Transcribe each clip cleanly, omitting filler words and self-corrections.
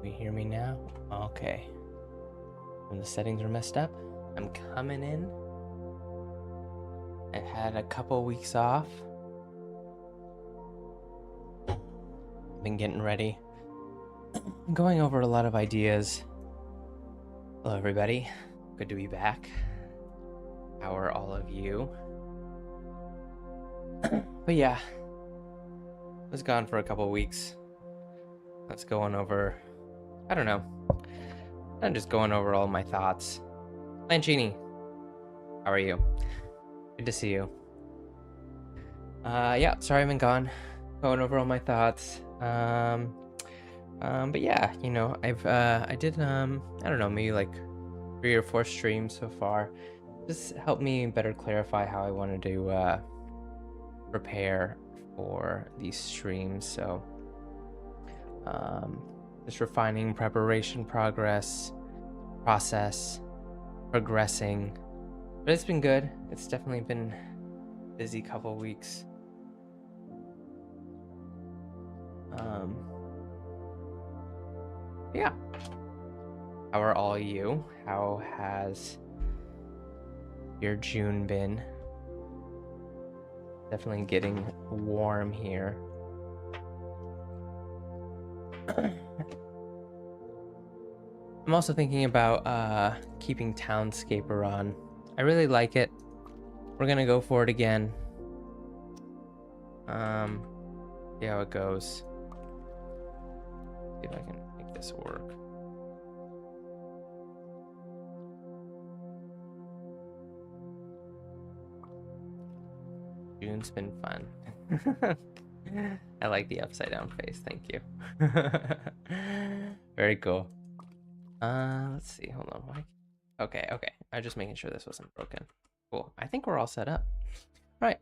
You hear me now? Okay. When the settings are messed up, I'm coming in. I had a couple weeks off. Been getting ready. Going over a lot of ideas. Hello, everybody. Good to be back. How are all of you? But yeah, I was gone for a couple weeks. Let's going over, I don't know. I'm just going over all my thoughts. Lancini, how are you? Good to see you. Yeah, sorry I've been gone. Going over all my thoughts. But yeah, you know, I did, I don't know, maybe like 3 or 4 streams so far. Just helped me better clarify how I wanted to, prepare for these streams. So, just refining preparation process, progressing. But it's been good. It's definitely been a busy couple weeks. Yeah. How are all you? How has your June been? Definitely getting warm here. I'm also thinking about keeping Townscaper on. I really like it. We're gonna go for it again. See how it goes. See if I can make this work. June's been fun. I like the upside down face, thank you. Very cool. Let's see, hold on. Why? Okay. I'm just making sure this wasn't broken. Cool. I think we're all set up. All right,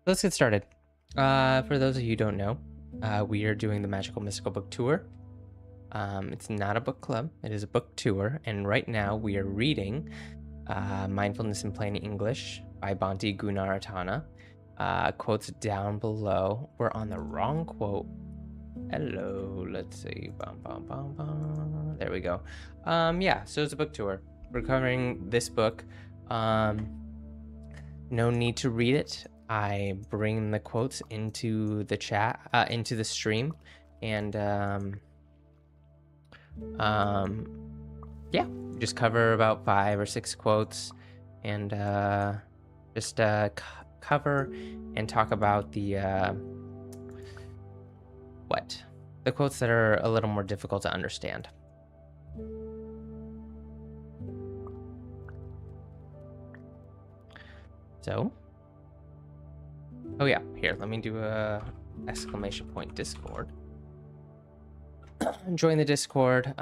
let's get started. For those of you who don't know, we are doing the Magical Mystical Book Tour. It's not a book club, it is a book tour, and right now we are reading Mindfulness in Plain English by Bhante Gunaratana. Quotes down below. We're on the wrong quote. Hello, let's see. There we go. Yeah, so it's a book tour. We're covering this book. No need to read it. I bring the quotes into the chat, into the stream, and yeah, just cover about 5 or 6 quotes, and just cover and talk about the the quotes that are a little more difficult to understand. So, oh yeah, here, let me do a exclamation point Discord. Join the Discord.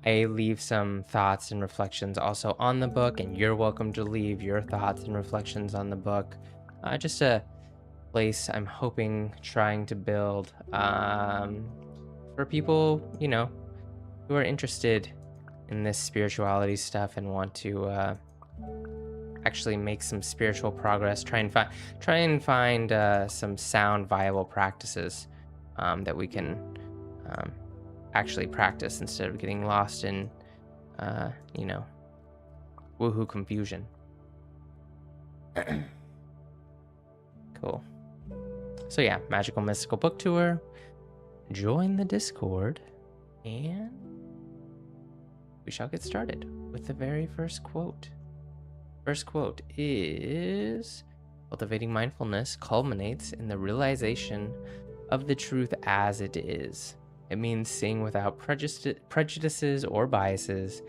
I leave some thoughts and reflections also on the book, and you're welcome to leave your thoughts and reflections on the book. Just a place I'm trying to build for people, you know, who are interested in this spirituality stuff and want to actually make some spiritual progress. Try and find some sound, viable practices that we can actually practice instead of getting lost in, you know, woohoo confusion. Cool. So yeah, Magical Mystical Book Tour. Join the Discord, and we shall get started with the very first quote. First quote is, cultivating mindfulness culminates in the realization of the truth as it is. It means seeing without prejudices or biases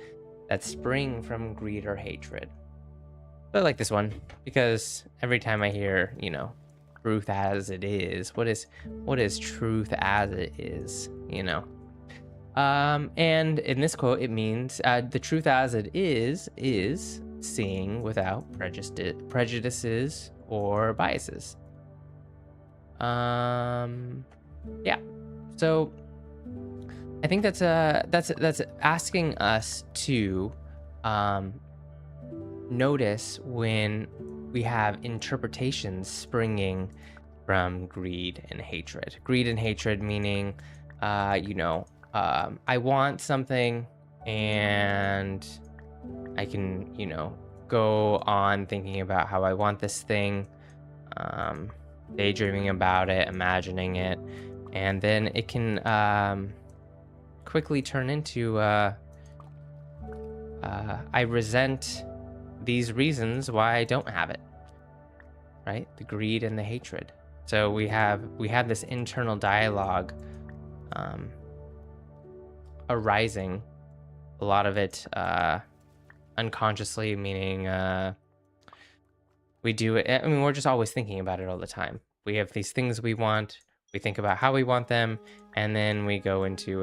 that spring from greed or hatred. So I like this one because every time I hear, you know, truth as it is, what is truth as it is, you know? And in this quote, it means the truth as it is seeing without prejudices or biases. Yeah. So I think that's asking us to notice when we have interpretations springing from greed and hatred. Greed and hatred meaning I want something, and I can, go on thinking about how I want this thing, um, daydreaming about it, imagining it, and then it can quickly turn into I resent these reasons why I don't have it, right? The greed and the hatred. So we have this internal dialogue um, arising, a lot of it unconsciously, meaning we do it. I mean, we're just always thinking about it all the time. We have these things we want, we think about how we want them, and then we go into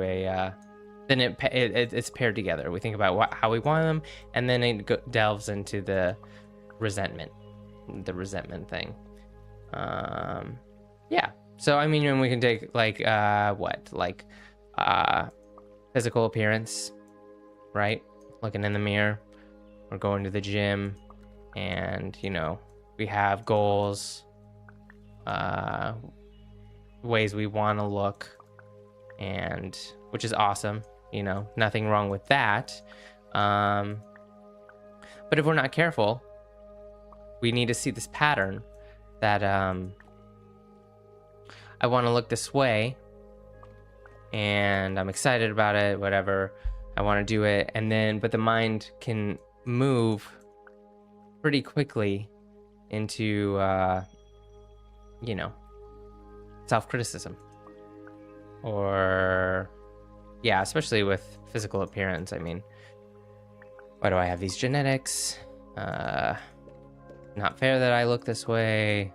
it's paired together. We think about how we want them, and then it delves into the resentment thing. Yeah. So I mean, we can take like physical appearance, right? Looking in the mirror, or going to the gym, and we have goals, ways we want to look, and which is awesome. Nothing wrong with that. But if we're not careful, we need to see this pattern that I want to look this way, and I'm excited about it, whatever. I want to do it, but the mind can move pretty quickly into, self-criticism, or, yeah, especially with physical appearance. I mean, why do I have these genetics? Not fair that I look this way.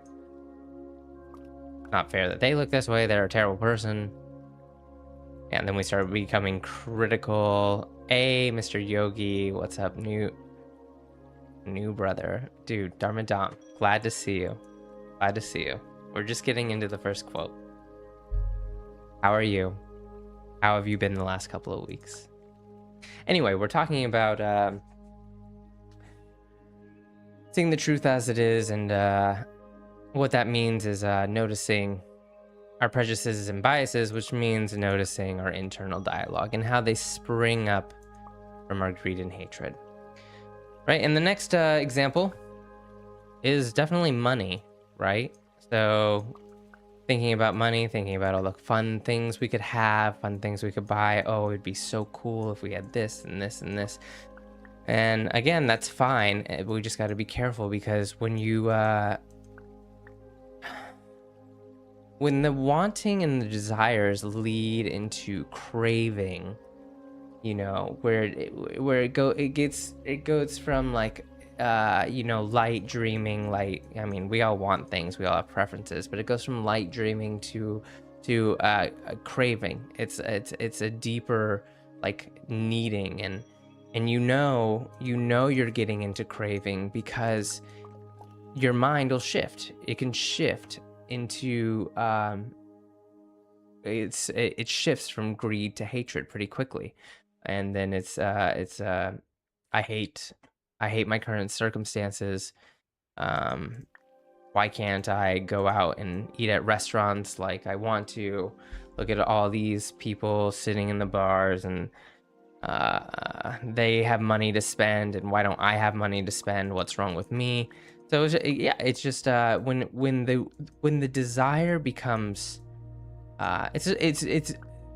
Not fair that they look this way. They're a terrible person. And then we start becoming critical. Hey, Mr. Yogi, what's up, new brother? Dude, Dharmadam, glad to see you. Glad to see you. We're just getting into the first quote. How are you? How have you been the last couple of weeks? Anyway, we're talking about seeing the truth as it is, and what that means is noticing our prejudices and biases, which means noticing our internal dialogue and how they spring up from our greed and hatred. Right? And the next example is definitely money, right? So thinking about money, thinking about all the fun things we could have, fun things we could buy. Oh, it'd be so cool if we had this and this and this. And again, that's fine. We just got to be careful, because when the wanting and the desires lead into craving, where it goes from like light dreaming, I mean, we all want things, we all have preferences, but it goes from light dreaming to craving. It's a deeper like needing, and you're getting into craving because your mind will shift. It can shift into it shifts from greed to hatred pretty quickly, and then I hate my current circumstances. Why can't I go out and eat at restaurants like I want to? Look at all these people sitting in the bars, and they have money to spend, and why don't I have money to spend? What's wrong with me? So it's just when the desire becomes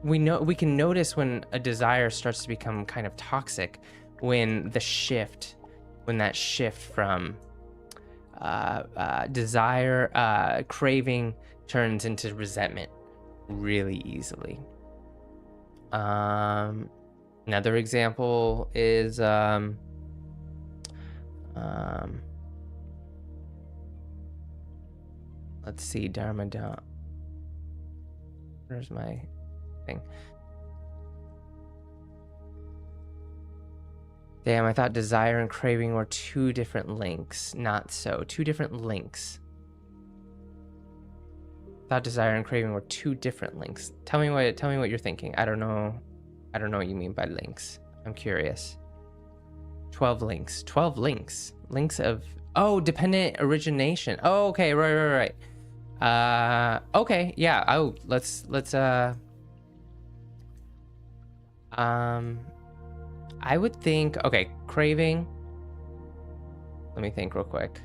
we can notice when a desire starts to become kind of toxic, when that shift from desire, craving, turns into resentment really easily. Another example is let's see, Dharma. Where's my thing? Damn, I thought desire and craving were two different links. Not so. Two different links. Thought desire and craving were two different links. Tell me what you're thinking. I don't know what you mean by links. I'm curious. 12 links. 12 links. Links of dependent origination. Oh, okay, right. Okay, yeah. Oh, let's I would think, okay, craving. Let me think real quick.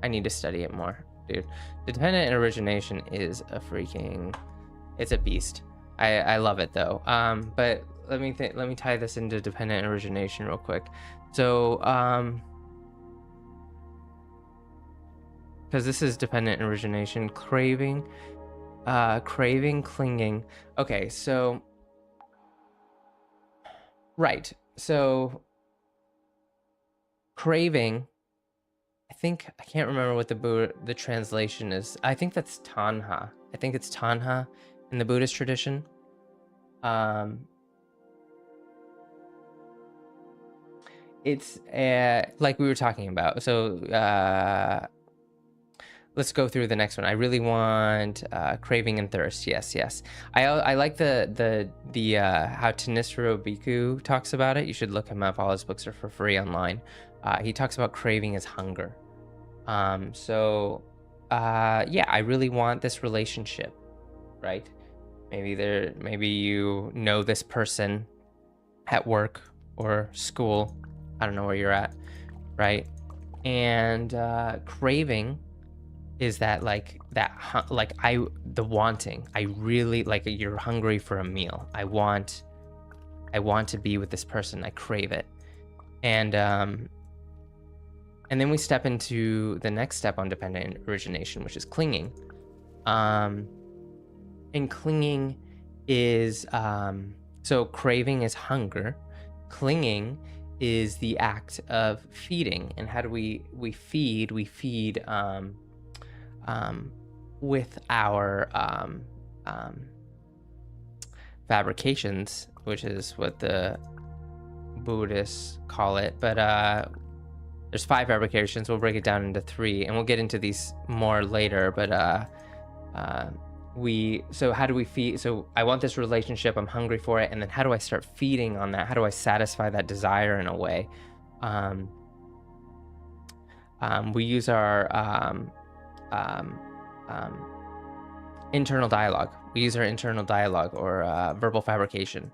I need to study it more, dude. The dependent origination is it's a beast. I love it though. But let me tie this into dependent origination real quick. So, because this is dependent origination, craving, clinging. Okay, so, right. So, craving, I can't remember what the translation is. I think that's tanha. I think it's tanha in the Buddhist tradition. It's like we were talking about. So let's go through the next one. I really want craving and thirst. Yes. I like the how Tanisro Bhikkhu talks about it. You should look him up. All his books are for free online. He talks about craving as hunger. Yeah, I really want this relationship, right? Maybe you know this person at work or school. I don't know where you're at, right? And craving is that the wanting. I really like, you're hungry for a meal. I want to be with this person. I crave it. And then we step into the next step on dependent origination, which is clinging. And clinging is so craving is hunger. Clinging is the act of feeding. And how do we feed? We feed with our fabrications, which is what the Buddhists call it. But there's 5 fabrications. We'll break it down into 3, and we'll get into these more later. But so how do we feed? So I want this relationship. I'm hungry for it. And then how do I start feeding on that? How do I satisfy that desire in a way? We use our internal dialogue. We use our internal dialogue, or verbal fabrication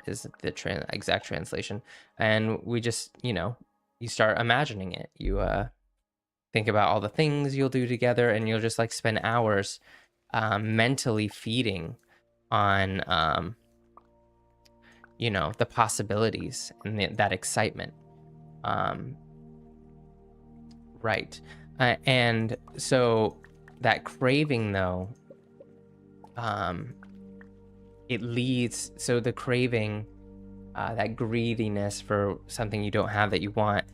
is the exact translation. And we just, you start imagining it. You think about all the things you'll do together, and you'll just like spend hours mentally feeding on the possibilities and that excitement. Right. And so that craving though, it leads, so the craving, that greediness for something you don't have that you want,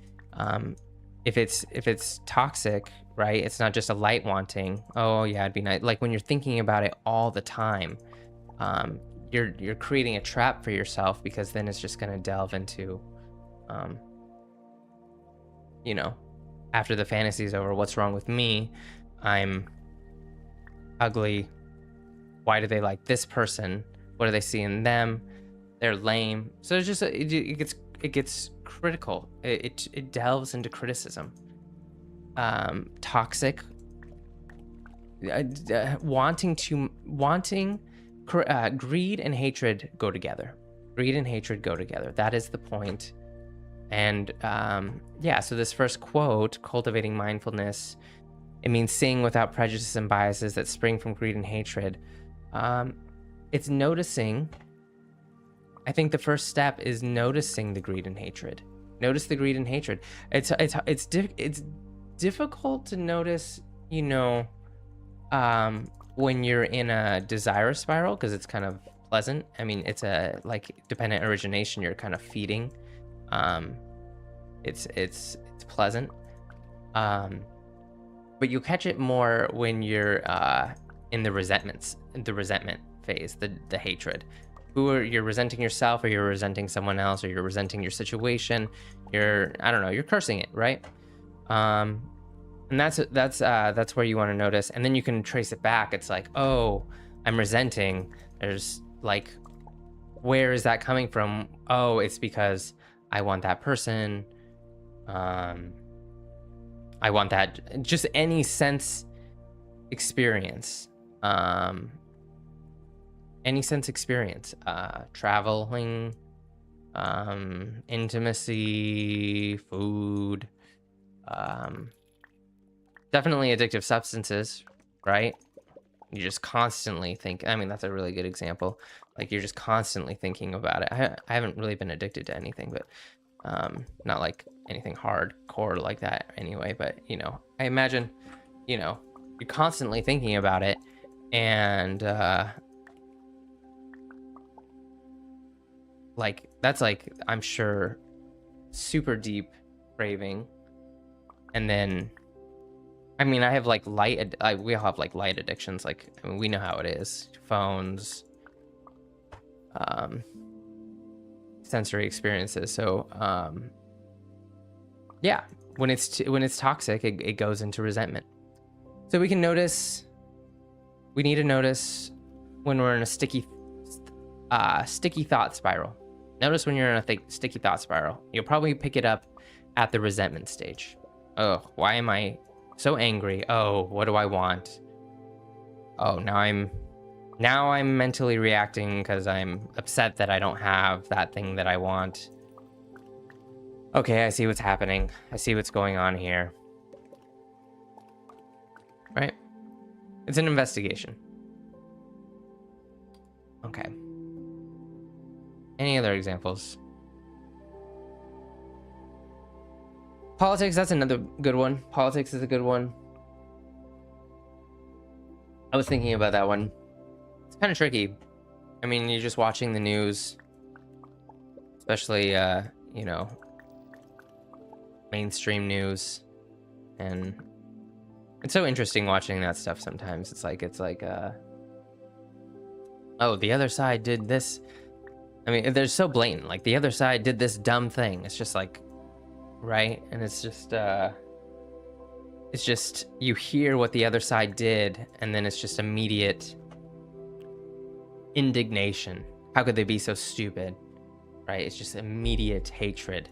if it's toxic, right? It's not just a light wanting. Oh yeah, it'd be nice. Like when you're thinking about it all the time, you're creating a trap for yourself, because then it's just going to delve into, after the fantasy is over, what's wrong with me? I'm ugly. Why do they like this person? What do they see in them? They're lame. So it's just it gets critical. It delves into criticism. Toxic. Greed and hatred go together. Greed and hatred go together. That is the point. And so this first quote, cultivating mindfulness, it means seeing without prejudices and biases that spring from greed and hatred. It's noticing. I think the first step is noticing the greed and hatred. Notice the greed and hatred. It's difficult to notice, when you're in a desire spiral, because it's kind of pleasant. I mean, it's a like dependent origination. You're kind of feeding. It's pleasant. But you'll catch it more when you're in the resentment phase, the hatred. You're resenting yourself, or you're resenting someone else, or you're resenting your situation. You're cursing it, right? And that's where you want to notice, and then you can trace it back. It's like, oh, I'm resenting. There's like, where is that coming from? Oh, it's because I want that person. I want that, just any sense experience. any sense experience, traveling, intimacy, food, um, definitely addictive substances, right? You just constantly think. I mean, that's a really good example. Like you're just constantly thinking about it. I haven't really been addicted to anything, but not like anything hardcore like that anyway. But you know, I imagine, you know, you're constantly thinking about it, and like that's like I'm sure super deep craving, and then I mean, I have like we all have like light addictions. Like, I mean, we know how it is. Phones, um, sensory experiences. So, yeah, when it's toxic, it goes into resentment. So we can notice. We need to notice when we're in a sticky thought spiral. Notice when you're in a sticky thought spiral. You'll probably pick it up at the resentment stage. Oh, why am I so angry? Oh, what do I want? Oh, now I'm mentally reacting because I'm upset that I don't have that thing that I want. Okay, I see what's happening. I see what's going on here. Right? It's an investigation. Okay. Any other examples? Politics, that's another good one. Politics is a good one. I was thinking about that one. It's kind of tricky. I mean, you're just watching the news, especially, you know, mainstream news. And it's so interesting watching that stuff sometimes. It's like, oh, the other side did this. I mean, they're so blatant. Like, the other side did this dumb thing. It's just like, right? And it's just you hear what the other side did, and then it's just immediate indignation. How could they be so stupid? Right? It's just immediate hatred.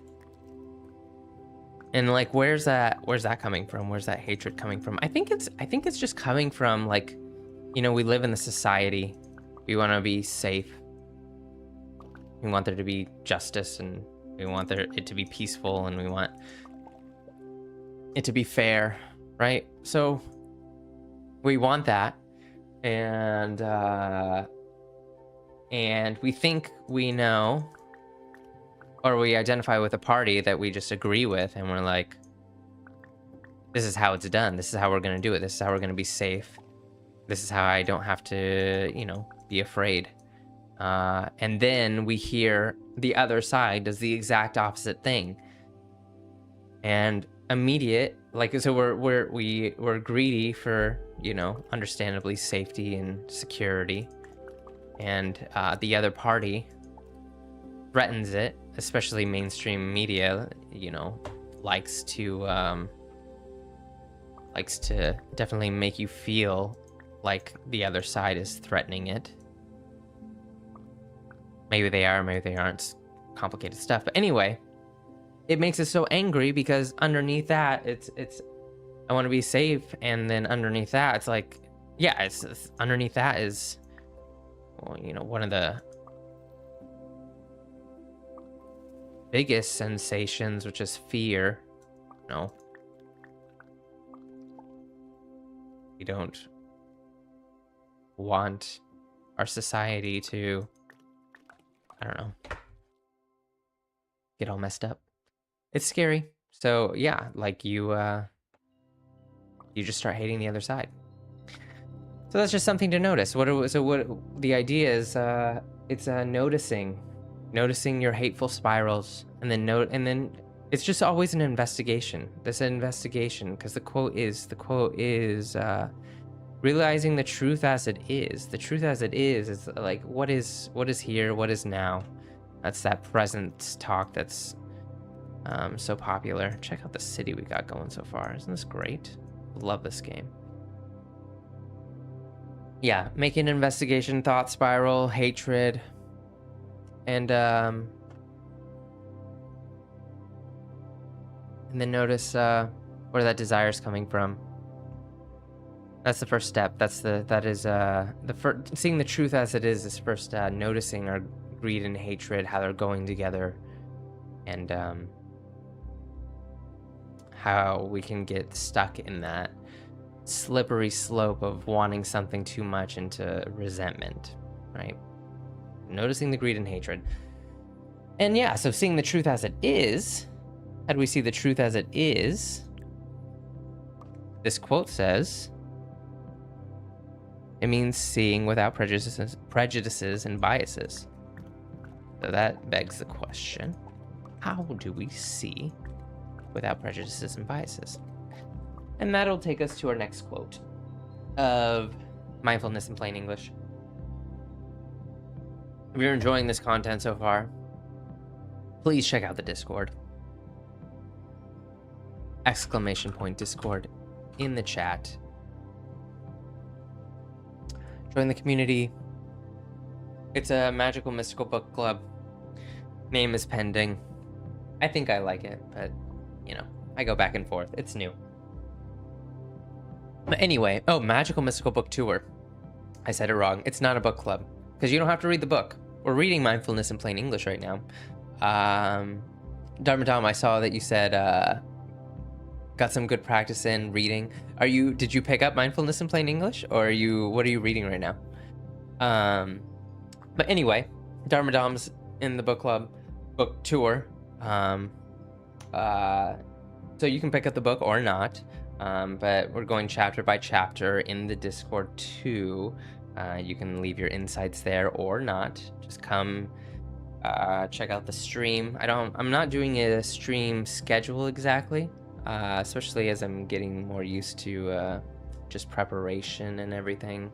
And like, where's that coming from? Where's that hatred coming from? I think it's just coming from, like, you know, we live in the society. We want to be safe. We want there to be justice, and we want it to be peaceful, and we want it to be fair, right? So we want that, and we think we know, or we identify with a party that we just agree with, and we're like, this is how it's done. This is how we're going to do it. This is how we're going to be safe. This is how I don't have to, you know, be afraid. And then we hear the other side does the exact opposite thing. And immediate, like, so we're greedy for, you know, understandably safety and security. And the other party threatens it, especially mainstream media, you know, likes to definitely make you feel like the other side is threatening it. Maybe they are, maybe they aren't. It's complicated stuff. But anyway, it makes us so angry because underneath that, it's I want to be safe, and then underneath that, it's like, yeah, it's underneath that is, well, you know, one of the biggest sensations, which is fear. You know, we don't want our society to, I don't know, get all messed up. It's scary. So yeah, like you just start hating the other side. So that's just something to notice. What the idea is, it's noticing your hateful spirals, and then it's just always an investigation. This investigation, because the quote is realizing the truth as it is. The truth as it is like, what is here, what is now. That's that present talk that's so popular. Check out the city we got going so far. Isn't this great? Love this game. Yeah, making an investigation, thought spiral, hatred, and then notice where that desire is coming from. That's the first step. Seeing the truth as it is first, noticing our greed and hatred, how they're going together, and how we can get stuck in that slippery slope of wanting something too much into resentment, right? Noticing the greed and hatred. And yeah, so seeing the truth as it is, how do we see the truth as it is? This quote says, it means seeing without prejudices and biases. So that begs the question, how do we see without prejudices and biases? And that'll take us to our next quote of mindfulness in plain English. If you're enjoying this content so far, please check out the Discord. !Discord in the chat. Join the community. It's a magical mystical book club. Name is pending. I think I like it, but you know, I go back and forth. It's new. But anyway, magical mystical book tour. I said it wrong. It's not a book club because you don't have to read the book. We're reading mindfulness in plain English right now. Dharma Dom, I saw that you said got some good practice in reading. Did you pick up mindfulness in plain English, or what are you reading right now? But anyway, Dharma Dom's in the book club book tour. So you can pick up the book or not. But we're going chapter by chapter in the Discord too. You can leave your insights there or not. Just come check out the stream. I'm not doing a stream schedule exactly, especially as I'm getting more used to just preparation and everything.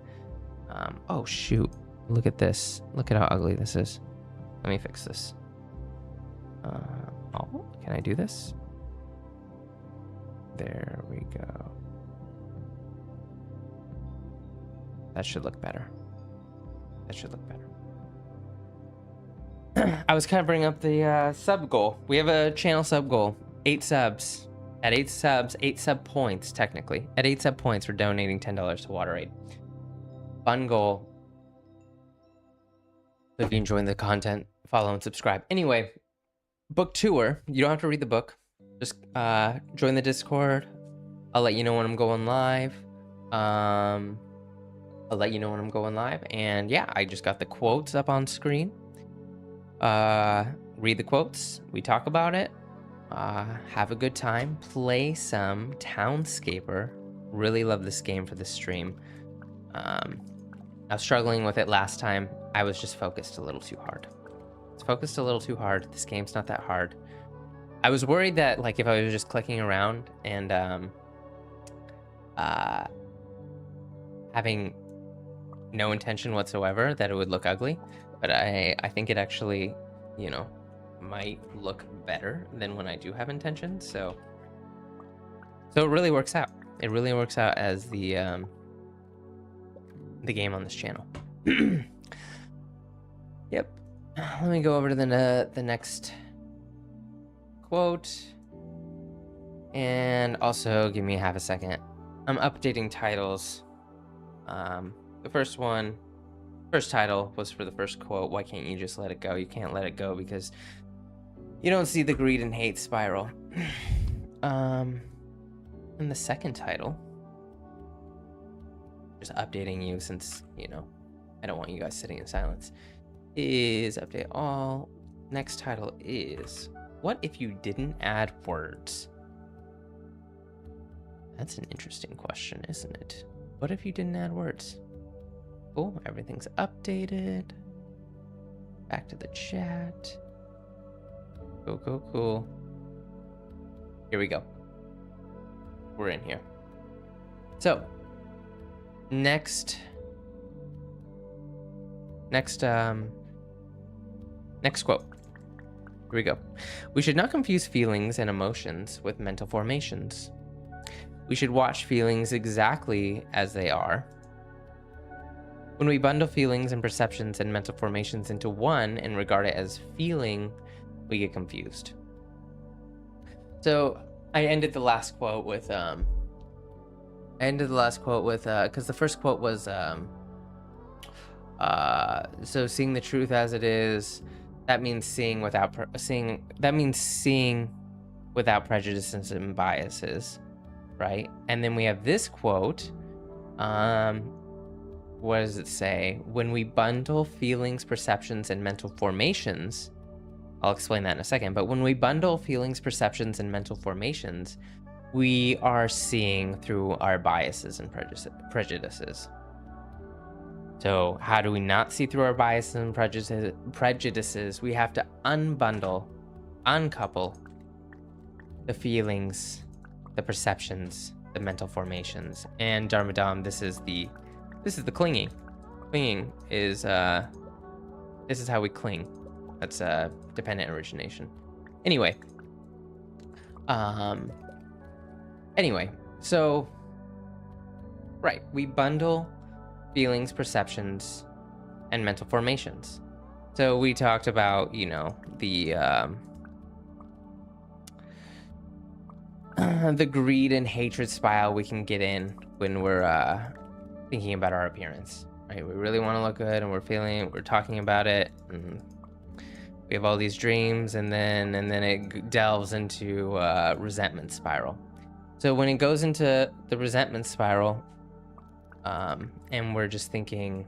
Oh shoot, look at this. Look at how ugly this is. Let me fix this. Can I do this? There we go. That should look better. That should look better. I was kind of bringing up the sub goal. We have a channel sub goal. 8 subs. At 8 subs, 8 sub points, technically. At 8 sub points, we're donating $10 to WaterAid. Fun goal. If you're enjoying the content, follow and subscribe. Anyway, book tour. You don't have to read the book. Just join the Discord. I'll let you know when I'm going live. And yeah, I just got the quotes up on screen. Read the quotes. We talk about it. Have a good time. Play some Townscaper. Really love this game for the stream. I was struggling with it last time. I was just focused a little too hard. This game's not that hard. I was worried that like if I was just clicking around and having no intention whatsoever, that it would look ugly. But I think it actually, you know, might look better than when I do have intention. So it really works out. It really works out as the game on this channel. Yep. Let me go over to the next quote, and also give me half a second. I'm updating titles. The first title was for the first quote. Why can't you just let it go? You can't let it go because you don't see the greed and hate spiral. And the second title, just updating you since, you know, I don't want you guys sitting in silence, is update all. Next title is, what if you didn't add words? That's an interesting question, isn't it? What if you didn't add words? Cool, everything's updated. Back to the chat. Cool. Here we go. We're in here. So, next quote. Here we go. We should not confuse feelings and emotions with mental formations. We should watch feelings exactly as they are. When we bundle feelings and perceptions and mental formations into one and regard it as feeling, we get confused. So I ended the last quote with I ended the last quote with because the first quote was so seeing the truth as it is, that means seeing without seeing without prejudices and biases, right? And then we have this quote. What does it say? When we bundle feelings, perceptions, and mental formations, I'll explain that in a second, but when we bundle feelings, perceptions, and mental formations, we are seeing through our biases and prejudices. So how do we not see through our biases and prejudices? We have to uncouple the feelings, the perceptions, the mental formations. And Dharmadam, this is the clinging. Clinging is this is how we cling. That's dependent origination. Anyway. So right, we bundle feelings, perceptions, and mental formations. So we talked about, the greed and hatred spiral we can get in when we're thinking about our appearance, right? We really want to look good, and we're talking about it, and we have all these dreams, and then it delves into resentment spiral. So when it goes into the resentment spiral, and we're just thinking,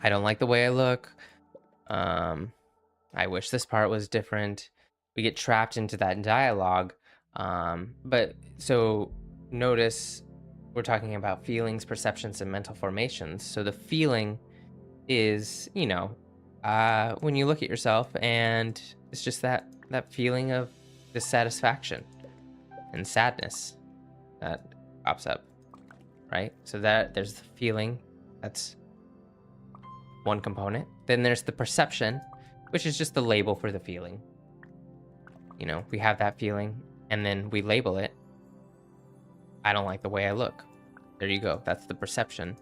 I don't like the way I look, I wish this part was different, we get trapped into that dialogue. But so notice we're talking about feelings, perceptions, and mental formations. So the feeling is, when you look at yourself, and it's just that feeling of dissatisfaction and sadness that pops up, right? So that there's the feeling, that's one component. Then there's the perception, which is just the label for the feeling. We have that feeling, and then we label it. I don't like the way I look. There you go. That's the perception.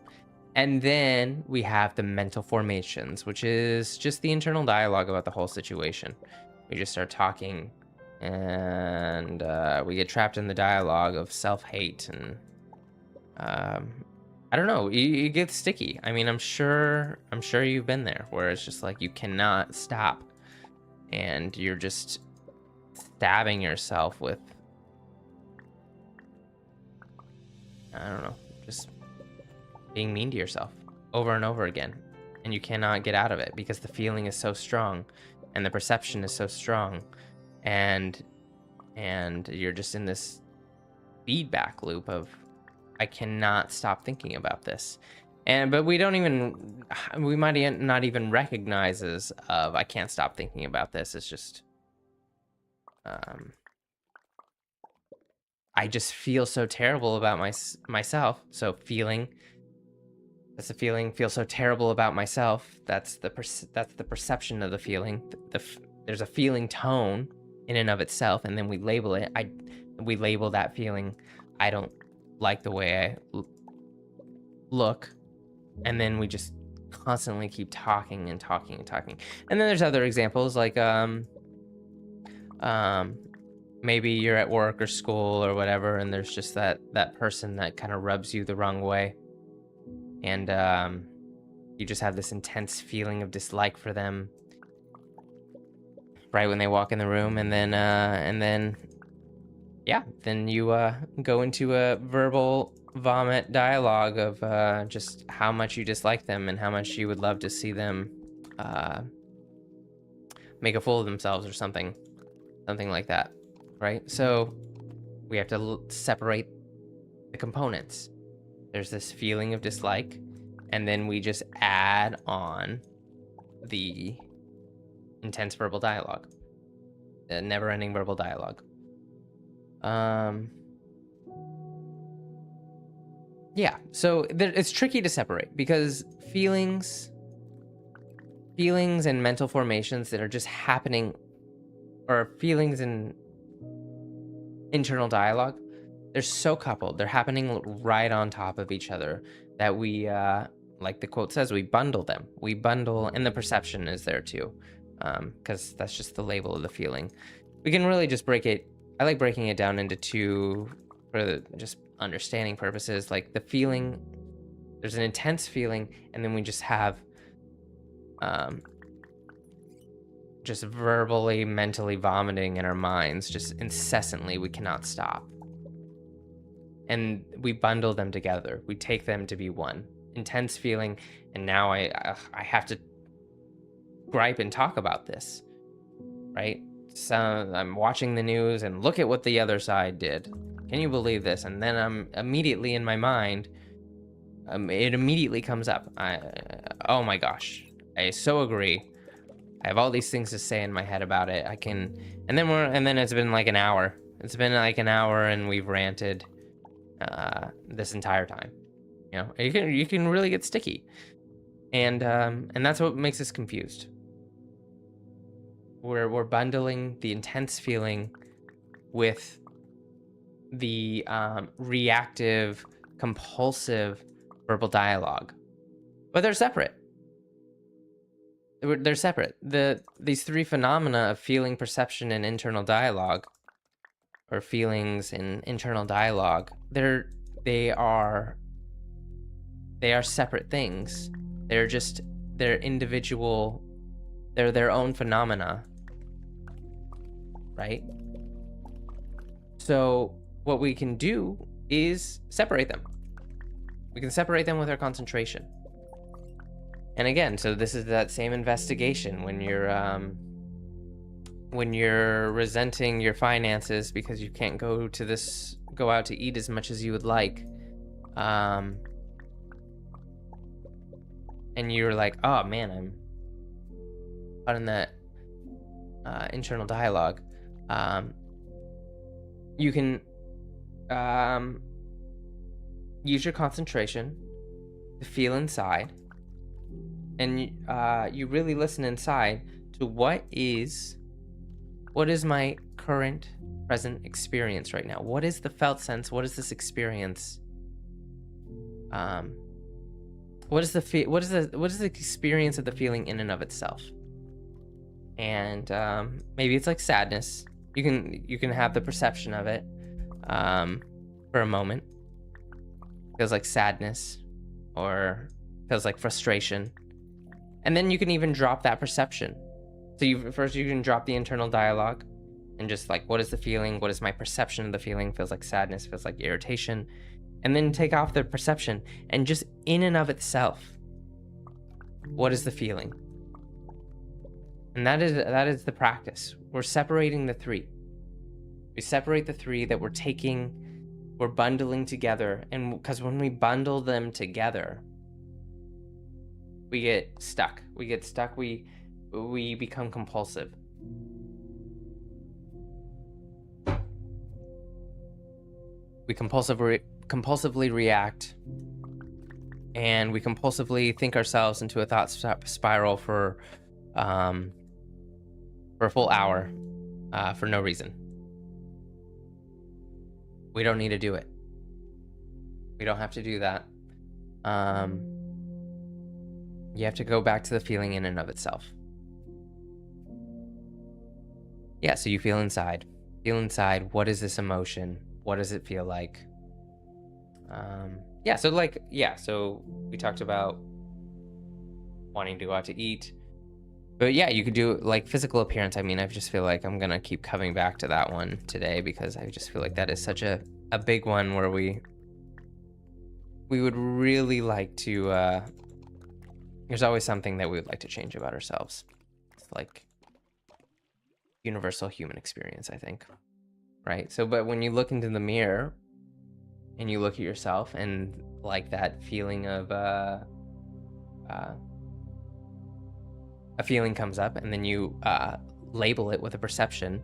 And then we have the mental formations, which is just the internal dialogue about the whole situation. We just start talking, and we get trapped in the dialogue of self-hate, and I don't know, you get sticky. I mean, I'm sure you've been there, where it's just like you cannot stop, and you're just stabbing yourself with, I don't know, just being mean to yourself over and over again, and you cannot get out of it because the feeling is so strong and the perception is so strong, and you're just in this feedback loop of, I cannot stop thinking about this. But we might not even recognize as of, I can't stop thinking about this. It's just I just feel so terrible about myself. So that's the feeling. Feel so terrible about myself. That's the perception of the feeling. There's a feeling tone in and of itself, and then we label it. We label that feeling, I don't like the way I look, and then we just constantly keep talking and talking and talking. And then there's other examples, like maybe you're at work or school or whatever, and there's just that person that kind of rubs you the wrong way, and you just have this intense feeling of dislike for them right when they walk in the room, and then then you go into a verbal vomit dialogue of just how much you dislike them and how much you would love to see them make a fool of themselves or something like that, right? So we have to separate the components. There's this feeling of dislike, and then we just add on the intense verbal dialogue, the never-ending verbal dialogue. So it's tricky to separate, because feelings and mental formations that are just happening, or feelings and internal dialogue, they're so coupled, they're happening right on top of each other, that we like the quote says, we bundle them. And the perception is there too, because that's just the label of the feeling. We can really just break it. I like breaking it down into two, for just understanding purposes, like the feeling, there's an intense feeling, and then we just have just verbally, mentally vomiting in our minds, just incessantly. We cannot stop. And we bundle them together. We take them to be one intense feeling. And now I have to gripe and talk about this, right? So I'm watching the news and look at what the other side did. Can you believe this? And then I'm immediately in my mind, it immediately comes up. Oh my gosh, I so agree. I have all these things to say in my head about it. And then it's been like an hour. It's been like an hour, and we've ranted this entire time. You know, you can really get sticky, and that's what makes us confused. We're bundling the intense feeling with the reactive, compulsive verbal dialogue, but they're separate. They're separate. These three phenomena of feeling, perception, and internal dialogue, or feelings and internal dialogue, they are separate things. They're individual. They're their own phenomena, right? So what we can do is separate them. We can separate them with our concentration. And again, so this is that same investigation when you're resenting your finances because you can't go out to eat as much as you would like. And you're like, oh man, I'm out in that internal dialogue. You can use your concentration to feel inside, and you really listen inside to what is my current present experience right now. What is the felt sense? What is this experience? What is the experience of the feeling in and of itself? And maybe it's like sadness. You can have the perception of it for a moment. Feels like sadness, or feels like frustration, and then you can even drop that perception. So you can drop the internal dialogue and just like, what is the feeling? What is my perception of the feeling? Feels like sadness, feels like irritation. And then take off the perception, and just in and of itself, what is the feeling? And that is the practice. We're separating the three. We separate the three that we're bundling together. And because when we bundle them together, we get stuck. We become compulsive. We compulsively react, and we compulsively think ourselves into a thought spiral for a full hour for no reason. We don't need to do it. We don't have to do that. You have to go back to the feeling in and of itself. Yeah, so you feel inside. Feel inside. What is this emotion? What does it feel like? So we talked about wanting to go out to eat. But yeah, you could do like physical appearance. I mean, I just feel like I'm going to keep coming back to that one today, because I just feel like that is such a big one where we would really like to, there's always something that we would like to change about ourselves. It's like universal human experience, I think. Right? So, but when you look into the mirror and you look at yourself, and like that feeling of, a feeling comes up, and then you label it with a perception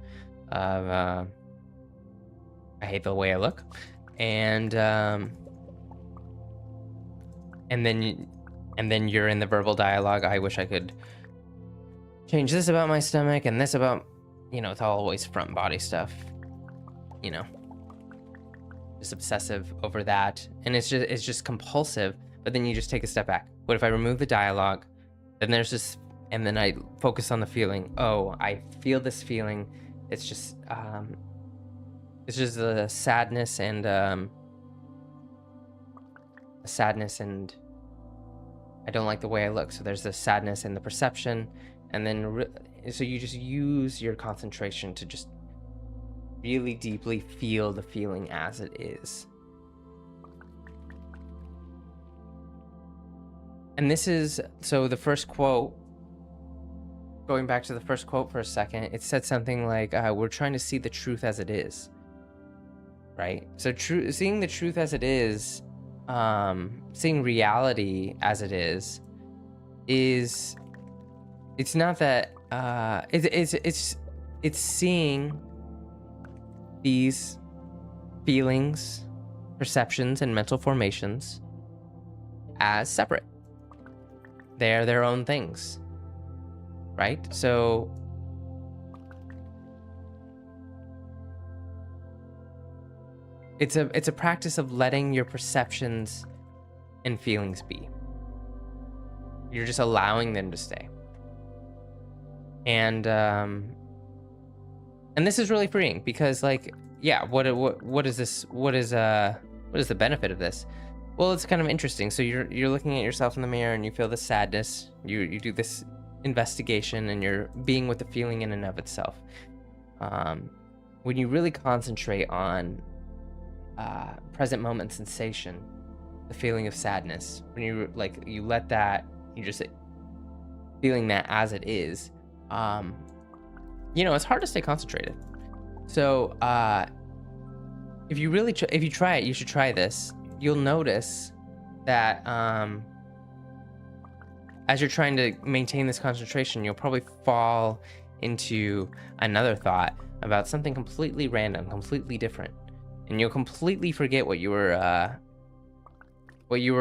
of I hate the way I look, and then you're in the verbal dialogue. I wish I could change this about my stomach, and this about, it's always front body stuff, just obsessive over that, and it's just compulsive. But then you just take a step back. What if I remove the dialogue? Then there's this. And then I focus on the feeling. Oh, I feel this feeling. It's just the sadness and sadness and I don't like the way I look. So there's the sadness and the perception. And then, so you just use your concentration to just really deeply feel the feeling as it is. And this is, so the first quote, going back to the first quote for a second, it said something like, we're trying to see the truth as it is, right? So seeing the truth as it is, seeing reality as it is, it's not that, it's seeing these feelings, perceptions, and mental formations as separate. They're their own things, right? So it's a practice of letting your perceptions and feelings be. You're just allowing them to stay. And this is really freeing because, like, yeah, what is this? What is the benefit of this? Well, it's kind of interesting. So you're looking at yourself in the mirror and you feel the sadness. You do this investigation and you're being with the feeling in and of itself. When you really concentrate on present moment sensation, the feeling of sadness, when you let that, you just feeling that as it is, it's hard to stay concentrated. So if you try it, you should try this. You'll notice that as you're trying to maintain this concentration, you'll probably fall into another thought about something completely random, completely different, and you'll completely forget what you were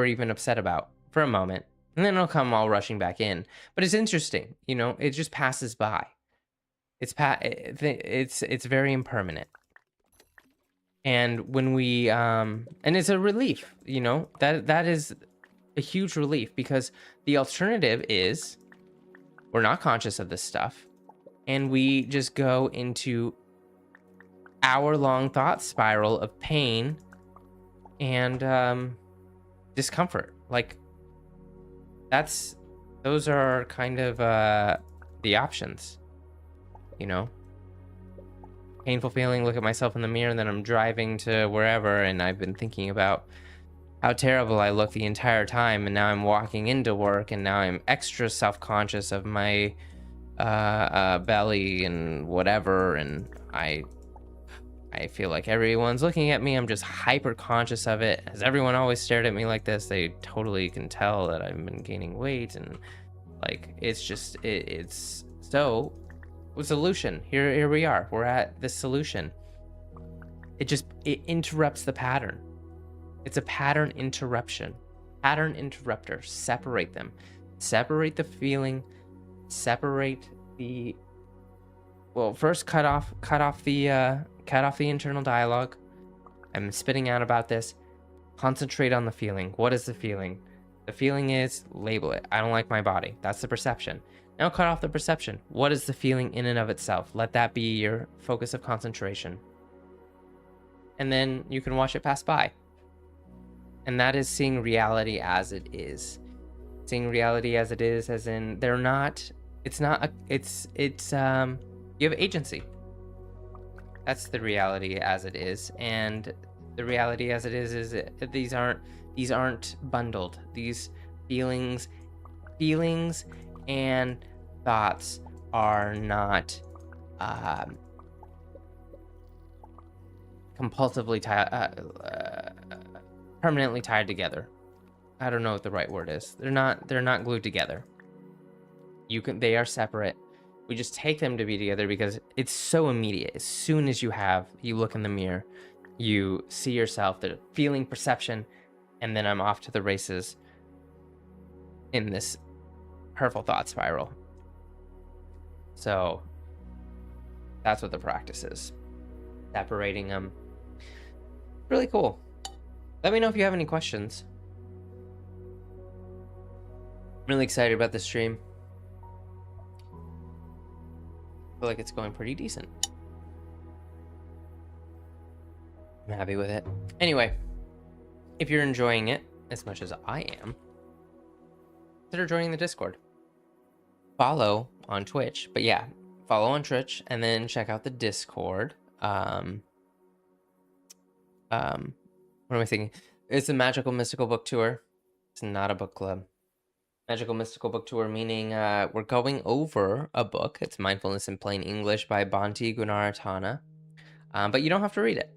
even upset about for a moment, and then it'll come all rushing back in. But it's interesting, it just passes by. It's very impermanent. And when we and it's a relief, that is a huge relief, because the alternative is we're not conscious of this stuff and we just go into hour-long thought spiral of pain and discomfort. Like, those are kind of the options, painful feeling, look at myself in the mirror, and then I'm driving to wherever and I've been thinking about how terrible I look the entire time, and now I'm walking into work and now I'm extra self-conscious of my belly and whatever, and I feel like everyone's looking at me. I'm just hyper conscious of it. Has everyone always stared at me like this? They totally can tell that I've been gaining weight, and like it's so solution. Here we are. We're at the solution. It interrupts the pattern. It's a pattern interruption. Pattern interrupter. Separate them. Separate the feeling. Separate the. Well, first cut off the internal dialogue. I'm spitting out about this. Concentrate on the feeling. What is the feeling? The feeling is, label it. I don't like my body. That's the perception. Now cut off the perception. What is the feeling in and of itself? Let that be your focus of concentration. And then you can watch it pass by. And that is seeing reality as it is. Seeing reality as it is, as in you have agency. That's the reality as it is. And the reality as it is these aren't bundled. These feelings and thoughts are not compulsively permanently tied together. I don't know what the right word is. They're not glued together. They are separate. We just take them to be together because it's so immediate. As soon as you look in the mirror, you see yourself, the feeling, perception, and then I'm off to the races in this hurtful thought spiral. So that's what the practice is. Separating them. Really cool. Let me know if you have any questions. I'm really excited about this stream. I feel like it's going pretty decent. I'm happy with it. Anyway, if you're enjoying it, as much as I am, consider joining the Discord. Follow on Twitch, but yeah, follow on Twitch and then check out the Discord. What am I thinking? It's a magical mystical book tour. It's not a book club. Magical mystical book tour, meaning we're going over a book. It's Mindfulness in Plain English by Bhante Gunaratana. But you don't have to read it.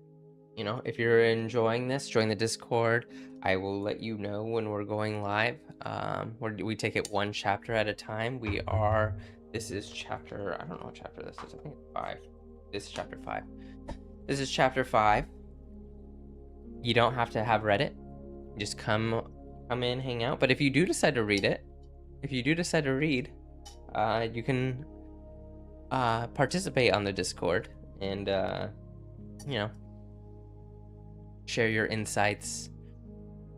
You know, if you're enjoying this, join the Discord. I will let you know when we're going live. We take it one chapter at a time. This is chapter, I don't know what chapter this is. I think it's 5. This is chapter 5. This is chapter 5. You don't have to have read it. Just come in, hang out. But if you do decide to read it, you can participate on the Discord and you know, share your insights.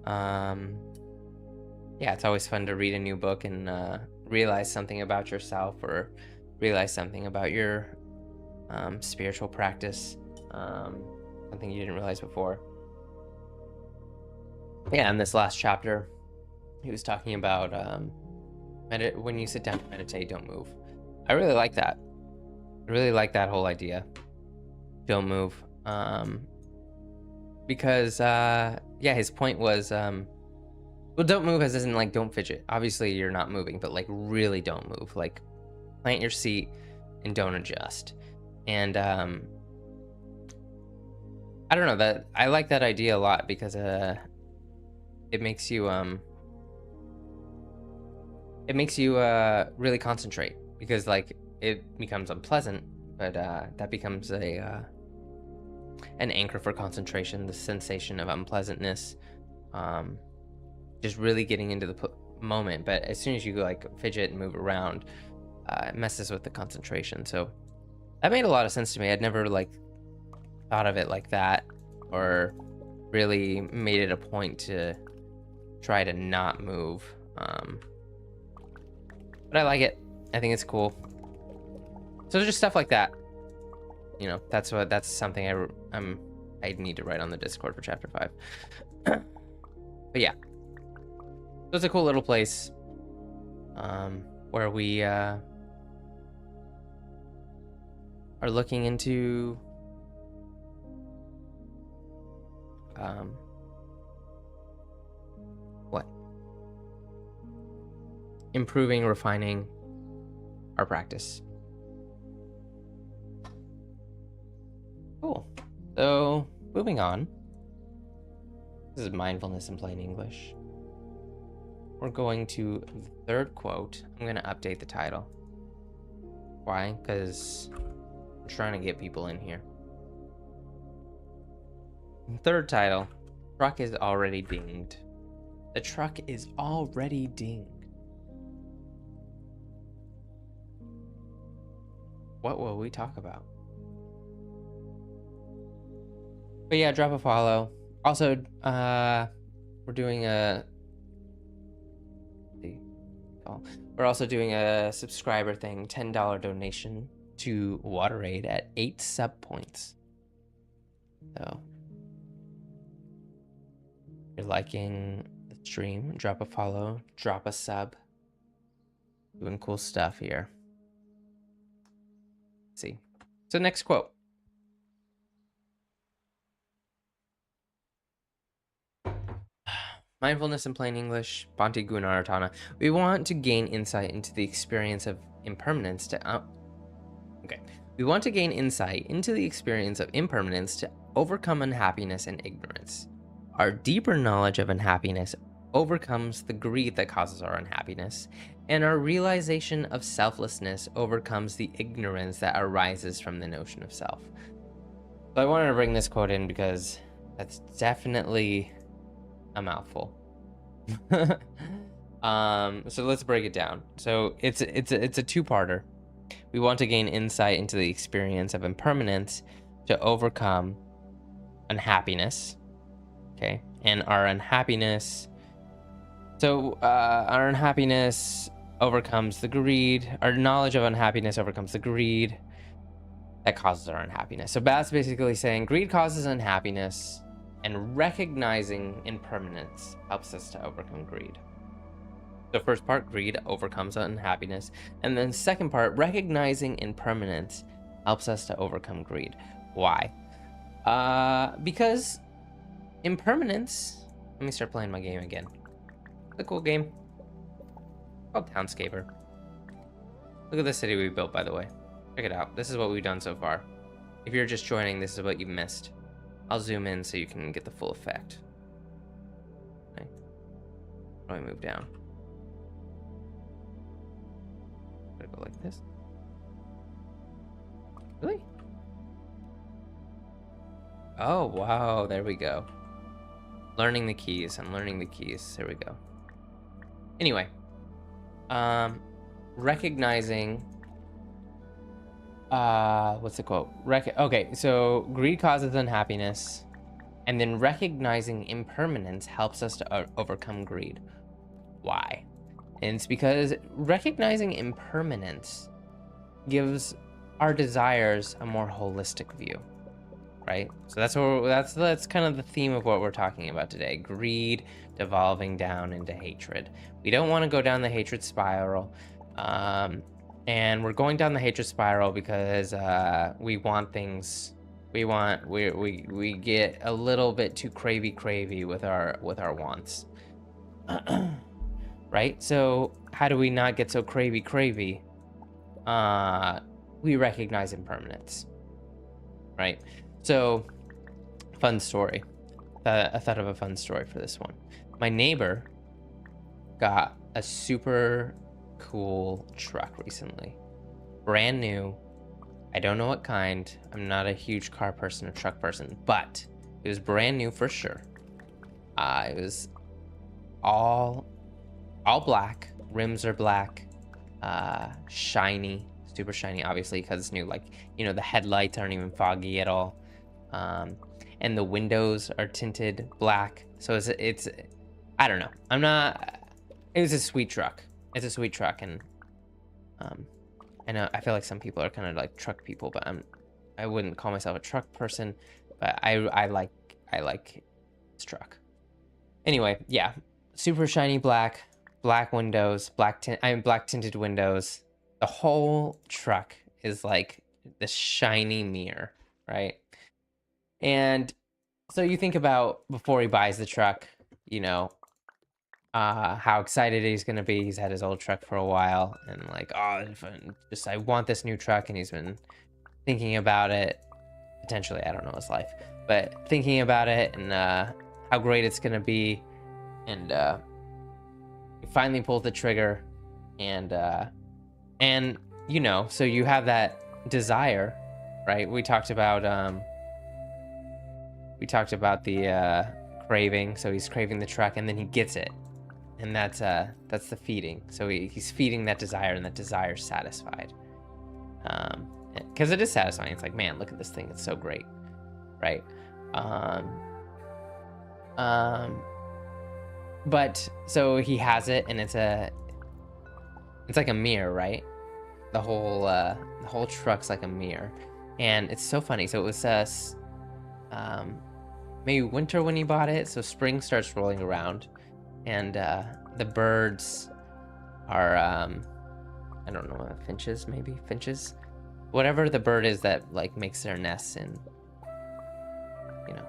Yeah, it's always fun to read a new book and realize something about yourself or realize something about your spiritual practice, something you didn't realize before. Yeah, in this last chapter, he was talking about when you sit down to meditate, don't move. I really like that. I really like that whole idea. Don't move. Because, yeah, his point was, well, don't move as in, like, don't fidget. Obviously, you're not moving, but, like, really don't move. Like, plant your seat and don't adjust. And, I don't know, that I like that idea a lot because, it makes you really concentrate, because like it becomes unpleasant, but that becomes an anchor for concentration, the sensation of unpleasantness, just really getting into the moment. But as soon as you like fidget and move around, it messes with the concentration. So that made a lot of sense to me. I'd never like thought of it like that, or really made it a point to try to not move, but I like it. I think it's cool. So just stuff like that, you know, that's something I need to write on the Discord for chapter 5. But yeah, so it's a cool little place where we are looking into improving, refining our practice. Cool. So, moving on. This is Mindfulness in Plain English. We're going to the third quote. I'm going to update the title. Why? Because I'm trying to get people in here. Third title. Truck is already dinged. The truck is already dinged. What will we talk about? But yeah, drop a follow. Also, we're doing we're also doing a subscriber thing, $10 donation to WaterAid at 8 sub points. So, if you're liking the stream, drop a follow, drop a sub. Doing cool stuff here. Let's see. So next quote. Mindfulness in Plain English, Bhante Gunaratana. We want to gain insight into the experience of impermanence to We want to gain insight into the experience of impermanence to overcome unhappiness and ignorance. Our deeper knowledge of unhappiness overcomes the greed that causes our unhappiness, and our realization of selflessness overcomes the ignorance that arises from the notion of self. So I wanted to bring this quote in because that's definitely a mouthful. So let's break it down. So it's a two-parter. We want to gain insight into the experience of impermanence to overcome unhappiness. Okay, and our unhappiness. So our unhappiness overcomes the greed. Our knowledge of unhappiness overcomes the greed that causes our unhappiness. So that's basically saying greed causes unhappiness. and recognizing impermanence helps us to overcome greed. The first part, greed overcomes unhappiness, and then the second part, recognizing impermanence helps us to overcome greed. Why? Because impermanence. Let me start playing my game again. It's a cool game called Townscaper. Look at the city we built, by the way. Check it out. This is what we've done so far. If you're just joining, this is what you missed. I'll zoom in so you can get the full effect. Okay. How do I move down? Gotta go like this. Really? Oh, wow. There we go. Learning the keys. I'm learning the keys. There we go. Anyway. Recognizing... what's the quote? Okay, so greed causes unhappiness, and then recognizing impermanence helps us to overcome greed. Why? And it's because recognizing impermanence gives our desires a more holistic view, right? So that's kind of the theme of what we're talking about today. Greed devolving down into hatred. We don't want to go down the hatred spiral. And we're going down the hatred spiral because we want things. We get a little bit too cravey with our wants. Right? So how do we not get so cravey? We recognize impermanence. Right? So, fun story. I thought of a fun story for this one. My neighbor got a super cool truck recently. Brand new. I don't know what kind. I'm not a huge car person or truck person, but it was brand new for sure. It was all black. Rims are black. Shiny. Super shiny, obviously, because it's new. Like, you know, the headlights aren't even foggy at all. And the windows are tinted black. So it's I don't know. It was a sweet truck. It's a sweet truck, and I know I feel like some people are kind of like truck people, but I wouldn't call myself a truck person, but I like this truck. Anyway, yeah, super shiny black windows, black tinted windows. The whole truck is like this shiny mirror, right? And so you think about before he buys the truck, you know, how excited he's gonna be. He's had his old truck for a while, and like, oh, I want this new truck, and he's been thinking about it. Potentially, I don't know his life, but thinking about it and how great it's gonna be, and he finally pulls the trigger, and you know, so you have that desire, right? We talked about the craving. So he's craving the truck, and then he gets it. And that's the feeding. So he's feeding that desire, and that desire's satisfied. Because it is satisfying. It's like, man, look at this thing. It's so great, right? But so he has it, and it's like a mirror, right? The whole truck's like a mirror, and it's so funny. So it was maybe winter when he bought it. So spring starts rolling around. And the birds are, I don't know, finches, whatever the bird is that like makes their nests in, you know,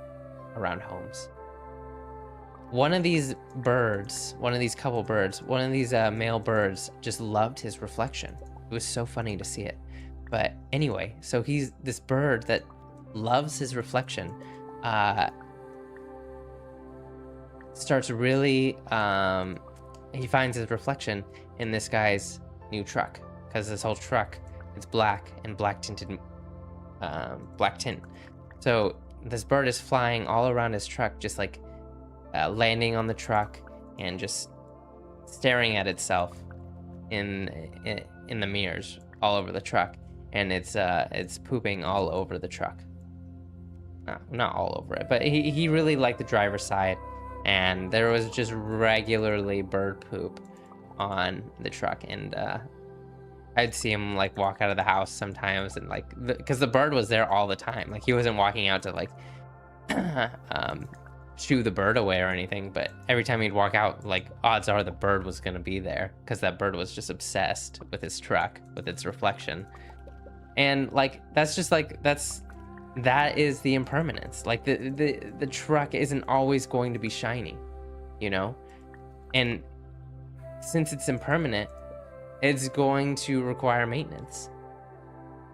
around homes. One of these male birds just loved his reflection. It was so funny to see it. But anyway, so he's this bird that loves his reflection, starts really he finds his reflection in this guy's new truck, because this whole truck is black and black tint. So this bird is flying all around his truck, just like landing on the truck and just staring at itself in the mirrors all over the truck, and it's pooping all over the truck. Not all over it, but he really liked the driver's side. And there was just regularly bird poop on the truck, and I'd see him like walk out of the house sometimes, and like because the bird was there all the time. Like he wasn't walking out to like shoo the bird away or anything, but every time he'd walk out, like, odds are the bird was going to be there because that bird was just obsessed with his truck, with its reflection. And like, that's just like, that is the impermanence. Like the truck isn't always going to be shiny, you know? And since it's impermanent, it's going to require maintenance.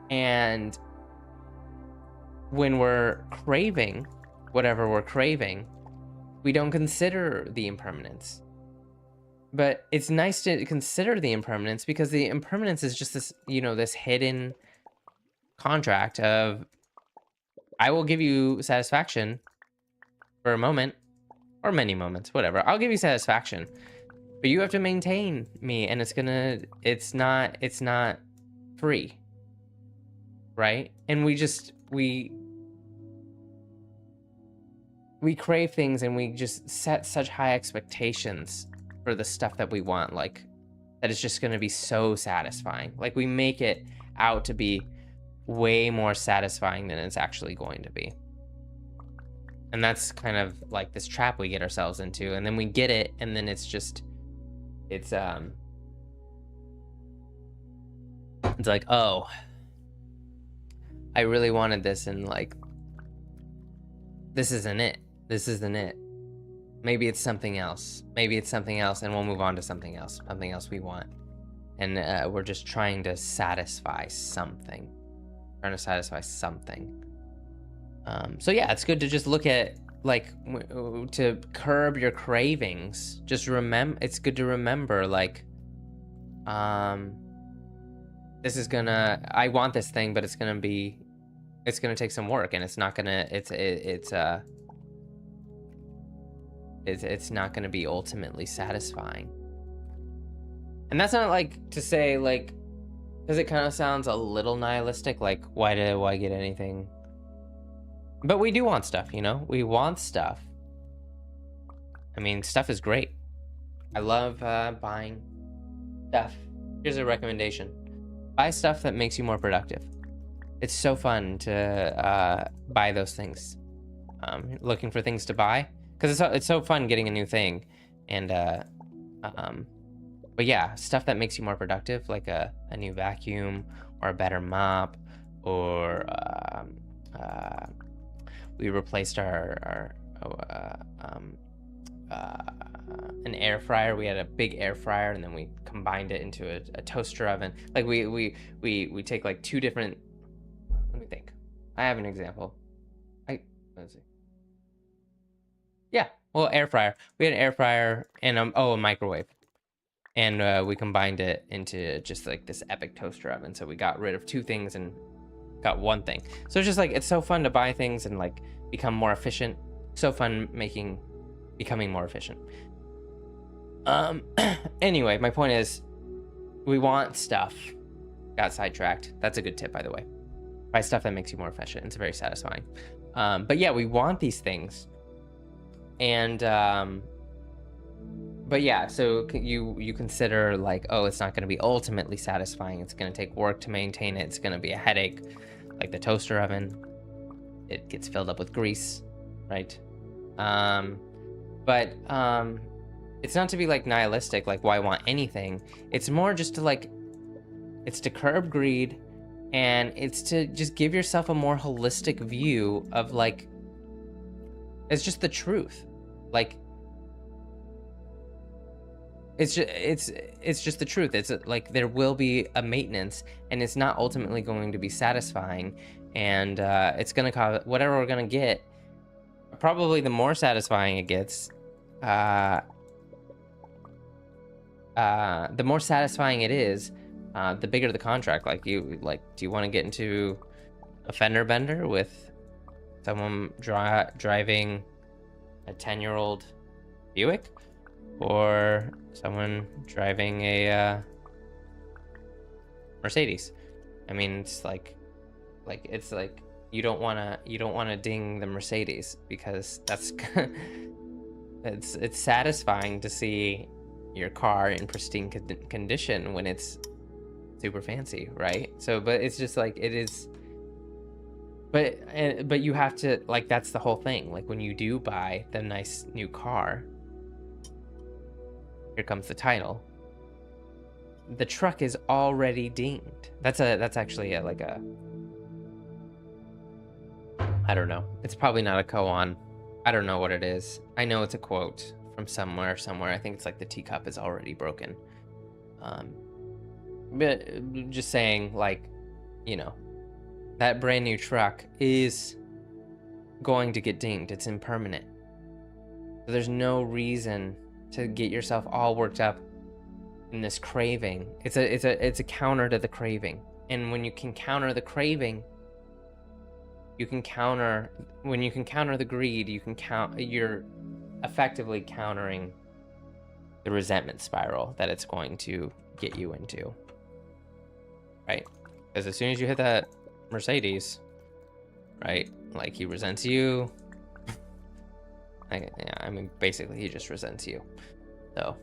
And when we're craving whatever we're craving, we don't consider the impermanence. But it's nice to consider the impermanence, because the impermanence is just this, you know, this hidden contract of, I will give you satisfaction for a moment, or many moments, whatever. I'll give you satisfaction, but you have to maintain me, and it's not free, right? And we crave things, and we just set such high expectations for the stuff that we want, like that it's just going to be so satisfying. Like, we make it out to be way more satisfying than it's actually going to be. And that's kind of like this trap we get ourselves into, and then we get it, and then it's like, oh, I really wanted this, and like, this isn't it. Maybe it's something else, and we'll move on to something else we want. And we're just trying to satisfy something. So yeah, it's good to just look at, like, to curb your cravings. It's good to remember, like, I want this thing, but it's gonna take some work, and it's not gonna be ultimately satisfying. And that's not like to say, like, because it kind of sounds a little nihilistic, like, why get anything? But we do want stuff, you know? We want stuff. I mean, stuff is great. I love buying stuff. Here's a recommendation. Buy stuff that makes you more productive. It's so fun to buy those things. Looking for things to buy, because it's so fun getting a new thing. And but yeah, stuff that makes you more productive, like a new vacuum, or a better mop, or we replaced an air fryer. We had a big air fryer, and then we combined it into a toaster oven. Like, we take like two different. Let me think. I have an example. Let's see. Yeah, well, air fryer. We had an air fryer and a microwave, and we combined it into just like this epic toaster oven. So we got rid of two things and got one thing. So it's just like, it's so fun to buy things and like become more efficient. So fun becoming more efficient. Anyway, my point is, we want stuff. Got sidetracked. That's a good tip, by the way. Buy stuff that makes you more efficient. It's very satisfying. But yeah, we want these things. And but yeah, so you consider, like, oh, it's not going to be ultimately satisfying. It's going to take work to maintain it. It's going to be a headache. Like the toaster oven, it gets filled up with grease, right? But it's not to be like nihilistic, like, why want anything? It's more just to, like, it's to curb greed, and it's to just give yourself a more holistic view of, like, it's just the truth. Like, it's just the truth. It's like, there will be a maintenance, and it's not ultimately going to be satisfying, and it's gonna cause whatever we're gonna get. Probably the more satisfying it gets, the more satisfying it is, the bigger the contract. Like, do you want to get into a fender bender with someone driving a 10-year-old Buick, or someone driving a Mercedes? I mean, it's like you don't want to ding the Mercedes, because that's it's satisfying to see your car in pristine condition when it's super fancy, right? So, but it's just like, But you have to, like, that's the whole thing. Like, when you do buy the nice new car, here comes the title. The truck is already dinged. That's actually like a, I don't know. It's probably not a koan. I don't know what it is. I know it's a quote from somewhere. I think it's like the teacup is already broken. But just saying, like, you know, that brand new truck is going to get dinged. It's impermanent. So there's no reason to get yourself all worked up in this craving. It's a counter to the craving. And when you can counter the craving, when you can counter the greed, you're effectively countering the resentment spiral that it's going to get you into. Right? Because as soon as you hit that Mercedes, right? Like, he resents you. I mean, basically, he just resents you. So,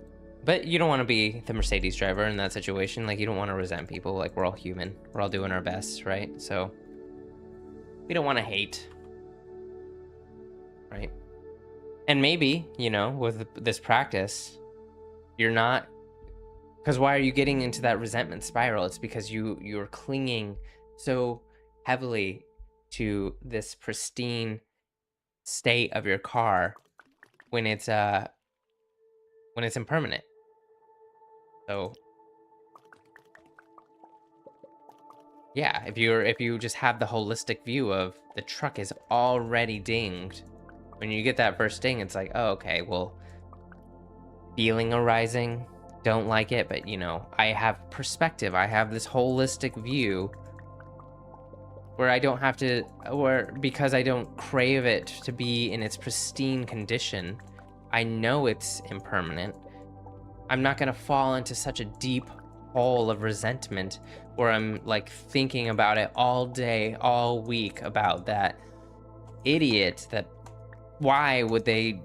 but you don't want to be the Mercedes driver in that situation. Like, you don't want to resent people. Like, we're all human. We're all doing our best, right? So, we don't want to hate, right? And maybe, you know, with this practice, you're not, because why are you getting into that resentment spiral? It's because you're clinging so heavily to this pristine state of your car when it's impermanent. So yeah, if you just have the holistic view of the truck is already dinged, when you get that first ding, it's like, oh, okay, well, feeling arising, don't like it, but you know, I have perspective. I have this holistic view where I don't have to, or because I don't crave it to be in its pristine condition, I know it's impermanent. I'm not going to fall into such a deep hole of resentment where I'm like thinking about it all day, all week, about that idiot, that why would they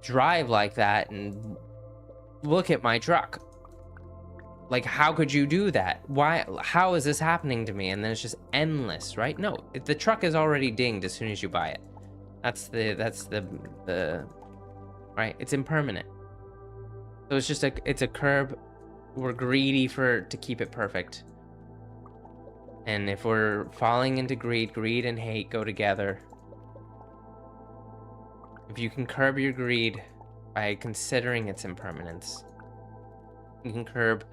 drive like that and look at my truck? Like, how could you do that? Why? How is this happening to me? And then it's just endless, right? No, the truck is already dinged as soon as you buy it. That's the right. It's impermanent. So it's just it's a curb. We're greedy to keep it perfect. And if we're falling into greed and hate go together. If you can curb your greed by considering its impermanence, you can curb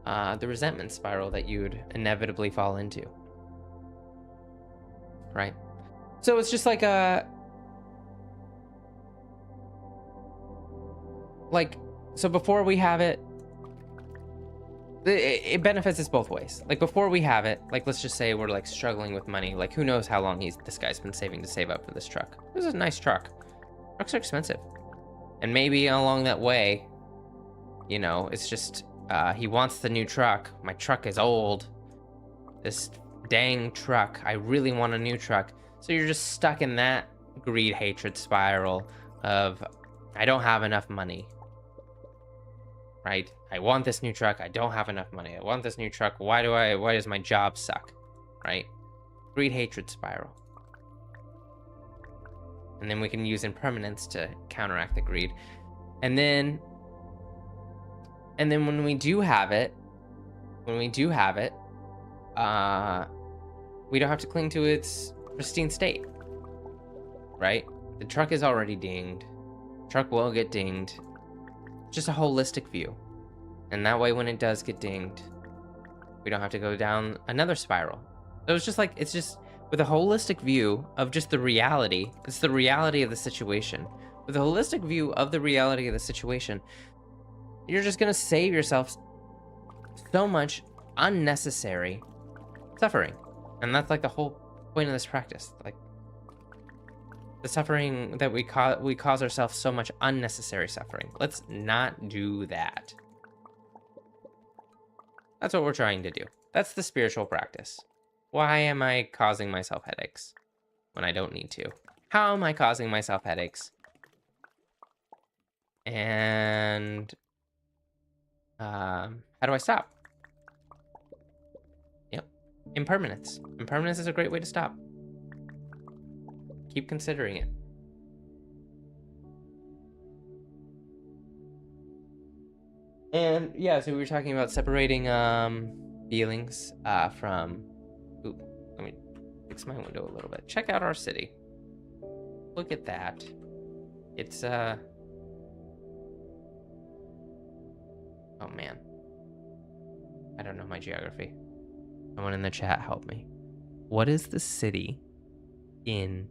the resentment spiral that you'd inevitably fall into. Right? So it's just like so before we have it, it benefits us both ways. Like, before we have it, like, let's just say we're like struggling with money. Like, who knows how long this guy's been saving to save up for this truck. This is a nice truck. Trucks are expensive. And maybe along that way, you know, it's just he wants the new truck. My truck is old. This dang truck. I really want a new truck. So you're just stuck in that greed hatred spiral of, I don't have enough money. Right? I want this new truck. I don't have enough money. I want this new truck. Why does my job suck? Right? Greed hatred spiral. And then we can use impermanence to counteract the greed. And then when we do have it, we don't have to cling to its pristine state. Right? The truck is already dinged. Truck will get dinged. Just a holistic view. And that way, when it does get dinged, we don't have to go down another spiral. So it's just with a holistic view of just the reality. It's the reality of the situation. With a holistic view of the reality of the situation, you're just going to save yourself so much unnecessary suffering. And that's like the whole point of this practice. Like, the suffering that we cause ourselves so much unnecessary suffering. Let's not do that. That's what we're trying to do. That's the spiritual practice. Why am I causing myself headaches when I don't need to? How am I causing myself headaches? And how do I stop? Yep. Impermanence. Impermanence is a great way to stop. Keep considering it. And yeah, so we were talking about separating feelings from. Ooh, let me fix my window a little bit. Check out our city. Look at that. It's oh man. I don't know my geography. Someone in the chat help me. What is the city in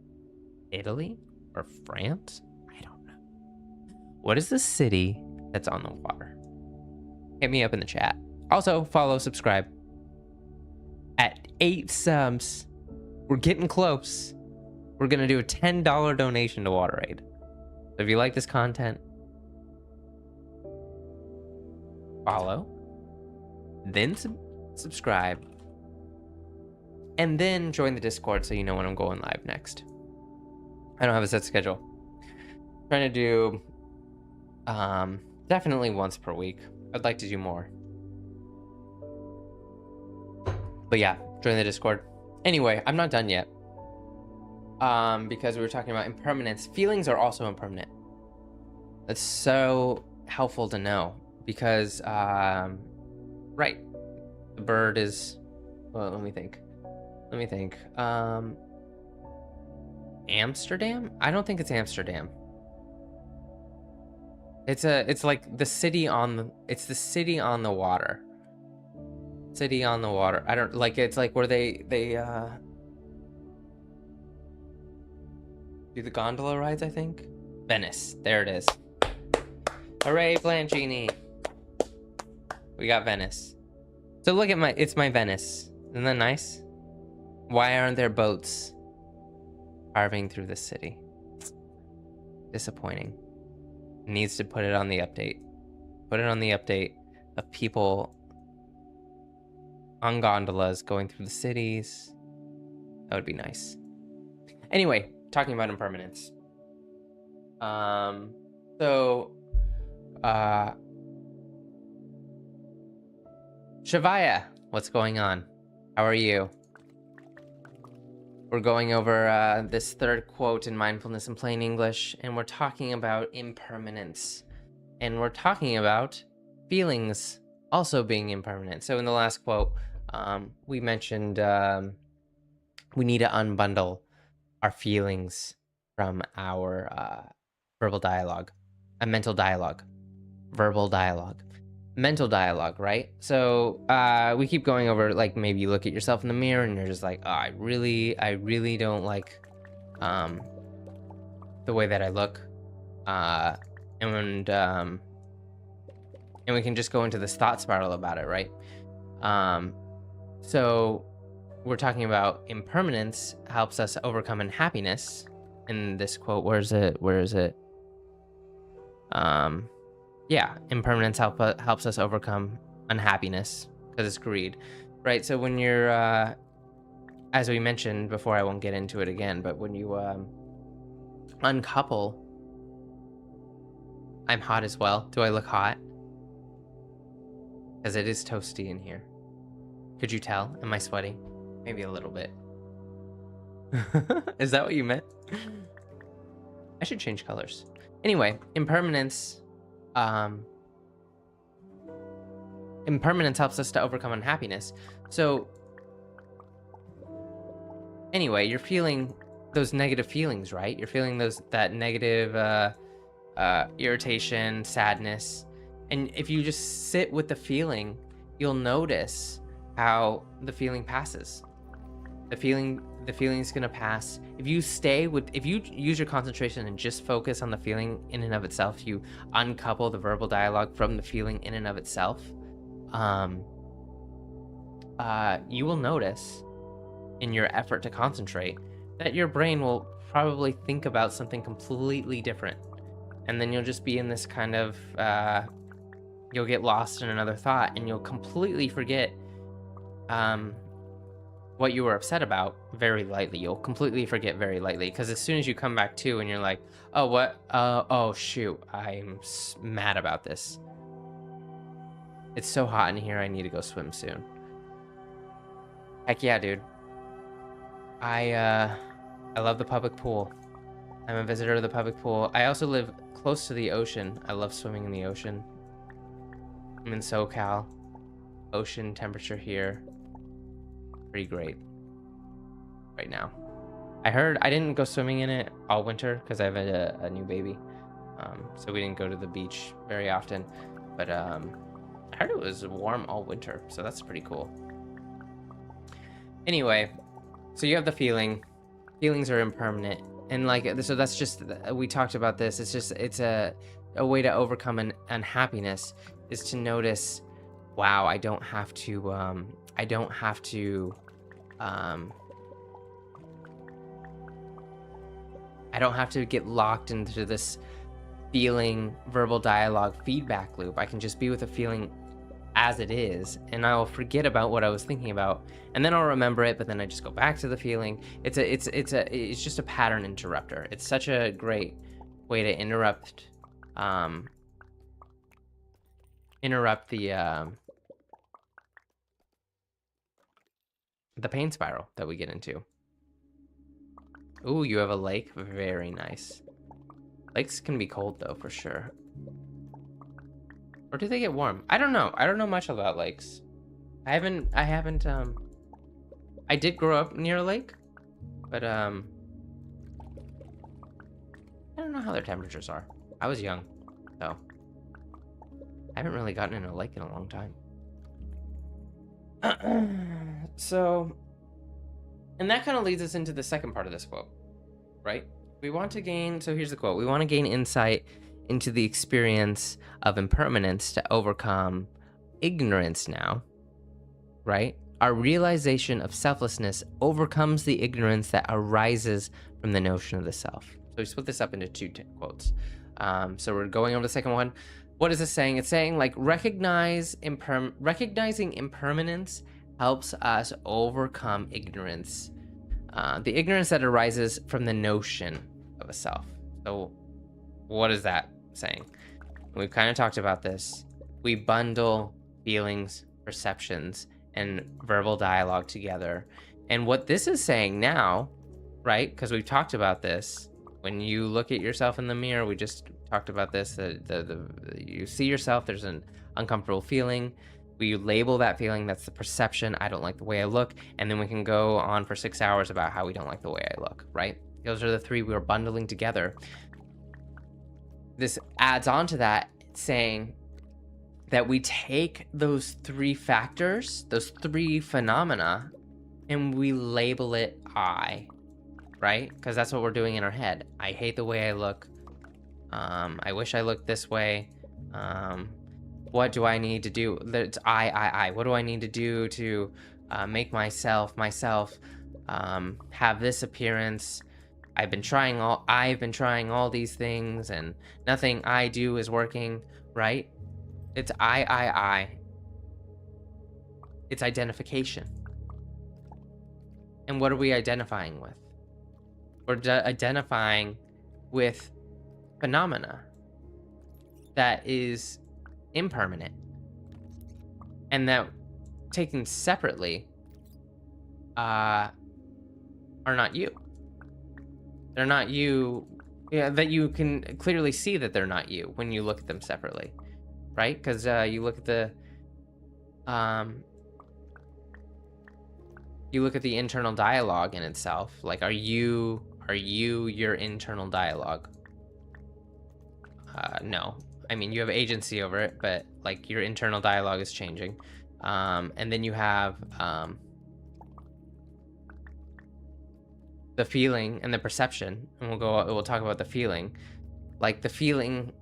Italy or France? I don't know. What is the city that's on the water? Hit me up in the chat. Also, follow, subscribe. At 8 subs, we're getting close. We're going to do a $10 donation to WaterAid. So if you like this content, follow, then subscribe, and then join the Discord so you know when I'm going live next. I don't have a set schedule. I'm trying to do definitely once per week. I'd like to do more. But yeah, join the Discord. Anyway, I'm not done yet. Because we were talking about impermanence. Feelings are also impermanent. That's so helpful to know. Because, right. The bird is... Well, let me think. Amsterdam? I don't think it's Amsterdam. It's like the city on the... It's the city on the water. City on the water. I don't... Like, it's like where they do the gondola rides, I think. Venice. There it is. Hooray, Blanchini. We got Venice. So look at it's my Venice. Isn't that nice? Why aren't there boats carving through the city? Disappointing. Needs to put it on the update. Put it on the update of people on gondolas going through the cities. That would be nice. Anyway, talking about impermanence. Shavaya, what's going on? How are you? We're going over this third quote in Mindfulness in Plain English, and we're talking about impermanence. And we're talking about feelings also being impermanent. So in the last quote, we mentioned we need to unbundle our feelings from our verbal dialogue, a mental dialogue, verbal dialogue, mental dialogue, right? So we keep going over, like, maybe you look at yourself in the mirror and you're just like, oh, I really don't like the way that I look, and we can just go into this thought spiral about it, right? So we're talking about impermanence helps us overcome unhappiness. In this quote, where is it? Yeah, impermanence helps us overcome unhappiness because it's greed, right? So when you're, as we mentioned before, I won't get into it again, but when you uncouple, I'm hot as well. Do I look hot? Because it is toasty in here. Could you tell? Am I sweating? Maybe a little bit. Is that what you meant? I should change colors. Anyway, impermanence helps us to overcome unhappiness. So anyway, you're feeling those negative feelings, right? You're feeling that negative irritation, sadness. And if you just sit with the feeling, you'll notice how the feeling passes. The feeling's gonna pass. If you use your concentration and just focus on the feeling in and of itself, you uncouple the verbal dialogue from the feeling in and of itself, you will notice in your effort to concentrate that your brain will probably think about something completely different. And then you'll just be in this kind of, you'll get lost in another thought and you'll completely forget what you were upset about very lightly. You'll completely forget very lightly, because as soon as you come back to and you're like, oh, what? Oh, shoot, I'm mad about this. It's so hot in here, I need to go swim soon. Heck yeah, dude. I love the public pool. I'm a visitor to the public pool. I also live close to the ocean. I love swimming in the ocean. I'm in SoCal. Ocean temperature here. Pretty great right now. I heard I didn't go swimming in it all winter because I have a new baby. So we didn't go to the beach very often. But I heard it was warm all winter. So that's pretty cool. Anyway, so you have the feeling. Feelings are impermanent. And like, so that's just, we talked about this. It's a way to overcome an unhappiness is to notice, wow, I don't have to get locked into this feeling verbal dialogue feedback loop. I can just be with a feeling as it is, and I'll forget about what I was thinking about, and then I'll remember it, but then I just go back to the feeling. It's just a pattern interrupter. It's such a great way to interrupt the pain spiral that we get into. Ooh, you have a lake. Very nice. Lakes can be cold though, for sure. Or do they get warm? I don't know. I don't know much about lakes. I did grow up near a lake, but I don't know how their temperatures are. I was young, so I haven't really gotten in a lake in a long time. So, and that kind of leads us into the second part of this quote, right? We want to gain, so here's the quote. We want to gain insight into the experience of impermanence to overcome ignorance now, right? Our realization of selflessness overcomes the ignorance that arises from the notion of the self. So we split this up into two quotes. So we're going over the second one. What is this saying? It's saying like recognizing impermanence helps us overcome ignorance. The ignorance that arises from the notion of a self. So what is that saying? We've kind of talked about this. We bundle feelings, perceptions, and verbal dialogue together. And what this is saying now, right? Because we've talked about this. When you look at yourself in the mirror, we just talked about this. You see yourself, there's an uncomfortable feeling. We label that feeling, that's the perception. I don't like the way I look. And then we can go on for 6 hours about how we don't like the way I look, right? Those are the three we were bundling together. This adds on to that, saying that we take those three factors, those three phenomena, and we label it I, right? Because that's what we're doing in our head. I hate the way I look. I wish I looked this way. What do I need to do? That's I. What do I need to do to make myself have this appearance? I've been trying all these things and nothing I do is working, right? It's I. It's identification. And what are we identifying with? We're identifying with phenomena that is impermanent and that taken separately are not you. They're not you. Yeah, that you can clearly see that they're not you when you look at them separately, right? Because you look at the internal dialogue in itself. Like, are you your internal dialogue? No. I mean, you have agency over it, but like your internal dialogue is changing. And then you have the feeling and the perception, and we'll talk about the feeling. Like the feeling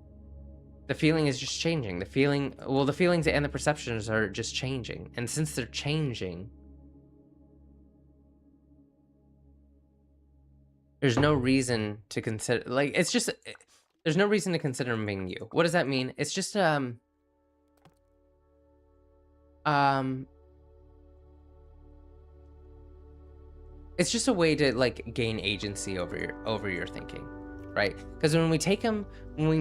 is just changing. The feelings and the perceptions are just changing. And since they're changing, there's no reason to consider, like, it's just, there's no reason to consider them being you. What does that mean? It's just it's just a way to like gain agency over your thinking, right? Because when we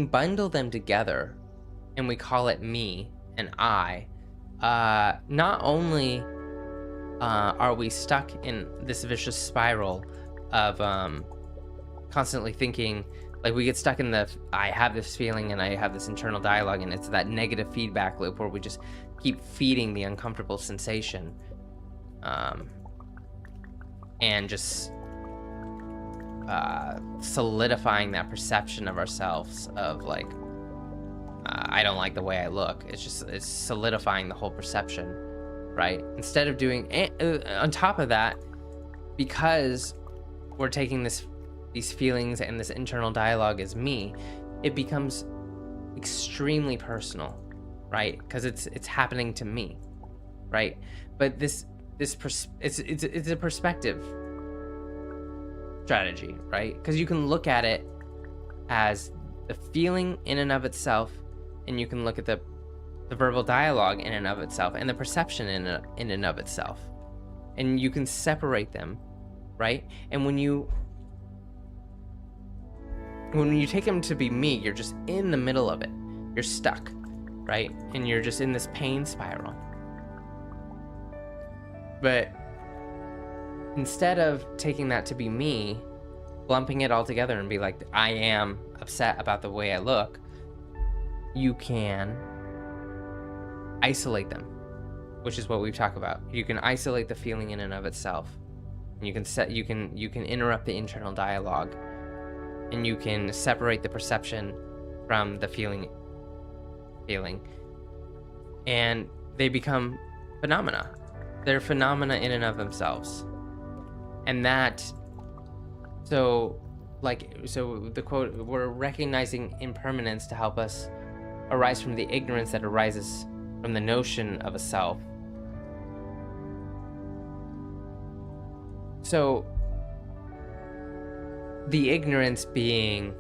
bundle them together and we call it me and I, not only are we stuck in this vicious spiral of constantly thinking, like we get stuck in the I have this feeling and I have this internal dialogue, and it's that negative feedback loop where we just keep feeding the uncomfortable sensation, and just solidifying that perception of ourselves of like, I don't like the way I look. It's solidifying the whole perception, right? Instead of doing, on top of that, because we're taking these feelings and this internal dialogue as me, it becomes extremely personal, right? Because it's happening to me, right? But it's a perspective strategy, right? Because you can look at it as the feeling in and of itself, and you can look at the verbal dialogue in and of itself, and the perception in and of itself, and you can separate them, right? And when you take them to be me, you're just in the middle of it. You're stuck, right? And you're just in this pain spiral. But instead of taking that to be me, lumping it all together and be like, I am upset about the way I look, you can isolate them, which is what we've talked about. You can isolate the feeling in and of itself. And you can interrupt the internal dialogue, and you can separate the perception from the feeling, and they become phenomena. They're phenomena in and of themselves. And so the quote, we're recognizing impermanence to help us arise from the ignorance that arises from the notion of a self. So the ignorance being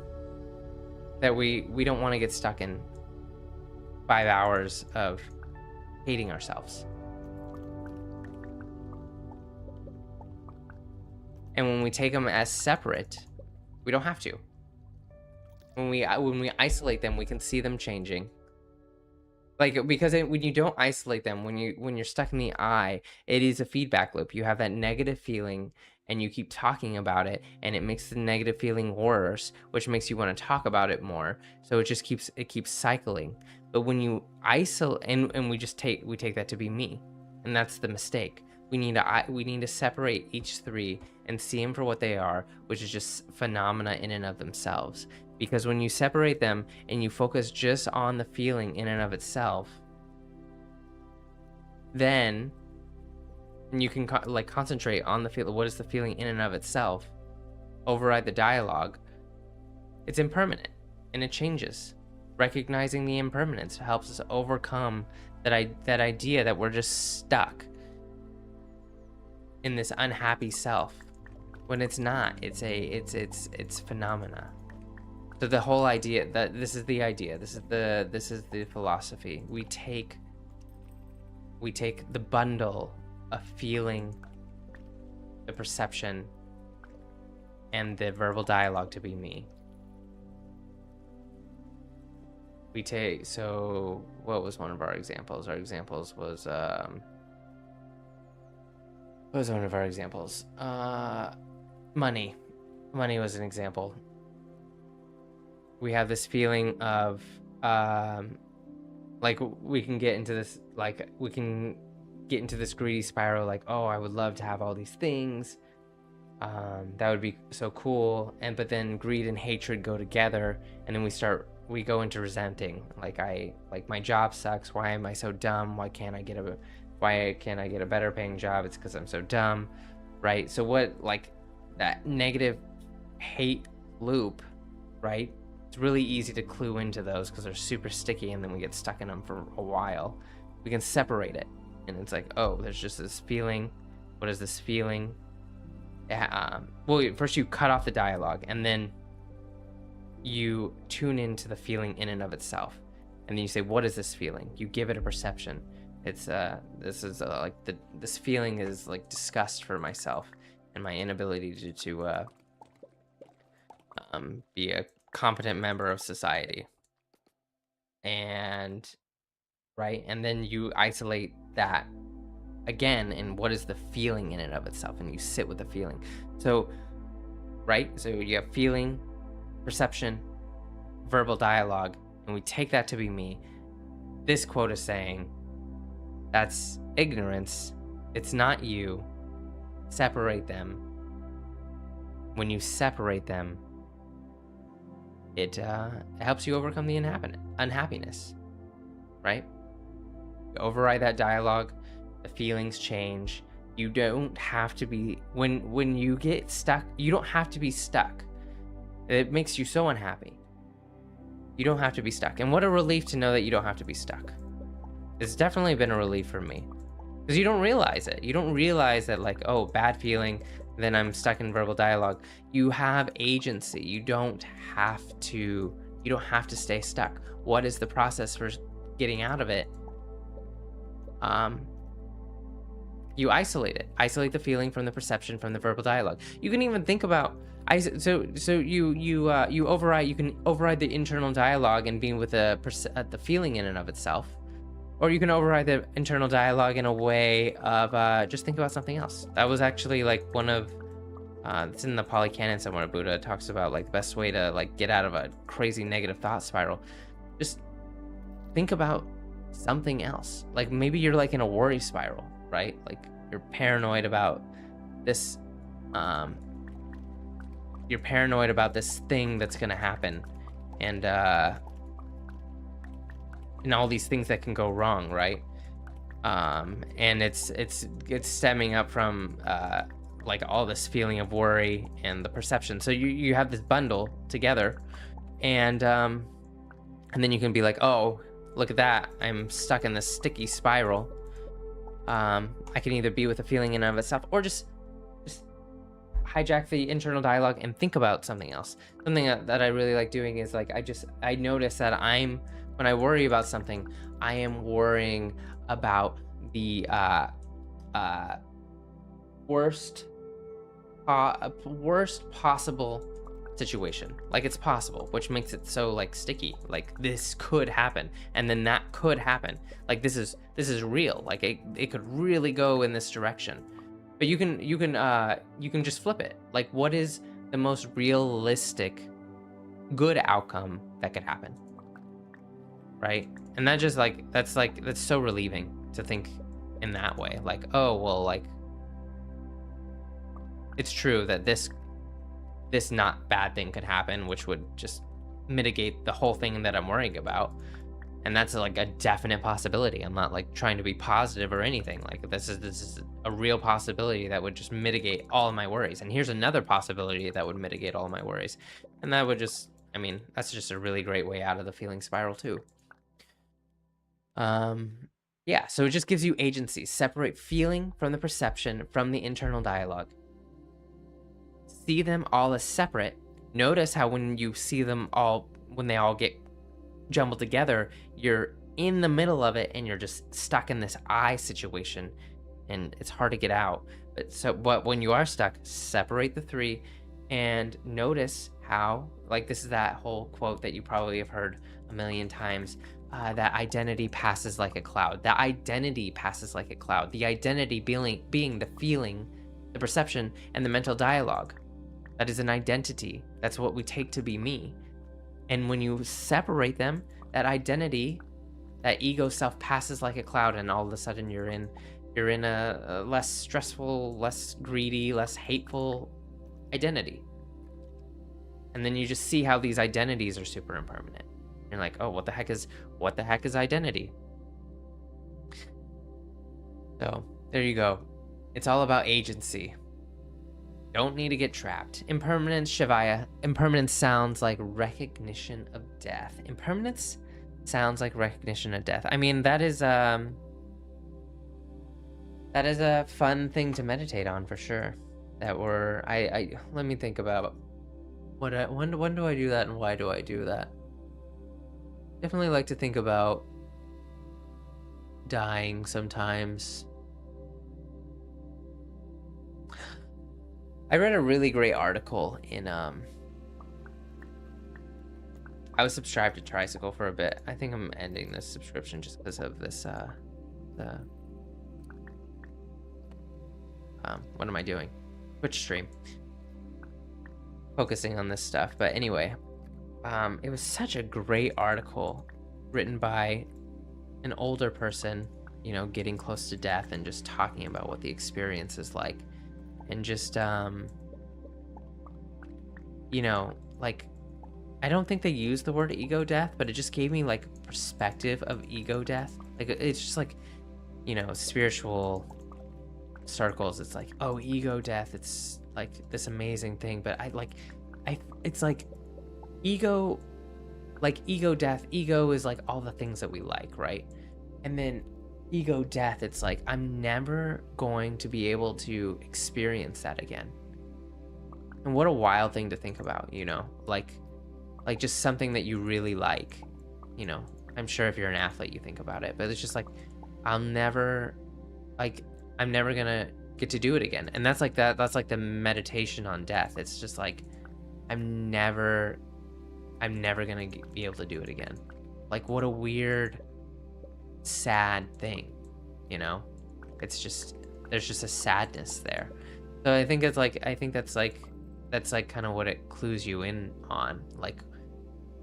that we don't want to get stuck in 5 hours of hating ourselves. And when we take them as separate, we don't have to. When we isolate them, we can see them changing. Like, because when you don't isolate them, when you're stuck in the I, it is a feedback loop. You have that negative feeling, and you keep talking about it, and it makes the negative feeling worse, which makes you want to talk about it more. So it just keeps cycling. But when you isolate, and we take that to be me, and that's the mistake. We need to separate each three and see them for what they are, which is just phenomena in and of themselves. Because when you separate them and you focus just on the feeling in and of itself, then you can concentrate on the feeling. What is the feeling in and of itself? Override the dialogue. It's impermanent and it changes. Recognizing the impermanence helps us overcome that idea that we're just stuck in this unhappy self, when it's not. It's phenomena. So the whole idea, that this is the idea, this is the philosophy. We take the bundle of feeling, the perception, and the verbal dialogue to be me. So what was one of our examples? Our examples was what was one of our examples? Money. Money was an example. We have this feeling of like we can get into this greedy spiral, like, oh, I would love to have all these things, that would be so cool, but then greed and hatred go together, and then we go into resenting, like my job sucks, why am I so dumb, why can't I get a better paying job, it's because I'm so dumb, right? So that negative hate loop, right? It's really easy to clue into those because they're super sticky, and then we get stuck in them for a while. We can separate it, and it's like, oh, there's just this feeling. What is this feeling? Well, first you cut off the dialogue, and then you tune into the feeling in and of itself, and then you say, what is this feeling? You give it a perception. It's this feeling is like disgust for myself and my inability to be a competent member of society, and then you isolate that again, and what is the feeling in and of itself, and you sit with the feeling. So right? So you have feeling, perception, verbal dialogue, and we take that to be me. This quote is saying that's ignorance. It's not you. Separate them. When you separate them, it helps you overcome the unhappiness, right? You override that dialogue, the feelings change. You don't have to be, when you get stuck, you don't have to be stuck. It makes you so unhappy. You don't have to be stuck. And what a relief to know that you don't have to be stuck. It's definitely been a relief for me. Because you don't realize it. You don't realize that, like, oh, bad feeling, then I'm stuck in verbal dialogue. You have agency. You don't have to stay stuck. What is the process for getting out of it? You isolate it. Isolate the feeling from the perception from the verbal dialogue. You can even think about you override. You can override the internal dialogue and being with the feeling in and of itself, or you can override the internal dialogue in a way of just think about something else. That was actually like one of it's in the Pali Canon somewhere. Buddha talks about like the best way to like get out of a crazy negative thought spiral. Just think about something else. Like maybe you're like in a worry spiral, right? Like you're paranoid about this. You're paranoid about this thing that's gonna happen, and all these things that can go wrong, right? And it's stemming up from like all this feeling of worry and the perception. So you have this bundle together, and then you can be like, oh, look at that, I'm stuck in this sticky spiral. I can either be with the feeling in and of itself, or just hijack the internal dialogue and think about something else. Something that I really like doing is like I notice that when I worry about something, I am worrying about the worst possible situation. Like it's possible, which makes it so like sticky. Like this could happen, and then that could happen. Like this is real. Like it could really go in this direction. But you can just flip it. Like what is the most realistic good outcome that could happen? Right? And that just that's so relieving to think in that way. Like, oh, well, like it's true that this not bad thing could happen, which would just mitigate the whole thing that I'm worrying about. And that's like a definite possibility. I'm not like trying to be positive or anything. Like this is a real possibility that would just mitigate all of my worries. And here's another possibility that would mitigate all of my worries. And that would just, I mean, that's just a really great way out of the feeling spiral too. Yeah, so it just gives you agency. Separate feeling from the perception from the internal dialogue. See them all as separate. Notice how when you see them all, when they all get jumbled together, you're in the middle of it and you're just stuck in this I situation and it's hard to get out. But when you are stuck, separate the three and notice how, like this is that whole quote that you probably have heard a million times, that identity passes like a cloud. That identity passes like a cloud. The identity being the feeling, the perception, and the mental dialogue. That is an identity. That's what we take to be me. And when you separate them, that identity, that ego self passes like a cloud, and all of a sudden you're in a less stressful, less greedy, less hateful identity. And then you just see how these identities are super impermanent. You're like, oh, what the heck is identity? So there you go. It's all about agency. Don't need to get trapped. Impermanence, Shivaya. Impermanence sounds like recognition of death. Impermanence sounds like recognition of death. I mean, that is a fun thing to meditate on for sure. Let me think about when do I do that and why do I do that? Definitely like to think about dying sometimes. I read a really great article in I was subscribed to Tricycle for a bit. I think I'm ending this subscription just because of this what am I doing? Twitch stream. focusing on this stuff. But anyway, it was such a great article written by an older person, you know, getting close to death and just talking about what the experience is like. And just, you know, like, I don't think they used the word ego death, but it just gave me like perspective of ego death. Like, it's just like, you know, spiritual circles. It's like, oh, ego death. It's like this amazing thing. But it's like ego, like ego death. Ego is like all the things that we like, right? And then ego death, it's like, I'm never going to be able to experience that again. And what a wild thing to think about, you know, like just something that you really like, you know. I'm sure if you're an athlete, you think about it, but it's just like, I'm never gonna get to do it again. And that's like that's like the meditation on death. It's just like, I'm never gonna be able to do it again. Like, what a weird, sad thing, you know. It's just, there's just a sadness there. So I think that's kind of what it clues you in on, like,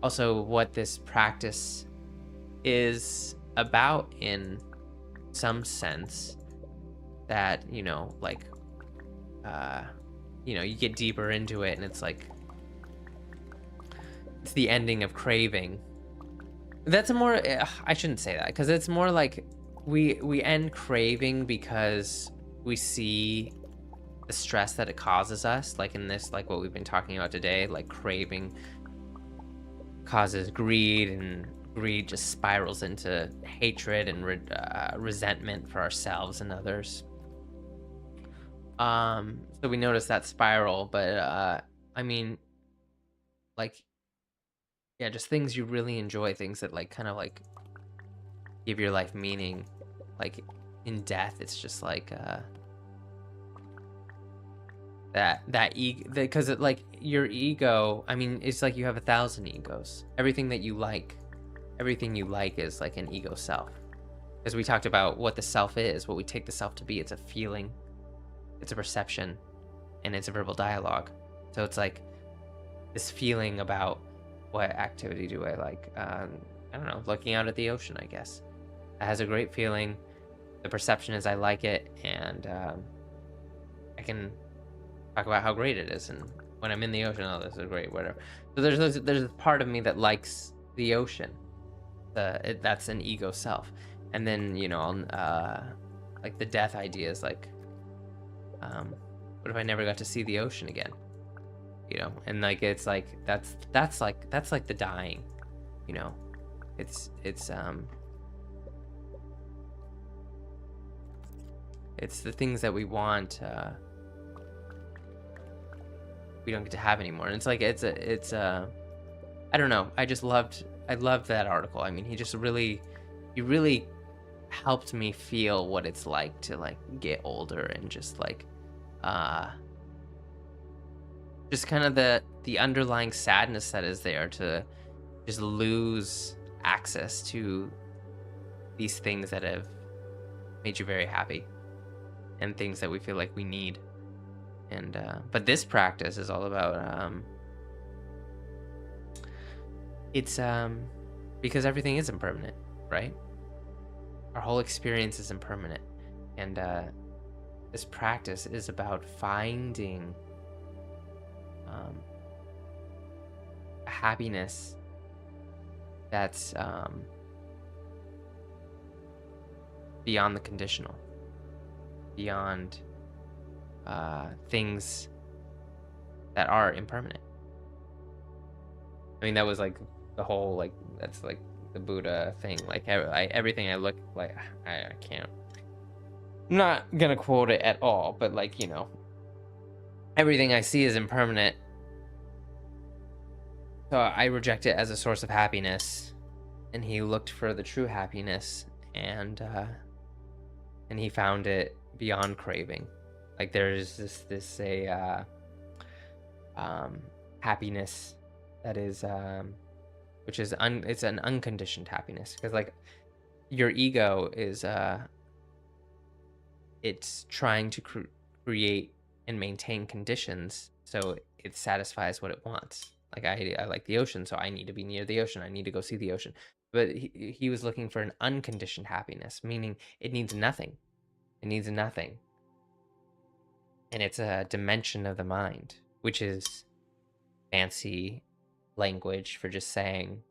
also what this practice is about in some sense, that, you know, like, you know, you get deeper into it and it's like, it's the ending of craving. That's a more, I shouldn't say that, because it's more like we end craving because we see the stress that it causes us, like in this, like what we've been talking about today, like craving causes greed, and greed just spirals into hatred and resentment for ourselves and others. So we notice that spiral, but I mean, like, yeah, just things you really enjoy, things that like kind of like give your life meaning. Like in death, it's just like that ego, because it, like, your ego, I mean, it's like you have 1,000 egos. Everything you like is like an ego self. Because we talked about what the self is, what we take the self to be. It's a feeling, it's a perception, and it's a verbal dialogue. So it's like this feeling about, what activity do I like? I don't know, looking out at the ocean, I guess. It has a great feeling. The perception is I like it, and I can talk about how great it is, and when I'm in the ocean, oh, this is great, whatever. So there's a part of me that likes the ocean. That's an ego self. And then, you know, like the death idea is like, what if I never got to see the ocean again? You know, and like it's like that's like the dying, you know. It's the things that we want, we don't get to have anymore. And it's like I don't know, I loved that article. I mean, he really helped me feel what it's like to like get older, and just like just kind of the underlying sadness that is there, to just lose access to these things that have made you very happy, and things that we feel like we need. And but this practice is all about it's because everything is impermanent, right? Our whole experience is impermanent, and this practice is about finding a happiness that's beyond the conditional, beyond things that are impermanent. I mean, that was like the whole, like, that's like the Buddha thing. Like, everything I look like, I can't, I'm not gonna quote it at all, but like, you know, everything I see is impermanent, so I reject it as a source of happiness. And he looked for the true happiness, and he found it beyond craving. Like, there's this happiness that is which is it's an unconditioned happiness, because like your ego is it's trying to create and maintain conditions so it satisfies what it wants. Like I like the ocean, so I need to be near the ocean. I need to go see the ocean. But he was looking for an unconditioned happiness, meaning it needs nothing. It needs nothing. And it's a dimension of the mind, which is fancy language for just saying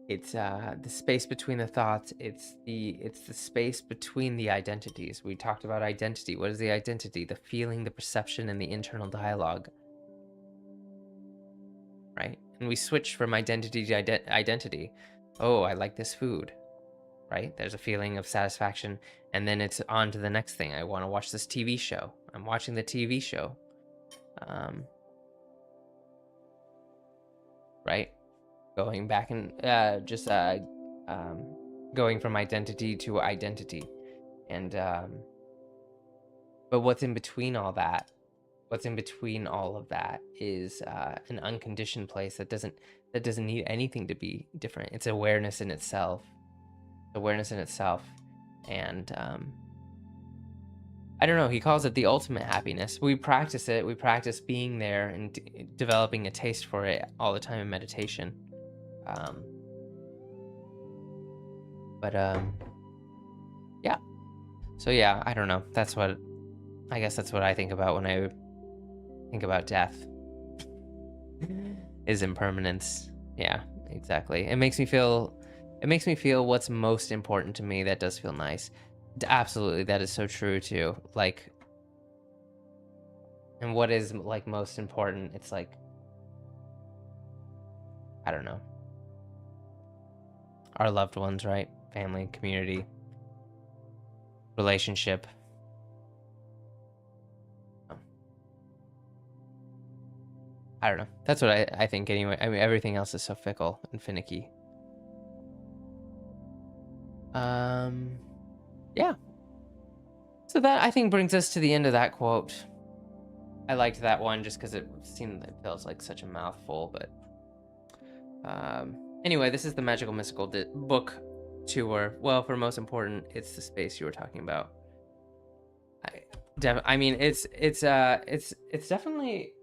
it's the space between the thoughts. It's the space between the identities. We talked about identity. What is the identity? The feeling, the perception, and the internal dialogue. Right? And we switch from identity to identity. Oh, I like this food. Right? There's a feeling of satisfaction, and then it's on to the next thing. I want to watch this TV show. I'm watching the TV show. Right? Going back and going from identity to identity. And but what's in between all that? What's in between all of that is an unconditioned place that doesn't need anything to be different. It's awareness in itself. And I don't know, he calls it the ultimate happiness. We practice it. We practice being there and developing a taste for it all the time in meditation. Yeah. So yeah, I don't know. I guess that's what I think about when I think about death. Is impermanence. Yeah, exactly. It makes me feel what's most important to me. That does feel nice. Absolutely, that is so true too. Like, and what is like most important? It's like, I don't know. Our loved ones, right? Family, community, relationship. I don't know. That's what I think anyway. I mean, everything else is so fickle and finicky. Yeah. So that, I think, brings us to the end of that quote. I liked that one just because it feels like such a mouthful, but anyway, this is the Magical Mystical book tour. Well, for most important, it's the space you were talking about. I mean, it's definitely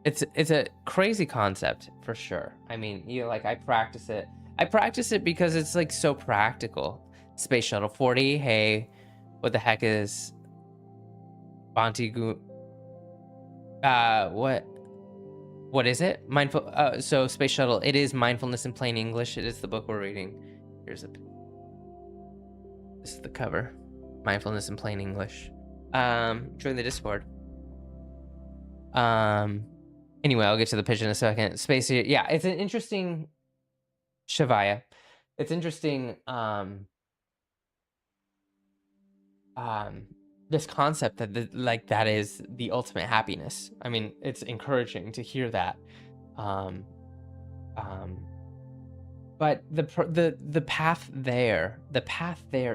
it's a crazy concept for sure. I mean, like I practice it because it's like so practical. Space Shuttle 40. Hey, what the heck is Banti? What is it? Mindful. So Space Shuttle. It is Mindfulness in Plain English. It is the book we're reading. This is the cover. Mindfulness in Plain English. Join the Discord. Anyway, I'll get to the pitch in a second. Space. Yeah, it's an interesting Shavaya. It's interesting. This concept that that is the ultimate happiness. I mean, it's encouraging to hear that. But the path there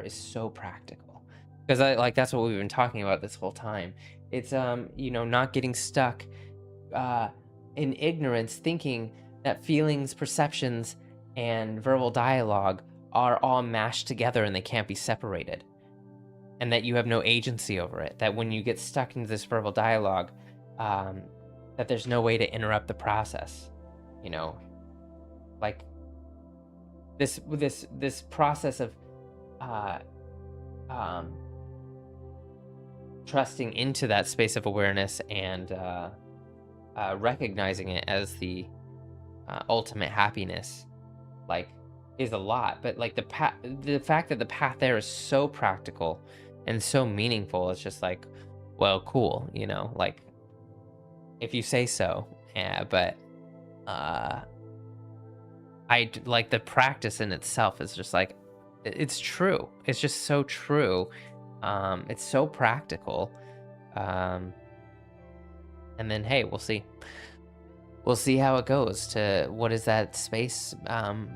is so practical, because that's what we've been talking about this whole time. It's not getting stuck in ignorance, thinking that feelings, perceptions, and verbal dialogue are all mashed together and they can't be separated, and that you have no agency over it. That when you get stuck into this verbal dialogue, that there's no way to interrupt the process. Like this process of trusting into that space of awareness and recognizing it as the ultimate happiness, is a lot. But the fact that the path there is so practical and so meaningful, it's just like, well, cool, if you say so. Yeah, but I like the practice in itself is just like, it's true. It's just so true. It's so practical. And then, hey, we'll see. We'll see how it goes to what is that space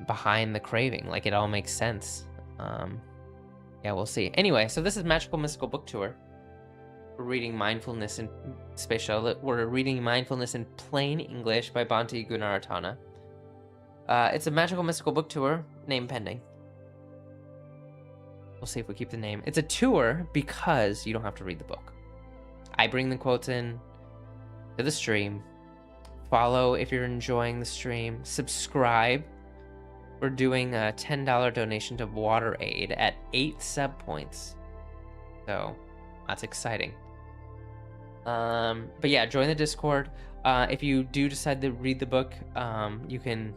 behind the craving. Like, it all makes sense. Yeah, we'll see. Anyway, so this is Magical Mystical Book Tour. We're reading Mindfulness in Space Shuttle. We're reading Mindfulness in Plain English by Bhante Gunaratana. It's a magical mystical book tour, name pending. We'll see if we keep the name. It's a tour because you don't have to read the book. I bring the quotes in to the stream. Follow if you're enjoying the stream. Subscribe. We're doing a $10 donation to Water Aid at 8 sub points. So that's exciting. But yeah, join the Discord. If you do decide to read the book, you can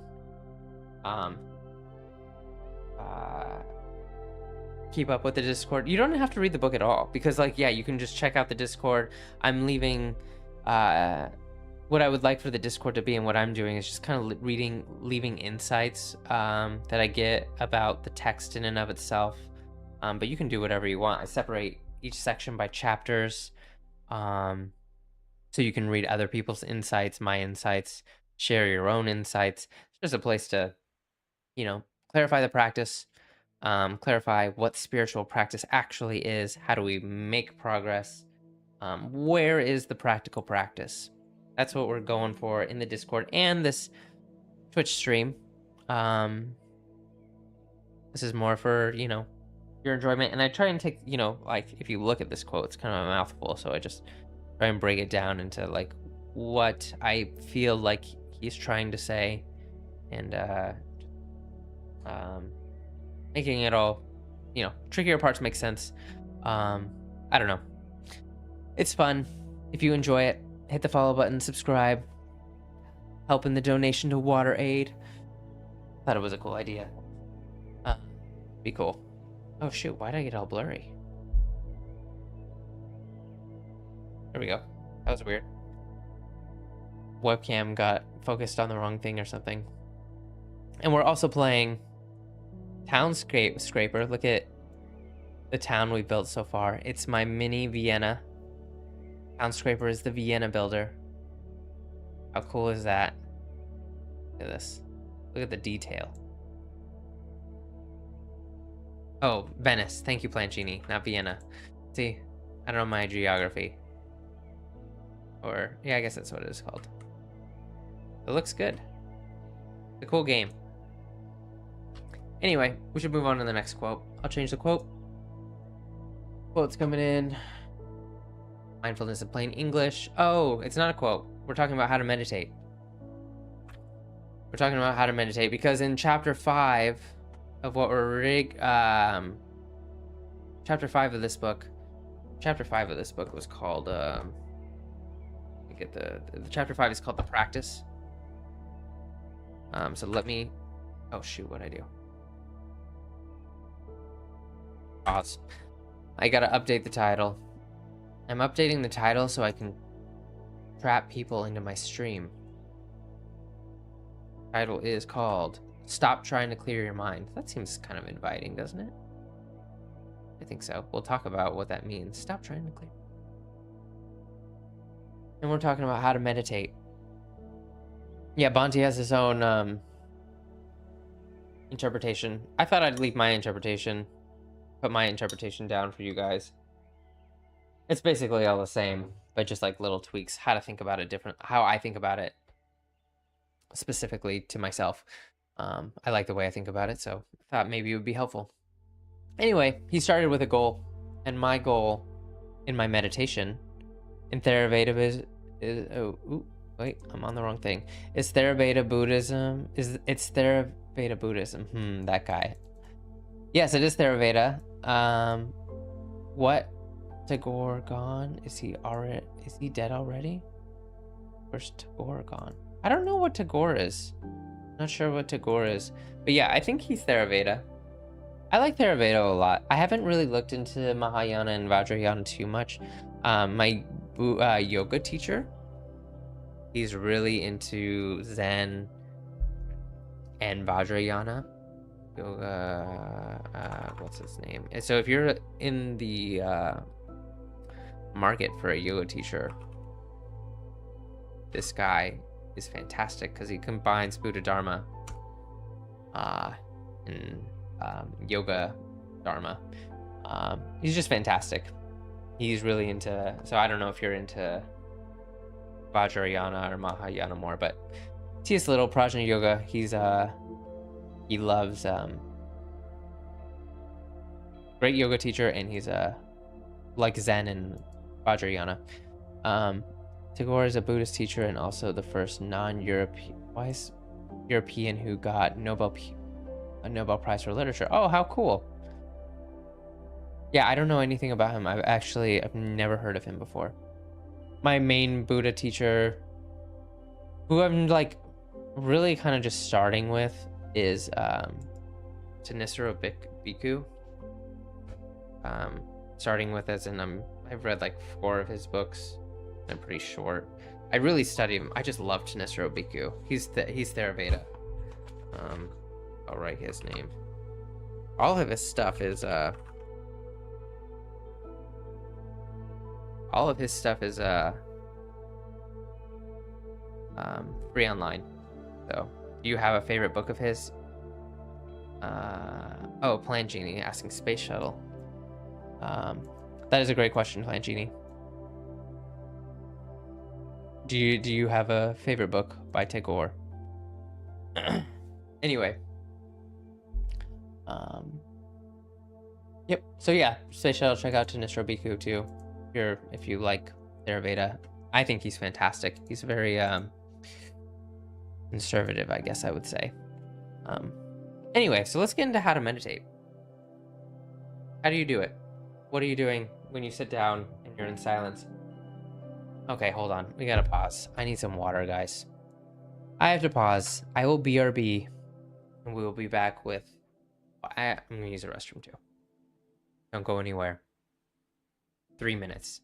keep up with the Discord. You don't have to read the book at all because, like, yeah, you can just check out the Discord. I'm leaving what I would like for the Discord to be, and what I'm doing is just kind of leaving insights that I get about the text in and of itself. But you can do whatever you want. I separate each section by chapters, so you can read other people's insights, my insights, share your own insights. It's just a place to, clarify the practice, clarify what spiritual practice actually is. How do we make progress? Where is the practical practice? That's what we're going for in the Discord and this Twitch stream. This is more for, your enjoyment. And I try and take, like, if you look at this quote, it's kind of a mouthful. So I just try and break it down into, like, what I feel like he's trying to say. And making it all, trickier parts make sense. I don't know. It's fun. If you enjoy it, hit the follow button, subscribe, help in the donation to Water Aid. Thought it was a cool idea. Be cool. Oh shoot, why did I get all blurry? There we go. That was weird. Webcam got focused on the wrong thing or something. And we're also playing Town Scraper. Look at the town we built so far. It's my mini Vienna. Town Scraper is the Vienna builder. How cool is that? Look at this. Look at the detail. Oh, Venice. Thank you, Plancini, not Vienna. See, I don't know my geography. Or, yeah, I guess that's what it is called. It looks good. It's a cool game. Anyway, we should move on to the next quote. I'll change the quote. Quote's coming in. Mindfulness in plain English. Oh, it's not a quote. We're talking about how to meditate. We're talking about how to meditate because in chapter 5 of what we're chapter 5 of this book was called chapter 5 is called The Practice. So let me, oh shoot, what'd I do? Pause. I gotta update the title. I'm updating the title so I can trap people into my stream. The title is called Stop Trying to Clear Your Mind. That seems kind of inviting, doesn't it? I think so. We'll talk about what that means. Stop trying to clear. And we're talking about how to meditate. Yeah, Bonte has his own interpretation. I thought I'd leave my interpretation. Put my interpretation down for you guys. It's basically all the same, but just like little tweaks. How to think about it different. How I think about it specifically to myself. I like the way I think about it, so I thought maybe it would be helpful. Anyway, he started with a goal, and my goal in my meditation in Theravada wait, I'm on the wrong thing. Is Theravada Buddhism? It's Theravada Buddhism? That guy. Yes, it is Theravada. What? Tagore gone? Is he dead already? Where's Tagore gone? I don't know what Tagore is. Not sure what Tagore is. But yeah, I think he's Theravada. I like Theravada a lot. I haven't really looked into Mahayana and Vajrayana too much. My yoga teacher, he's really into Zen and Vajrayana. Yoga, what's his name? And so if you're in the market for a yoga teacher, this guy is fantastic because he combines Buddha Dharma and yoga Dharma. He's just fantastic. He's really into, so I don't know if you're into Vajrayana or Mahayana more, but T.S. Little, Prajna Yoga, he's He loves great yoga teacher, and he's like Zen and Vajrayana. Tagore is a Buddhist teacher and also the first non-European who got a Nobel Prize for literature. Oh, how cool! Yeah, I don't know anything about him. I've never heard of him before. My main Buddha teacher, who I'm like really kind of just starting with, is Thanissaro Bhikkhu. Starting with as in I've read like 4 of his books. I'm pretty short. I really studied him. I just love Thanissaro Bhikkhu. He's Theravada. I'll write his name. All of his stuff is free online. So, do you have a favorite book of his? Oh, Plan Genie asking Space Shuttle. That is a great question, Plan Genie. Do you have a favorite book by Tagore? Anyway. Yep. So yeah, Space Shuttle. Check out Thanissaro Bhikkhu too. If you like Theravada, I think he's fantastic. He's very conservative, I guess I would say. Anyway, so let's get into how to meditate. How do you do it? What are you doing when you sit down and you're in silence? Okay, hold on. We gotta pause. I need some water, guys. I have to pause. I will BRB, and we will be back with... I'm gonna use the restroom too. Don't go anywhere. 3 minutes.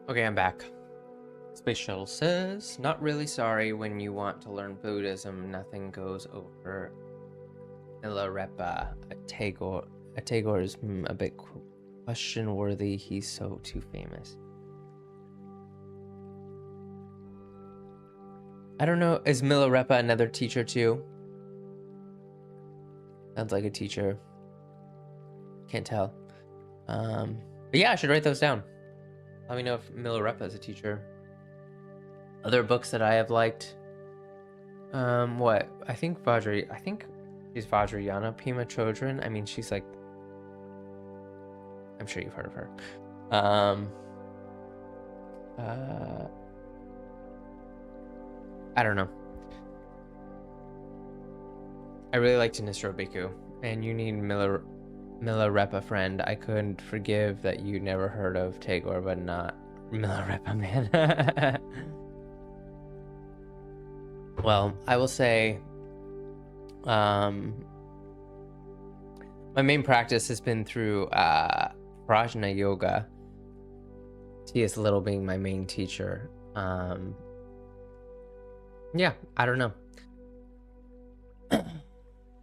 Okay, I'm back. Space Shuttle says, not really sorry when you want to learn Buddhism, nothing goes over Milarepa. Tagore is a bit question worthy, he's so too famous. I don't know, is Milarepa another teacher too? Sounds like a teacher. Can't tell. But yeah, I should write those down. Let me know if Milarepa is a teacher. Other books that I have liked. What? I think she's Vajrayana Pima Chodron. I mean, she's like, I'm sure you've heard of her. I don't know. I really liked Nisro Bhikkhu, and you need Milarepa, friend. I couldn't forgive that you never heard of Tagore, but not Milarepa, man. Well, I will say, my main practice has been through Prajna Yoga. T.S. Little being my main teacher. Yeah, I don't know.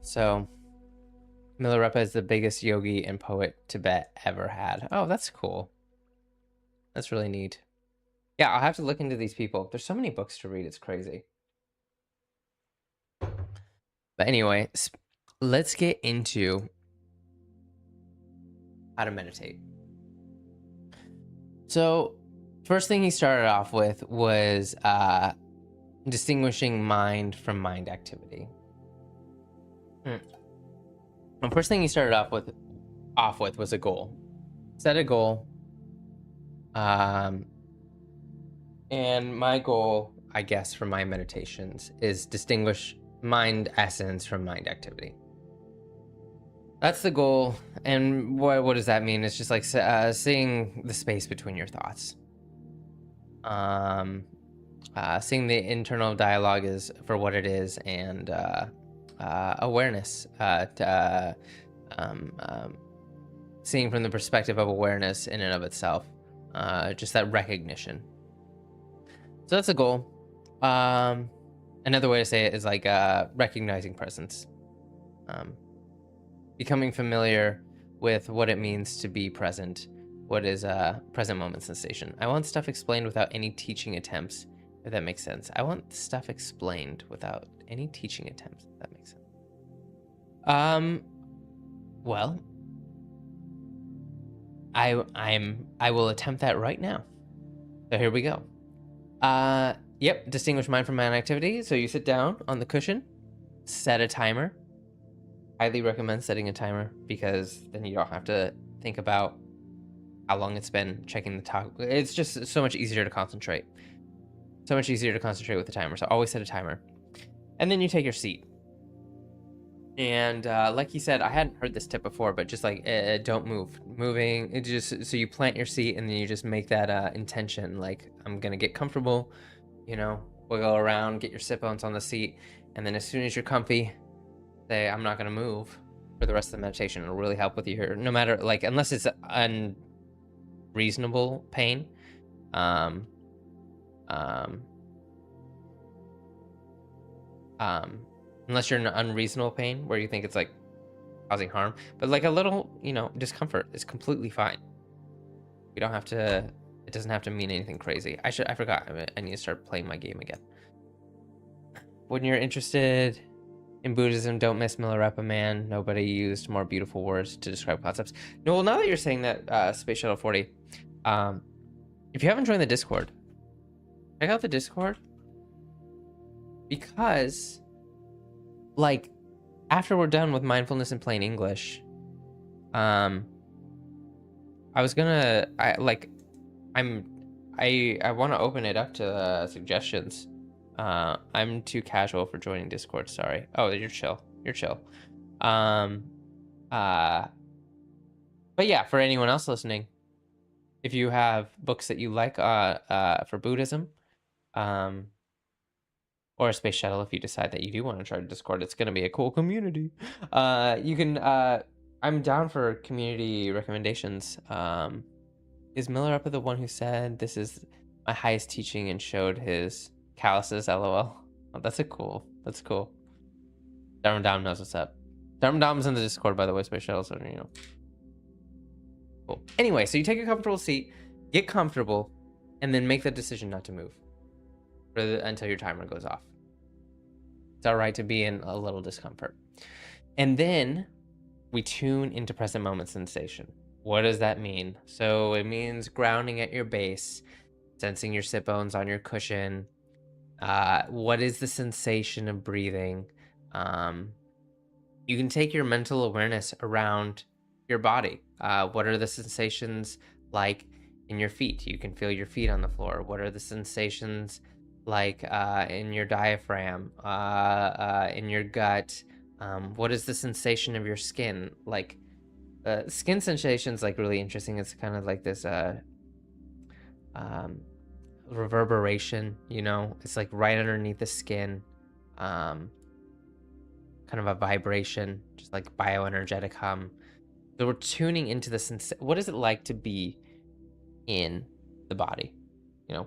So, Milarepa is the biggest yogi and poet Tibet ever had. Oh, that's cool. That's really neat. Yeah, I'll have to look into these people. There's so many books to read, it's crazy. But anyway, let's get into how to meditate. So, first thing he started off with was distinguishing mind from mind activity. The first thing he started off with was a goal. Set a goal. And my goal, I guess, for my meditations is distinguish mind essence from mind activity. That's the goal. And what does that mean? It's just like seeing the space between your thoughts. Seeing the internal dialogue is for what it is, and awareness. Seeing from the perspective of awareness in and of itself. Just that recognition. So that's a goal. Another way to say it is like recognizing presence. Becoming familiar with what it means to be present. What is a present moment sensation? I want stuff explained without any teaching attempts, if that makes sense. I want stuff explained without any teaching attempts, if that makes sense. Well, I will attempt that right now. So here we go. Yep, distinguish mind from mind activity. So you sit down on the cushion, set a timer. Highly recommend setting a timer because then you don't have to think about how long it's been checking the talk. It's just so much easier to concentrate. So much easier to concentrate with the timer. So always set a timer. And then you take your seat. And like he said, I hadn't heard this tip before, but just like don't move. Moving, it just so you plant your seat and then you just make that intention. Like I'm gonna get comfortable, wiggle around, get your sit bones on the seat, and then as soon as you're comfy, say I'm not gonna move for the rest of the meditation. It'll really help with you here, no matter like unless it's unreasonable pain. Unless you're in an unreasonable pain where you think it's like causing harm, but like a little, discomfort is completely fine. You don't have to, it doesn't have to mean anything crazy. I forgot. I need to start playing my game again. When you're interested in Buddhism, don't miss Milarepa, man. Nobody used more beautiful words to describe concepts. No, well, now that you're saying that, Space Shuttle 40, if you haven't joined the Discord, check out the Discord, because like after we're done with mindfulness in plain English, I want to open it up to suggestions. I'm too casual for joining Discord, sorry. Oh, you're chill. But yeah, for anyone else listening, if you have books that you like for Buddhism, or a space shuttle, if you decide that you do want to try Discord, it's going to be a cool community. You can, I'm down for community recommendations. Is Milarepa the one who said, this is my highest teaching and showed his calluses, lol? Oh, that's cool. Dharma Dom knows what's up. Dharma Dom's in the Discord, by the way, space shuttle, so, Cool. Anyway, so you take a comfortable seat, get comfortable, and then make the decision not to move until your timer goes off. It's all right to be in a little discomfort. And then we tune into present moment sensation. What does that mean? So it means grounding at your base, sensing your sit bones on your cushion. What is the sensation of breathing? Um, you can take your mental awareness around your body. What are the sensations like in your feet? You can feel your feet on the floor. What are the sensations like in your diaphragm, in your gut? What is the sensation of your skin? Like skin sensations, like really interesting. It's kind of like this um, reverberation. It's like right underneath the skin. Um, Kind of a vibration, just like bioenergetic hum. So we're tuning into the what is it like to be in the body?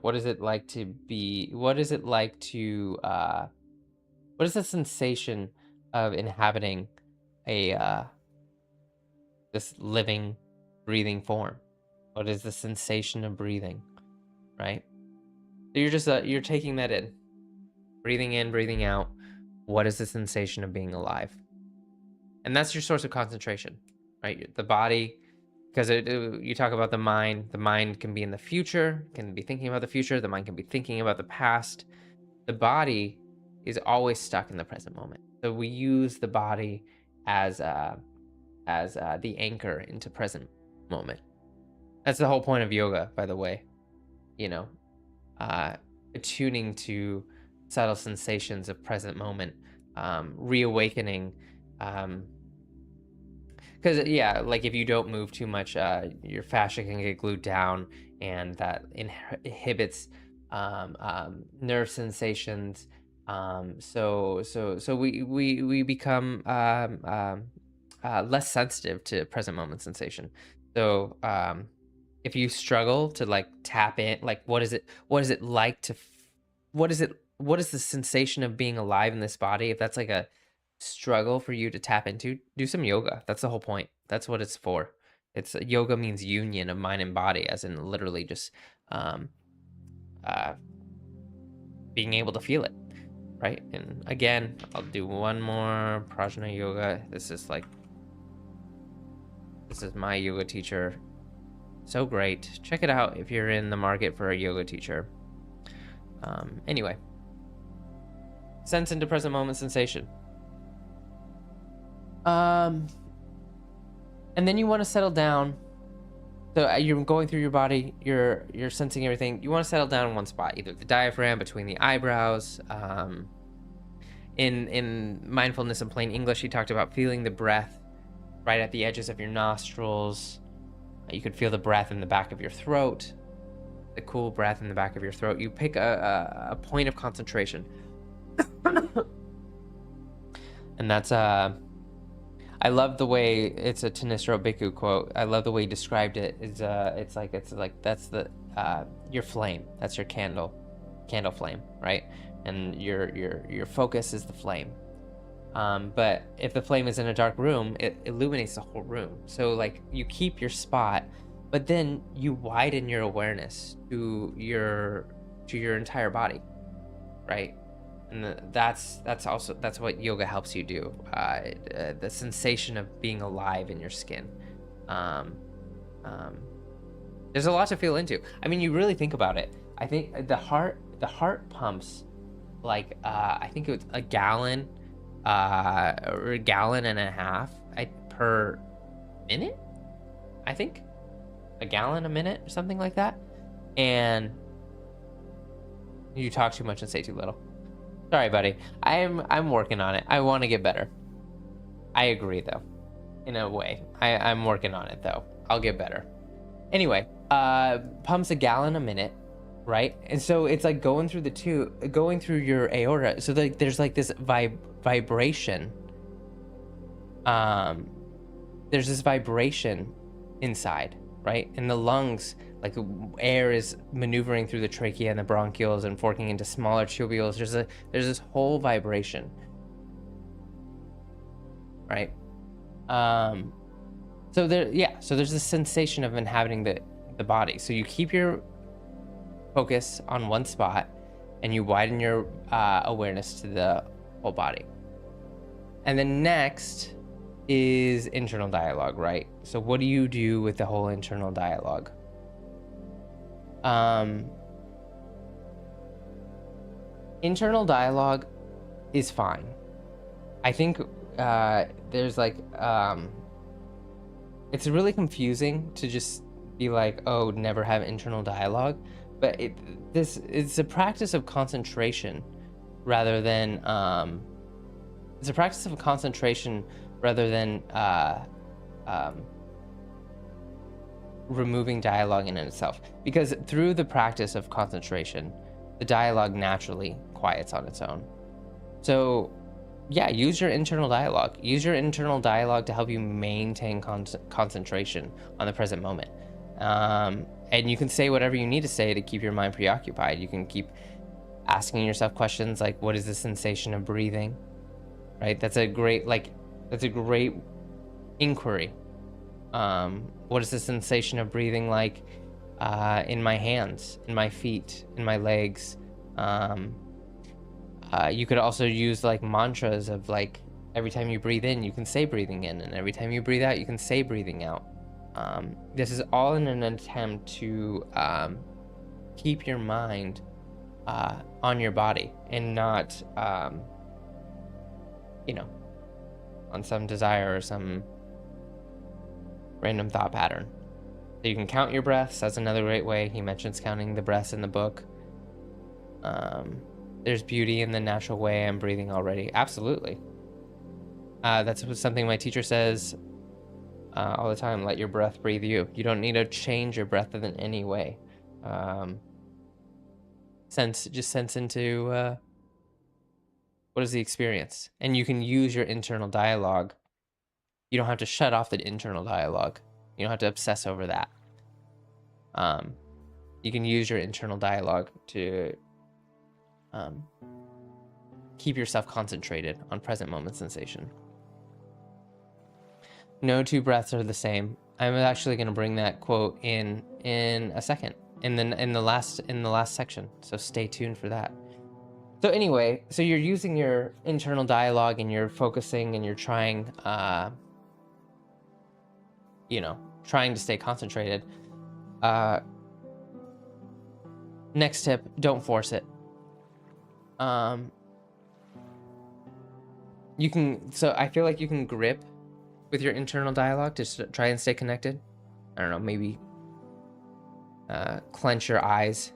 What is it like to be? What is it like to? What is the sensation of inhabiting a this living, breathing form? What is the sensation of breathing? Right. So you're just you're taking that in, breathing out. What is the sensation of being alive? And that's your source of concentration, right? The body, because you talk about the mind. The mind can be in the future, can be thinking about the future. The mind can be thinking about the past. The body is always stuck in the present moment. So we use the body as the anchor into present moment. That's the whole point of yoga, by the way. You know, attuning to subtle sensations of present moment, reawakening. Because yeah, like if you don't move too much, your fascia can get glued down, and that inhibits nerve sensations. So we become less sensitive to present moment sensation. So if you struggle to like tap in, like what is it like to what is the sensation of being alive in this body? If that's like a struggle for you to tap into, do some yoga. That's the whole point. That's what it's for. It's yoga means union of mind and body, as in literally just um uh being able to feel it, right? And again, I'll do one more prajna yoga. This is my yoga teacher. So great. Check it out if you're in the market for a yoga teacher. Anyway, sense into present moment sensation. And then you want to settle down. So you're going through your body, you're sensing everything. You want to settle down in one spot, either the diaphragm, between the eyebrows. In mindfulness in plain English, he talked about feeling the breath right at the edges of your nostrils. You could feel the breath in the back of your throat, the cool breath in the back of your throat. You pick a point of concentration. And that's I love the way, it's a Tanisro Bhikkhu quote. I love the way he described it. It's like that's the your flame. That's your candle flame, right? And your focus is the flame. But if the flame is in a dark room, it illuminates the whole room. So like you keep your spot, but then you widen your awareness to your entire body, right? And that's what yoga helps you do. The sensation of being alive in your skin. There's a lot to feel into. I mean, you really think about it. I think the heart pumps like I think it was a gallon or a gallon and a half per minute. I think a gallon a minute or something like that. And you talk too much and say too little. Sorry, buddy. I'm working on it. I want to get better. I agree, though. In a way, I'm working on it, though. I'll get better. Anyway, pumps a gallon a minute, right? And so it's like going through your aorta. So there's like this vibration. There's this vibration inside, right? In the lungs, like air is maneuvering through the trachea and the bronchioles and forking into smaller tubules. There's this whole vibration, right? So there's this sensation of inhabiting the body. So you keep your focus on one spot and you widen your awareness to the whole body. And then next, is internal dialogue, right? So what do you do with the whole internal dialogue? Internal dialogue is fine. I think there's like it's really confusing to just be like, oh, never have internal dialogue, but it's a practice of concentration rather than removing dialogue in itself, because through the practice of concentration, the dialogue naturally quiets on its own. So yeah, use your internal dialogue. Use your internal dialogue to help you maintain concentration on the present moment. And you can say whatever you need to say to keep your mind preoccupied. You can keep asking yourself questions like, what is the sensation of breathing? Right? That's a great inquiry. What is the sensation of breathing like in my hands, in my feet, in my legs? You could also use like mantras of like, every time you breathe in, you can say breathing in, and every time you breathe out, you can say breathing out. This is all in an attempt to keep your mind on your body and not, on some desire or some random thought pattern. So you can count your breaths. That's another great way. He mentions counting the breaths in the book. There's beauty in the natural way I'm breathing already. Absolutely. That's something my teacher says all the time. Let your breath breathe you. You don't need to change your breath in any way. Sense into what is the experience. And you can use your internal dialogue. You don't have to shut off the internal dialogue. You don't have to obsess over that. You can use your internal dialogue to keep yourself concentrated on present moment sensation. No two breaths are the same. I'm actually going to bring that quote in a second, in the last section. So stay tuned for that. So anyway, so you're using your internal dialogue and you're focusing and you're trying, trying to stay concentrated. Next tip: don't force it. I feel like you can grip with your internal dialogue to try and stay connected. I don't know, maybe clench your eyes,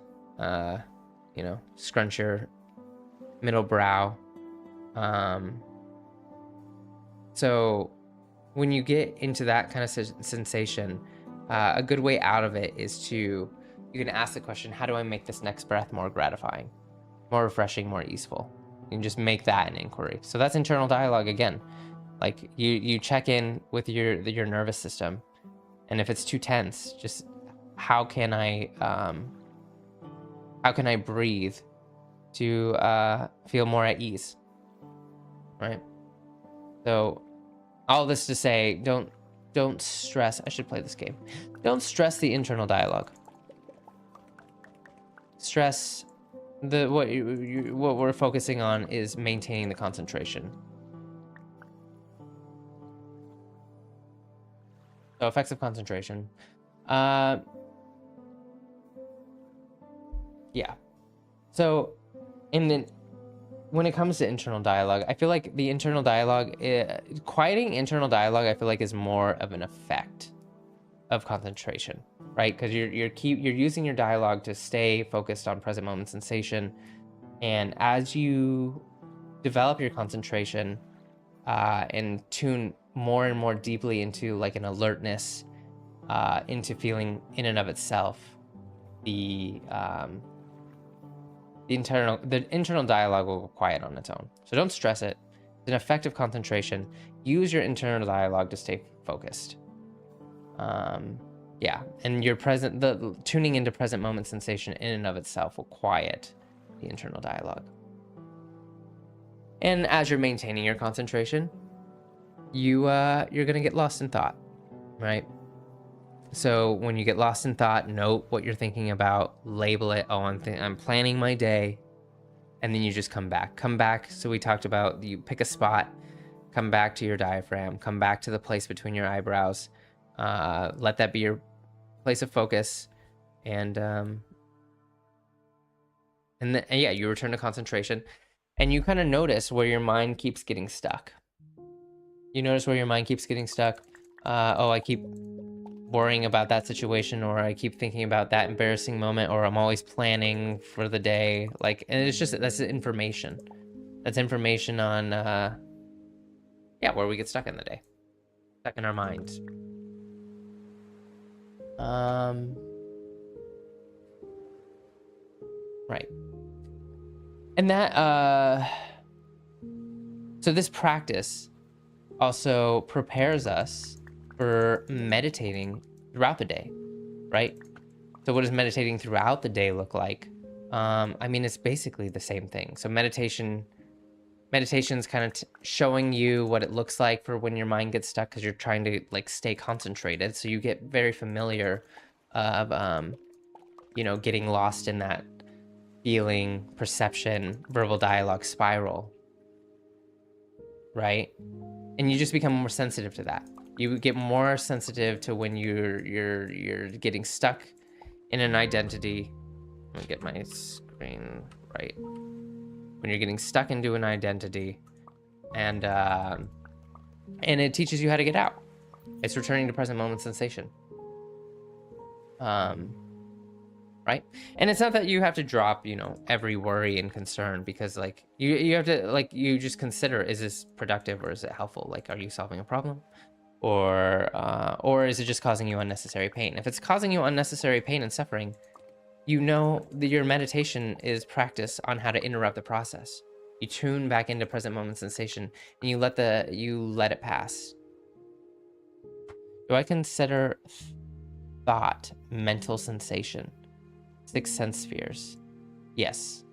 scrunch your middle brow. So when you get into that kind of sensation, a good way out of it is you can ask the question, how do I make this next breath more gratifying, more refreshing, more easeful? You can just make that an inquiry. So that's internal dialogue again. Like you check in with your nervous system, and if it's too tense, just how can I breathe to feel more at ease, right? So all this to say, don't stress. I should play this game. Don't stress the internal dialogue. Stress what we're focusing on is maintaining the concentration. So effects of concentration. Yeah. So when it comes to internal dialogue, I feel like the internal dialogue, quieting internal dialogue, I feel like is more of an effect of concentration, right? Because you're using your dialogue to stay focused on present moment sensation, and as you develop your concentration and tune more and more deeply into like an alertness, into feeling in and of itself, the internal dialogue will quiet on its own. So don't stress it. It's an effective concentration. Use your internal dialogue to stay focused. Yeah, and the tuning into present moment sensation in and of itself will quiet the internal dialogue. And as you're maintaining your concentration, you're gonna get lost in thought, right? So when you get lost in thought, note what you're thinking about, label it. Oh, I'm planning my day, and then you just come back. So we talked about, you pick a spot, Come back to your diaphragm. Come back to the place between your eyebrows. Let that be your place of focus. And then, yeah, you return to concentration. And you kind of notice where your mind keeps getting stuck. You notice where your mind keeps getting stuck. Oh, I keep worrying about that situation, or I keep thinking about that embarrassing moment, or I'm always planning for the day. Like, and it's just, that's information. That's information on, yeah, where we get stuck in the day. Stuck in our minds. Right. And that, so this practice also prepares us for meditating throughout the day, right? So what does meditating throughout the day look like? I mean, it's basically the same thing. So meditation's kind of showing you what it looks like for when your mind gets stuck, because you're trying to like stay concentrated. So you get very familiar of, you know, getting lost in that feeling, perception, verbal dialogue spiral, right? And you just become more sensitive to that. You get more sensitive to when you're getting stuck in an identity. Let me get my screen right. When you're getting stuck into an identity, and it teaches you how to get out. It's returning to present moment sensation. Right? And it's not that you have to drop, you know, every worry and concern, because like you have to, like, you just consider, is this productive or is it helpful? Like, are you solving a problem? Or is it just causing you unnecessary pain? If it's causing you unnecessary pain and suffering, you know that your meditation is practice on how to interrupt the process. You tune back into present moment sensation, and you let it pass. Do I consider thought mental sensation? 6 sense spheres. Yes.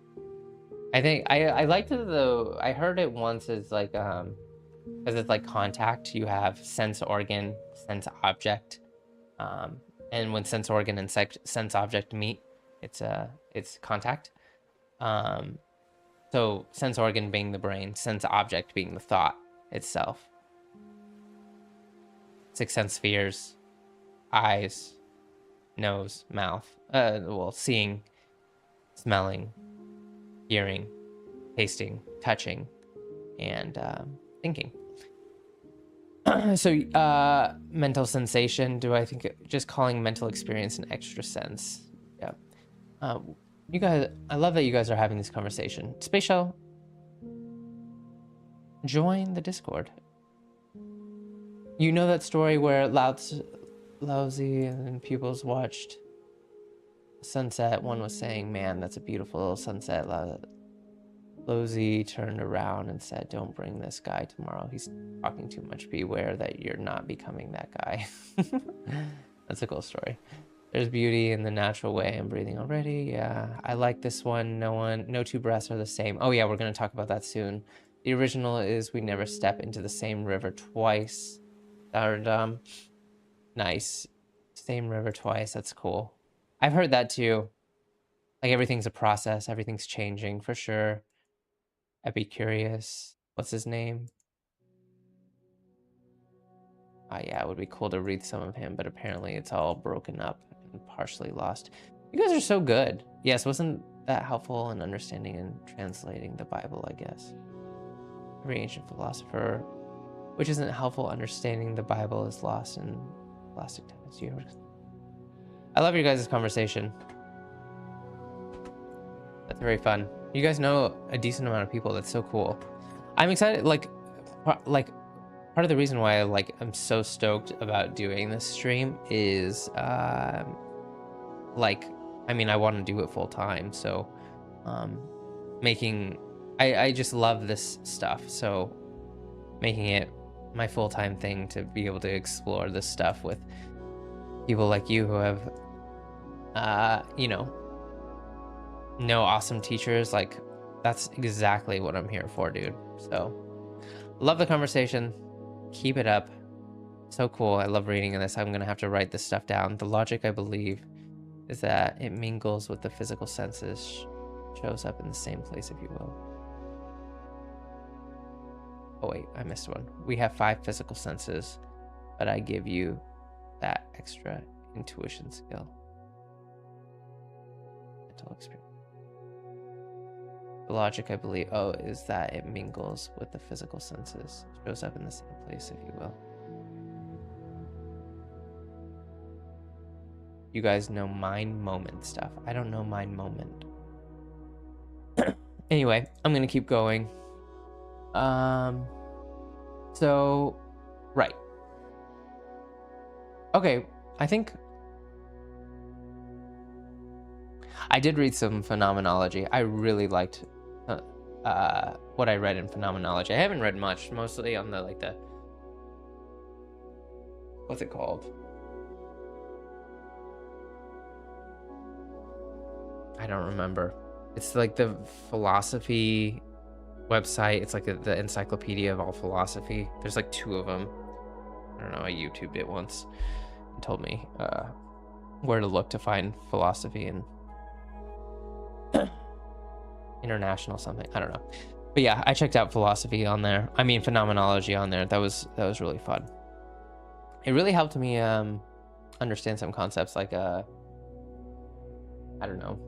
I think I liked it though. I heard it once as like because it's like contact. You have sense organ, sense object, and when sense organ and sense object meet, it's contact. So sense organ being the brain, sense object being the thought itself. 6 sense spheres: eyes, nose, mouth, well, seeing, smelling, hearing, tasting, touching, and thinking. So mental sensation, do I think just calling mental experience an extra sense? Yeah. You guys, I love that you guys are having this conversation. Space Shuttle, join the Discord. You know that story where Laozi and pupils watched sunset. One was saying, man, that's a beautiful little sunset. Laozi turned around and said, don't bring this guy tomorrow. He's talking too much. Beware that you're not becoming that guy. That's a cool story. There's beauty in the natural way. I'm breathing already. Yeah, I like this one. No two breaths are the same. Oh yeah, we're going to talk about that soon. The original is we never step into the same river twice. Or, nice. Same river twice. That's cool. I've heard that too. Like, everything's a process. Everything's changing for sure. Epicurious. What's his name? Yeah, it would be cool to read some of him, but apparently it's all broken up and partially lost. You guys are so good. Yes, wasn't that helpful in understanding and translating the Bible, I guess? Every ancient philosopher, which isn't helpful understanding the Bible, is lost in plastic tenets. I love your guys' conversation. That's very fun. You guys know a decent amount of people. That's so cool. I'm excited. Like part of the reason why I'm so stoked about doing this stream is like, I mean, I want to do it full time. So I just love this stuff. So making it my full-time thing to be able to explore this stuff with people like you who have you know awesome teachers, like, that's exactly what I'm here for, dude. So love the conversation. Keep it up. So cool. I love reading this. I'm gonna have to write this stuff down. The logic, I believe, is that it mingles with the physical senses, shows up in the same place, if you will. Oh wait, I missed one. We have 5 physical senses, but I give you that extra intuition skill. Mental experience. The logic, I believe, is that it mingles with the physical senses. It shows up in the same place, if you will. You guys know mind moment stuff. I don't know mind moment. Anyway, I'm gonna keep going. So, right. Okay, I think I did read some phenomenology. I really liked what I read in phenomenology. I haven't read much, mostly on the what's it called? I don't remember. It's like the philosophy website. It's like the encyclopedia of all philosophy. There's like 2 of them. I don't know. I YouTubed it once and told me where to look to find philosophy and international something. I don't know. But yeah, I checked out philosophy on there. I mean, phenomenology on there. That was really fun. It really helped me understand some concepts like I don't know,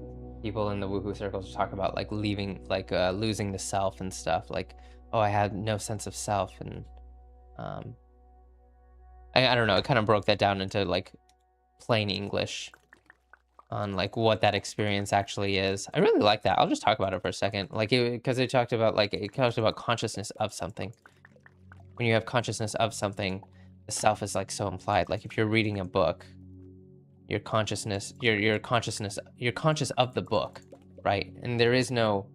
people in the woohoo circles talk about like losing the self and stuff. Like, oh, I had no sense of self, and I don't know. It kind of broke that down into like plain English on like what that experience actually is. I really like that. I'll just talk about it for a second, like because it talked about consciousness of something. When you have consciousness of something, the self is like so implied. Like if you're reading a book, your consciousness, you're conscious of the book, right? And there is no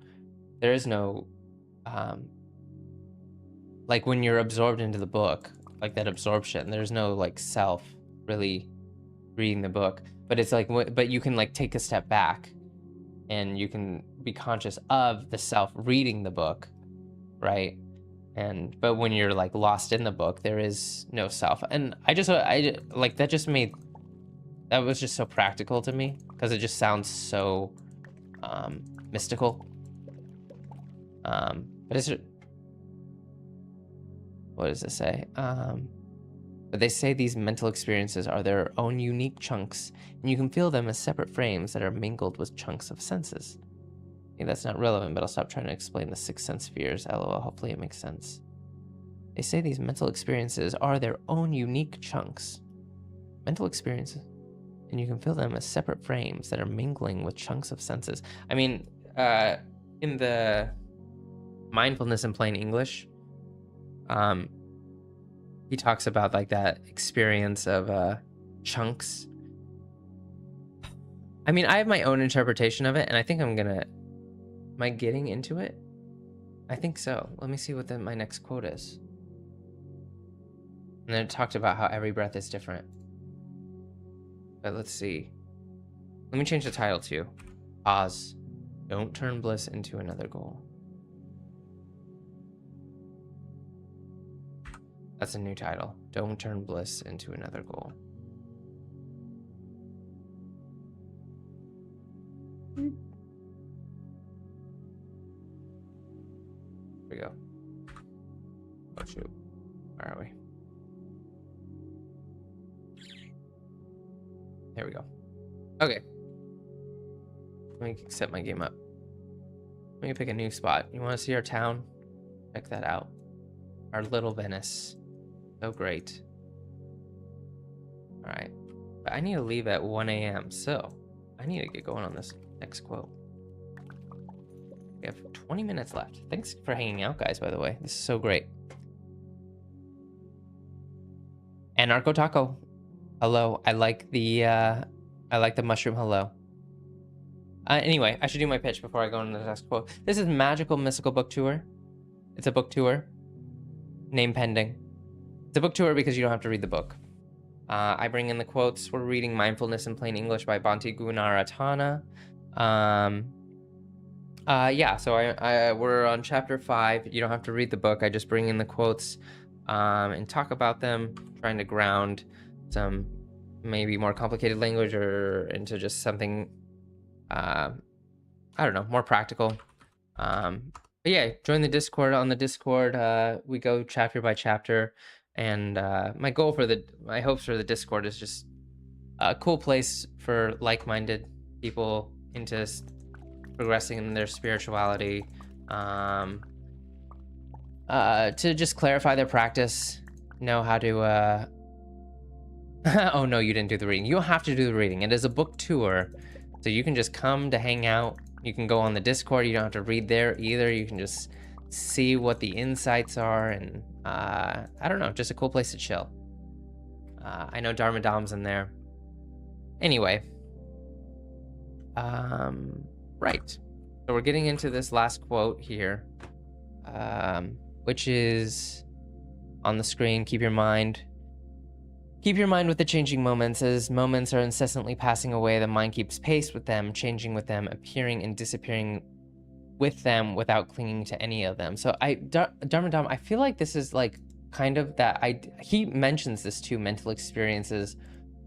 like when you're absorbed into the book, like that absorption, there's no like self really reading the book. But it's like, but you can like take a step back and you can be conscious of the self reading the book, right? But when you're like lost in the book, there is no self. And I like that was just so practical to me because it just sounds so mystical. But what does it say? But they say these mental experiences are their own unique chunks, and you can feel them as separate frames that are mingled with chunks of senses. Okay, that's not relevant, but I'll stop trying to explain the 6 sense spheres. LOL, hopefully it makes sense. They say these mental experiences are their own unique chunks. Mental experiences, and you can feel them as separate frames that are mingling with chunks of senses. I mean, in the mindfulness in plain English, he talks about like that experience of chunks. I mean, I have my own interpretation of it, and I think am I getting into it? I think so. Let me see what my next quote is. And then it talked about how every breath is different. But let's see. Let me change the title to Pause. Don't turn bliss into another goal. That's a new title. Don't turn bliss into another goal. Here we go. Oh shoot. Where are we? There we go. Okay. Let me set my game up. Let me pick a new spot. You want to see our town? Check that out. Our little Venice. So great. All right. But I need to leave at 1 a.m. So I need to get going on this next quote. We have 20 minutes left. Thanks for hanging out, guys, by the way. This is so great. Anarcho Taco. Hello. I like the mushroom hello. Anyway, I should do my pitch before I go into the next quote. This is Magical Mystical Book Tour. It's a book tour. Name pending. It's a book tour because you don't have to read the book. I bring in the quotes. We're reading Mindfulness in Plain English by Bhante Gunaratana. Yeah, so we're on chapter 5. You don't have to read the book. I just bring in the quotes and talk about them, trying to ground some maybe more complicated language or into just something, I don't know, more practical. But yeah, join the Discord. On the Discord, we go chapter by chapter, and my hopes for the Discord is just a cool place for like-minded people into progressing in their spirituality, to just clarify their practice, know how to. Oh no, you didn't do the reading. You don't have to do the reading. It is a book tour, so you can just come to hang out. You can go on the Discord. You don't have to read there either. You can just see what the insights are, and I don't know, just a cool place to chill. I know Dharma Dom's in there. Anyway, right. So we're getting into this last quote here, which is on the screen. Keep your mind with the changing moments. As moments are incessantly passing away, the mind keeps pace with them, changing with them, appearing and disappearing with them without clinging to any of them. So Dharma Dom, I feel like this is like kind of that. He mentions this too. Mental experiences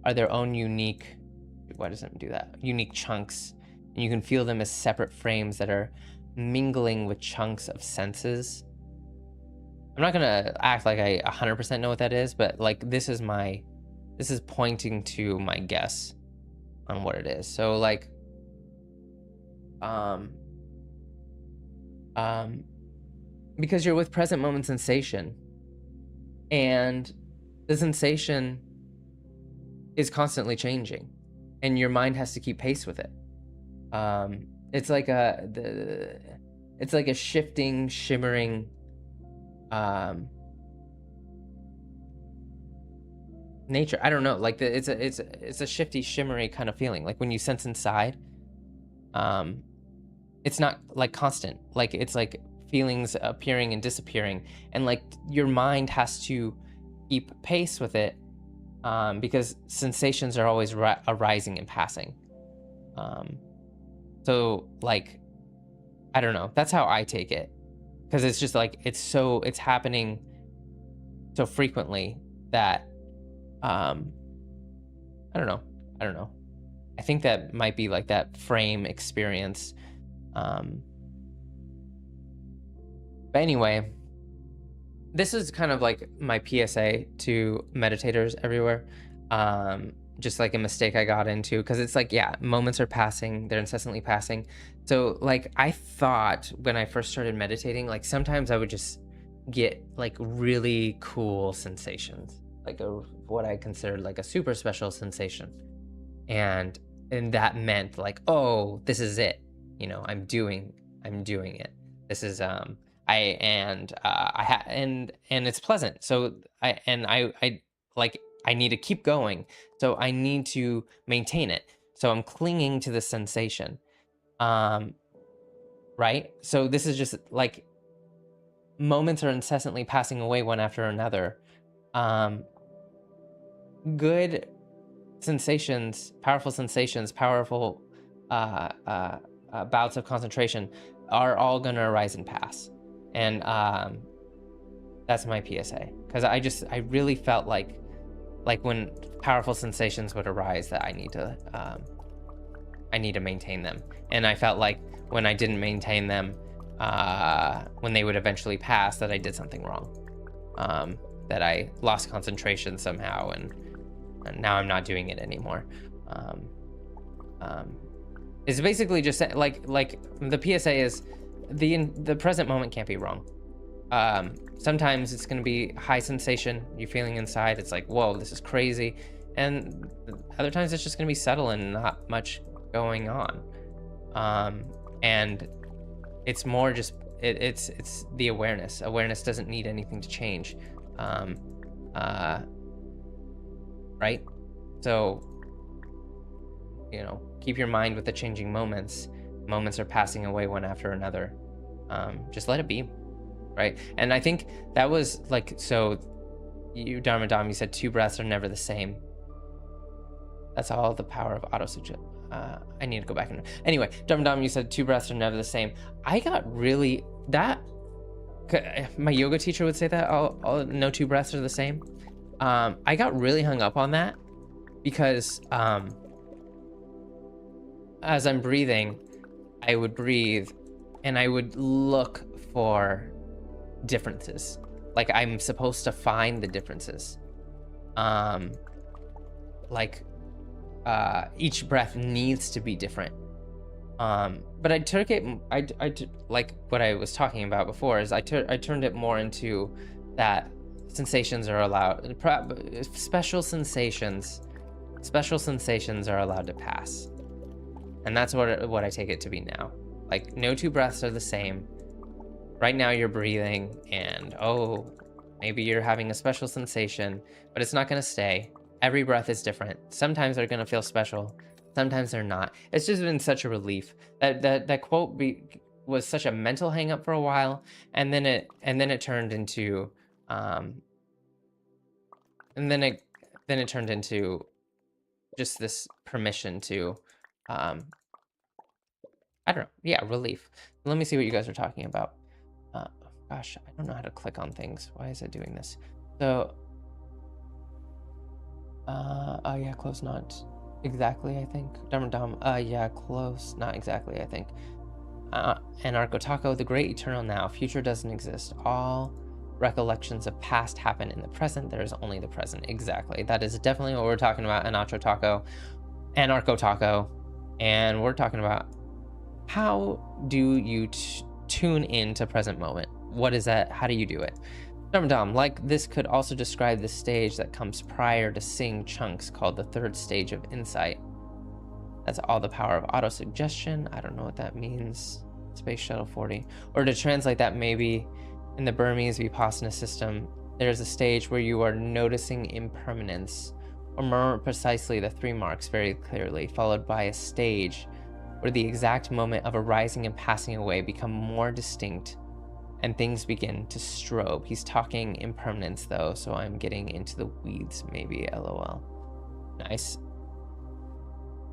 are their own unique. Why doesn't it do that? Unique chunks, and you can feel them as separate frames that are mingling with chunks of senses. I'm not gonna act like I 100% know what that is, but like this is pointing to my guess on what it is. So like, because you're with present moment sensation, and the sensation is constantly changing, and your mind has to keep pace with it. It's like a shifting, shimmering nature. I don't know, like it's a shifty, shimmery kind of feeling. Like when you sense inside, it's not like constant. Like it's like feelings appearing and disappearing, and like your mind has to keep pace with it, because sensations are always arising and passing. So like, I don't know, that's how I take it, because it's just like it's happening so frequently that I don't know. I think that might be like that frame experience. But anyway, this is kind of like my PSA to meditators everywhere. Just like a mistake I got into, because it's like, yeah, moments are passing, they're incessantly passing. So like, I thought when I first started meditating, like sometimes I would just get like really cool sensations, like what I considered like a super special sensation, and that meant like, oh, this is it, you know, I'm doing it. This is and it's pleasant. So I like, I need to keep going, so I need to maintain it. So I'm clinging to the sensation, right? So this is just like, moments are incessantly passing away one after another. Good sensations, powerful bouts of concentration are all gonna arise and pass. And that's my PSA, because I really felt like when powerful sensations would arise, that I need to maintain them. And I felt like when I didn't maintain them, when they would eventually pass, that I did something wrong, that I lost concentration somehow, and now I'm not doing it anymore. It's basically just like the PSA is the present moment can't be wrong. Sometimes it's going to be high sensation, you're feeling inside, it's like, whoa, this is crazy. And other times it's just going to be subtle and not much going on. And it's more just, it's the awareness. Awareness doesn't need anything to change. Right? So, you know, keep your mind with the changing moments. Moments are passing away one after another. Just let it be. Right? And I think that was like, so you, Dharma Dom, you said 2 breaths are never the same. That's all the power of auto-suggestion. I need to go back and anyway, Dharma Dom, you said 2 breaths are never the same. I got really, my yoga teacher would say that no 2 breaths are the same. I got really hung up on that, because as I'm breathing, I would breathe and I would look for differences. Like I'm supposed to find the differences. Each breath needs to be different. But I took it, like what I was talking about before is I turned it more into that sensations are allowed, special sensations are allowed to pass. And that's what I take it to be now. Like no two breaths are the same. Right now you're breathing and maybe you're having a special sensation, but it's not going to stay. Every breath is different. Sometimes they're going to feel special. Sometimes they're not. It's just been such a relief. That quote was such a mental hang up for a while. And then it turned into, and then it turned into just this permission to, I don't know. Yeah, relief. Let me see what you guys are talking about. Gosh, I don't know how to click on things. Why is it doing this? So, oh yeah, close, not exactly, I think. Dumb. Yeah, close, not exactly, I think. Anarcho Taco, the great eternal now. Future doesn't exist. All recollections of past happen in the present. There is only the present. Exactly. That is definitely what we're talking about. Anarcho Taco. And we're talking about how do you tune into present moment? What is that? How do you do it? Dum, like this could also describe the stage that comes prior to seeing chunks called the third stage of insight. That's all the power of autosuggestion. I don't know what that means. Space Shuttle 40. Or to translate that, maybe in the Burmese Vipassana system, there's a stage where you are noticing impermanence, or more precisely the 3 marks very clearly, followed by a stage where the exact moment of arising and passing away become more distinct and things begin to strobe. He's talking impermanence though, so I'm getting into the weeds maybe, lol. Nice.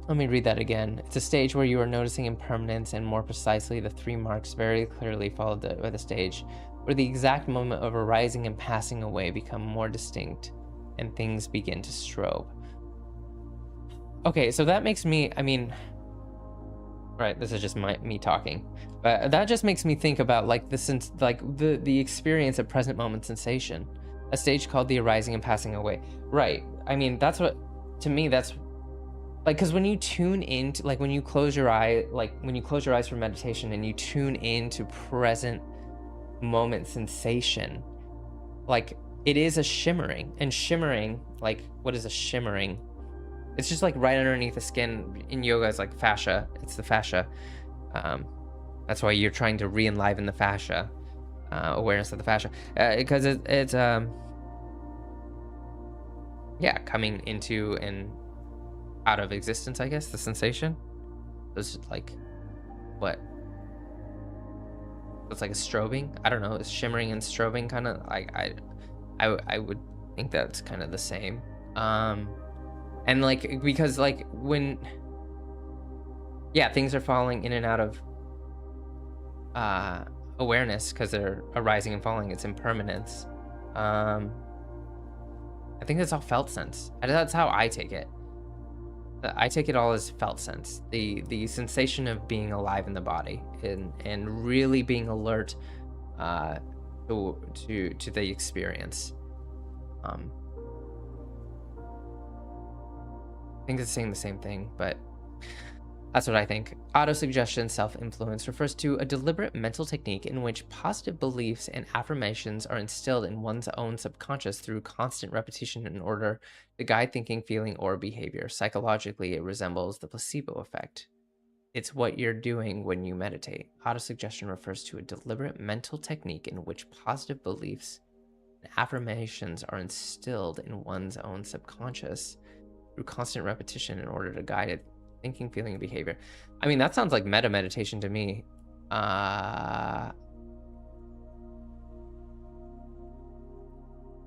Let me read that again. It's a stage where you are noticing impermanence and more precisely the 3 marks very clearly followed by the stage where the exact moment of arising and passing away become more distinct and things begin to strobe. Okay, so that makes me, right, this is just me talking, but that just makes me think about like the experience of present moment sensation, a stage called the arising and passing away. Right. That's what, to me, that's like, because when you tune into, like when you close your eyes for meditation and you tune into present moment sensation, like it is a shimmering, like what is a shimmering? It's just like right underneath the skin. In yoga, it's like fascia. It's the fascia. That's why you're trying to re-enliven the fascia, awareness of the fascia, because it's coming into and out of existence, I guess, the sensation. It's like what? It's like a strobing. I don't know. It's shimmering and strobing kind of. I would think that's kind of the same. And like, because like when, things are falling in and out of awareness because they're arising and falling, it's impermanence. I think that's all felt sense. That's how I take it. I take it all as felt sense. The sensation of being alive in the body and really being alert to the experience. I think it's saying the same thing, but that's what I think. Autosuggestion, self-influence, refers to a deliberate mental technique in which positive beliefs and affirmations are instilled in one's own subconscious through constant repetition in order to guide thinking, feeling, or behavior. Psychologically, it resembles the placebo effect. It's what you're doing when you meditate. Autosuggestion refers to a deliberate mental technique in which positive beliefs and affirmations are instilled in one's own subconscious through constant repetition in order to guide it, thinking, feeling, and behavior. That sounds like meta meditation to me.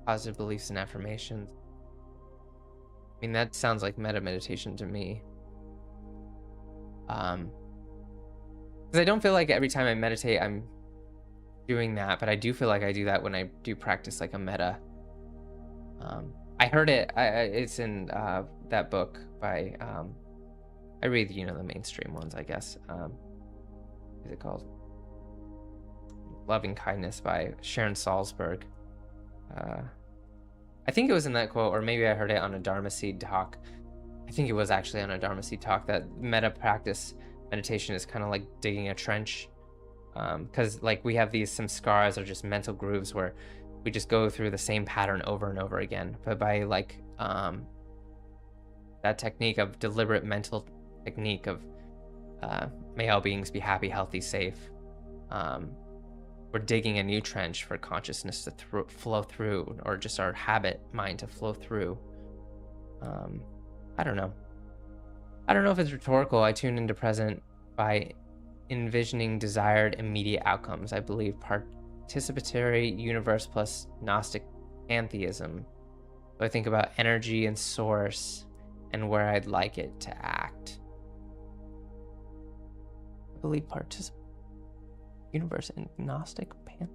Positive beliefs and affirmations. That sounds like meta meditation to me. Because I don't feel like every time I meditate I'm doing that, but I do feel like I do that when I do practice like a meta. I heard it. It's in that book by. I read, the mainstream ones, I guess. What is it called? Loving Kindness by Sharon Salzberg. I think it was in that quote, or maybe I heard it on a Dharma Seed talk. I think it was actually on a Dharma Seed talk, that meditation is kind of like digging a trench. Because like we have these samskaras, or just mental grooves, where we just go through the same pattern over and over again. But by like that technique of deliberate mental technique of may all beings be happy, healthy, safe, we're digging a new trench for consciousness to flow through, or just our habit mind to flow through. I don't know if it's rhetorical. I tune into present by envisioning desired immediate outcomes. I believe participatory universe plus Gnostic pantheism. So I think about energy and source and where I'd like it to act. I believe universe and Gnostic pan.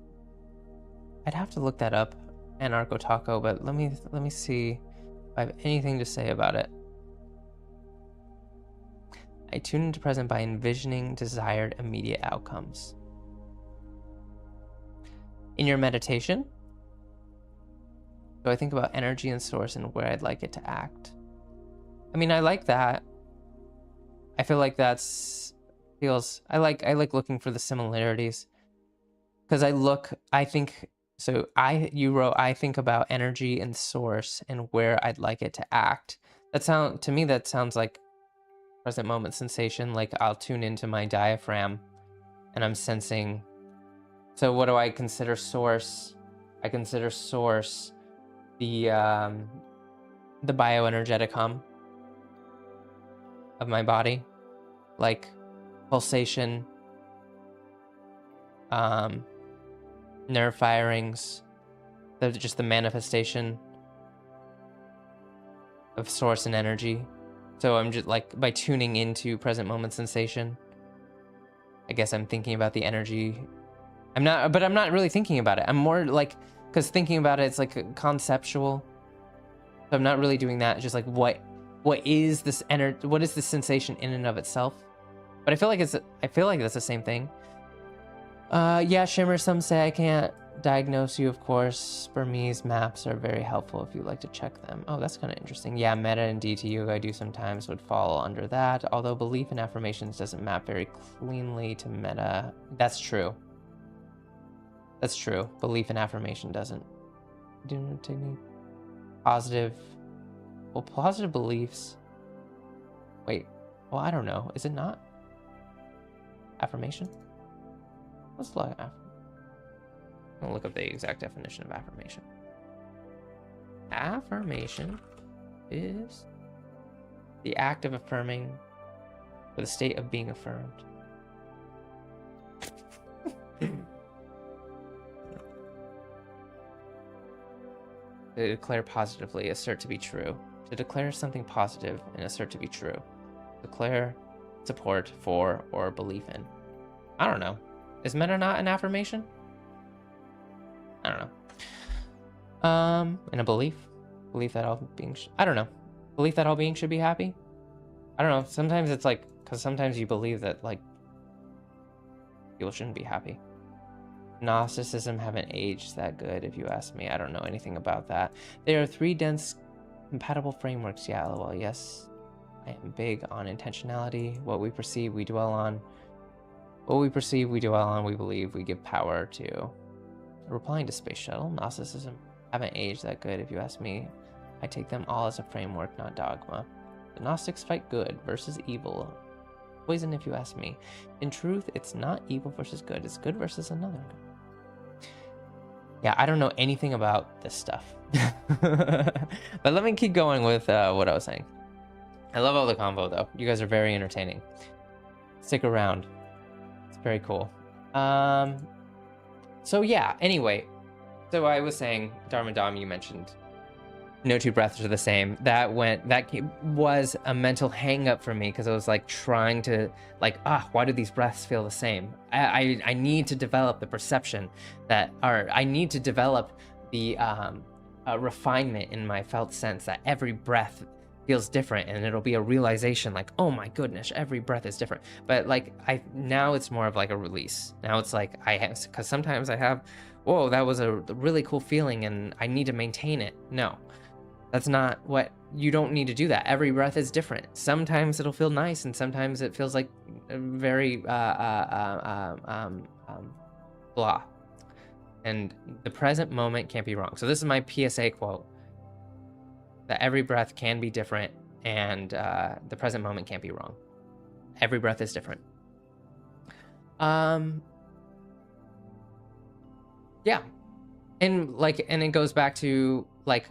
I'd have to look that up, Anarcho Taco, but let me see if I have anything to say about it. I tune into present by envisioning desired immediate outcomes. In your meditation, so I think about energy and source and where I'd like it to act. I mean, I like that. I feel like I like looking for the similarities. Because I think about energy and source and where I'd like it to act. To me that sounds like present moment sensation. Like I'll tune into my diaphragm and I'm sensing. So what do I consider source? I consider source the bioenergetic hum of my body, like pulsation, nerve firings, just the manifestation of source and energy. So I'm just like, by tuning into present moment sensation, I guess I'm thinking about the energy. I'm not really thinking about it. I'm more like, because thinking about it, it's like conceptual. So I'm not really doing that. It's just like, what is this energy? What is the sensation in and of itself? But I feel like that's the same thing. Yeah, Shimmer, some say I can't diagnose you, of course. Burmese maps are very helpful if you'd like to check them. Oh, that's kind of interesting. Yeah, meta and DT yoga I do sometimes would fall under that, although belief in affirmations doesn't map very cleanly to meta. That's true. That's true. Belief in affirmation doesn't. Positive beliefs. Wait, well, I don't know. Is it not? Affirmation? Let's look at I'll look up the exact definition of affirmation. Affirmation is the act of affirming or the state of being affirmed. To declare positively, assert to be true. To declare something positive and assert to be true. Declare support for or belief in. I don't know. Is meta not an affirmation? I don't know. And a belief that all beings. I don't know. Belief that all beings should be happy. I don't know. Sometimes it's like, because sometimes you believe that like people shouldn't be happy. Gnosticism haven't aged that good, if you ask me. I don't know anything about that. There are 3 dense compatible frameworks. Yeah, lol. Yes, I am big on intentionality. What we perceive, we dwell on. What we perceive, we dwell on. We believe, we give power to. Replying to Space Shuttle, Gnosticism haven't aged that good, if you ask me. I take them all as a framework, not dogma. The Gnostics fight good versus evil. Poison, if you ask me. In truth, it's not evil versus good. It's good versus another good. Yeah, I don't know anything about this stuff. But let me keep going with what I was saying. I love all the convo, though. You guys are very entertaining. Stick around. It's very cool. So yeah, anyway. So I was saying, Dharma Dom, you mentioned no 2 breaths are the same. That was a mental hang up for me, because I was like trying to why do these breaths feel the same? I need to develop the perception I need to develop the refinement in my felt sense that every breath feels different, and it'll be a realization like, oh my goodness, every breath is different. But like now it's more of like a release. Now it's like I have, because sometimes I have, whoa, that was a really cool feeling and I need to maintain it. No, that's not what, you don't need to do that. Every breath is different. Sometimes it'll feel nice and sometimes it feels like very blah. And the present moment can't be wrong. So this is my PSA quote, that every breath can be different and the present moment can't be wrong. Every breath is different. Yeah. And like, and it goes back to like,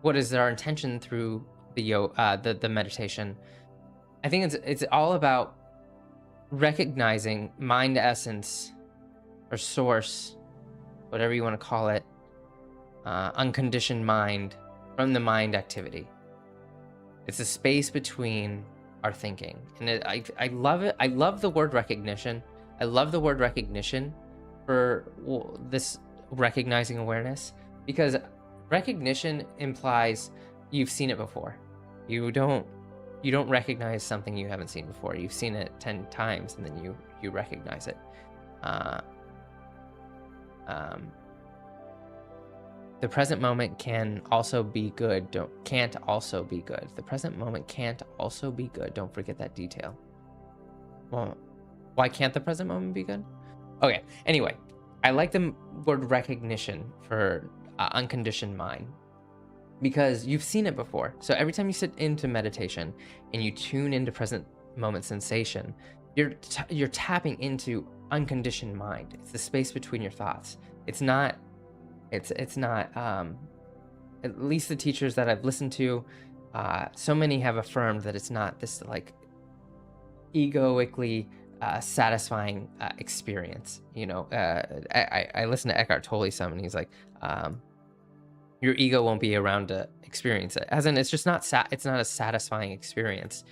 what is our intention through the meditation? I think it's all about recognizing mind essence or source, whatever you want to call it, unconditioned mind from the mind activity. It's a space between our thinking. And I love it. I love the word recognition. I love the word recognition for this recognizing awareness, because recognition implies you've seen it before. You don't recognize something you haven't seen before. You've seen it 10 times and then you recognize it. The present moment can also be good. Can't also be good. The present moment can't also be good. Don't forget that detail. Well, why can't the present moment be good? Okay. Anyway, I like the word recognition for unconditioned mind, because you've seen it before. So every time you sit into meditation and you tune into present moment sensation, you're tapping into unconditioned mind. It's the space between your thoughts. It's not at least the teachers that I've listened to, so many have affirmed that it's not this like egoically satisfying experience. You know, I listen to Eckhart Tolle some, and he's like, your ego won't be around to experience it. As in, it's just not it's not a satisfying experience,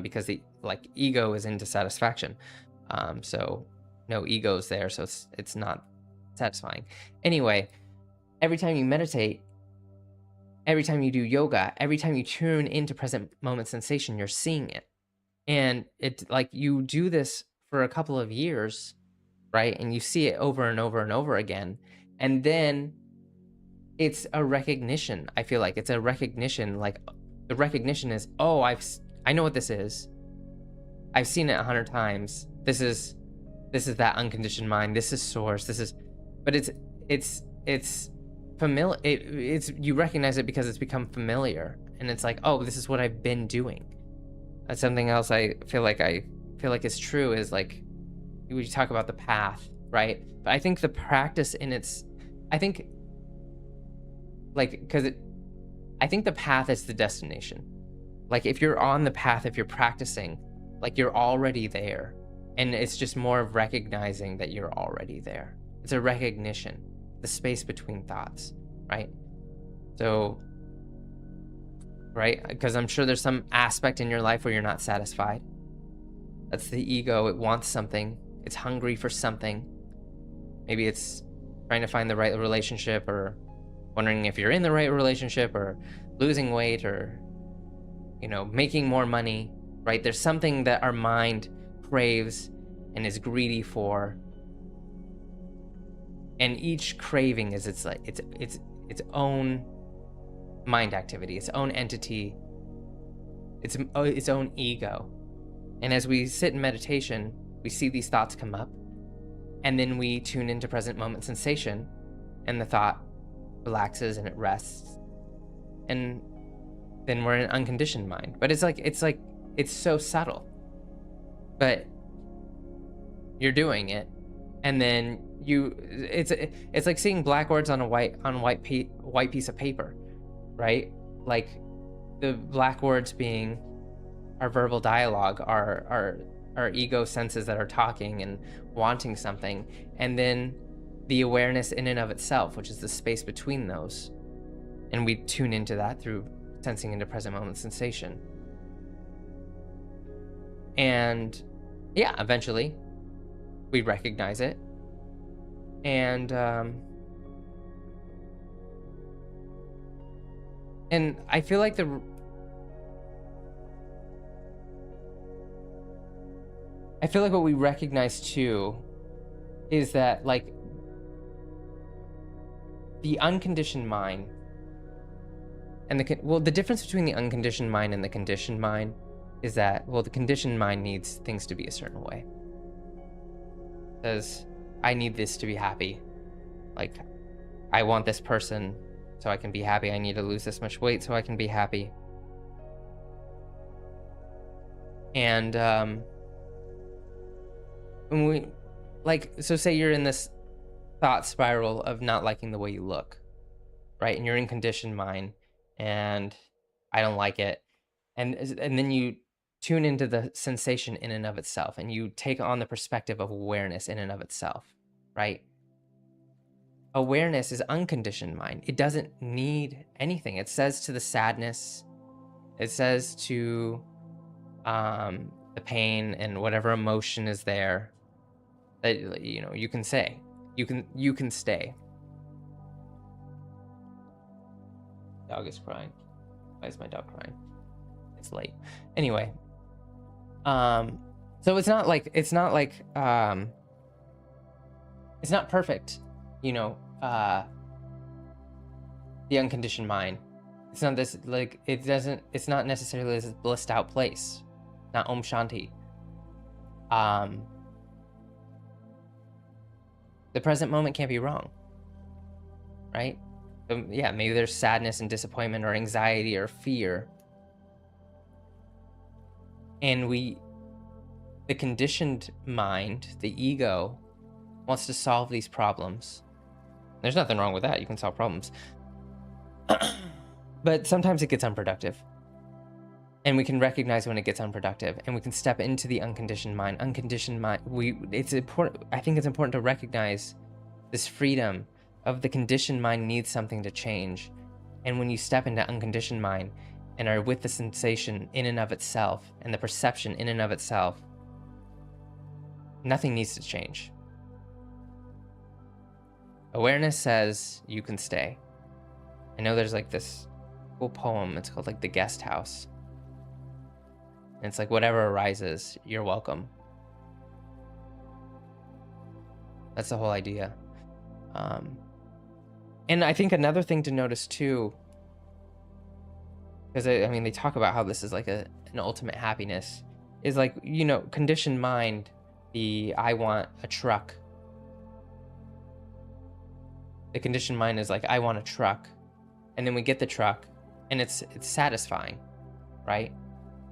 because the like ego is into satisfaction. So no ego's there, so it's not satisfying. Anyway, every time you meditate, every time you do yoga, every time you tune into present moment sensation, you're seeing it. And it like you do this for a couple of years, right? And you see it over and over and over again. And then it's a recognition. I feel like it's a recognition. Like the recognition is, oh, I know what this is. I've seen it 100 times. This is that unconditioned mind. This is source. This is, but it's familiar. It's you recognize it because it's become familiar, and it's like, oh, this is what I've been doing. That's something else I feel like is true, is like we talk about the path, right? But I think the practice I think the path is the destination. Like if you're on the path, if you're practicing, like you're already there, and it's just more of recognizing that you're already there. It's a recognition, the space between thoughts, right? So, right? Because I'm sure there's some aspect in your life where you're not satisfied. That's the ego. It wants something. It's hungry for something. Maybe it's trying to find the right relationship, or wondering if you're in the right relationship, or losing weight, or, you know, making more money, right? There's something that our mind craves and is greedy for. And each craving is its own mind activity, its own entity, its own ego. And as we sit in meditation, we see these thoughts come up, and then we tune into present moment sensation, and the thought relaxes and it rests, and then we're in unconditioned mind. But it's so subtle, but you're doing it, and then it's like seeing black words on a white piece of paper, right? Like the black words being our verbal dialogue, our ego senses that are talking and wanting something, and then the awareness in and of itself, which is the space between those, and we tune into that through sensing into present moment sensation. And yeah, eventually we recognize it, and I feel like I feel like what we recognize too is that, like, the unconditioned mind and the difference between the unconditioned mind and the conditioned mind is that, well, the conditioned mind needs things to be a certain way. It says, I need this to be happy. Like, I want this person so I can be happy. I need to lose this much weight so I can be happy. And when we, like, so say you're in this thought spiral of not liking the way you look, right? And you're in conditioned mind, and I don't like it. And then you tune into the sensation in and of itself, and you take on the perspective of awareness in and of itself, right? Awareness is unconditioned mind. It doesn't need anything. It says to the sadness, it says to the pain and whatever emotion is there, that, you know, you can say, you can stay. Dog is crying. Why is my dog crying? It's late. Anyway, so it's not perfect, you know, the unconditioned mind. It's not this, like, it's not necessarily this blissed out place, not Om Shanti. The present moment can't be wrong, right? So, yeah, maybe there's sadness and disappointment or anxiety or fear. And the conditioned mind, the ego, wants to solve these problems. There's nothing wrong with that. You can solve problems. But sometimes it gets unproductive. And we can recognize when it gets unproductive, and we can step into the unconditioned mind. Unconditioned mind, it's important. I think it's important to recognize this freedom of the conditioned mind needs something to change. And when you step into unconditioned mind and are with the sensation in and of itself and the perception in and of itself, nothing needs to change. Awareness says you can stay. I know there's like this cool poem. It's called like The Guest House. And it's like, whatever arises, you're welcome. That's the whole idea. And I think another thing to notice too, because I mean, they talk about how this is like an ultimate happiness, is like, you know, conditioned mind, I want a truck. The conditioned mind is like, I want a truck. And then we get the truck and it's satisfying, right?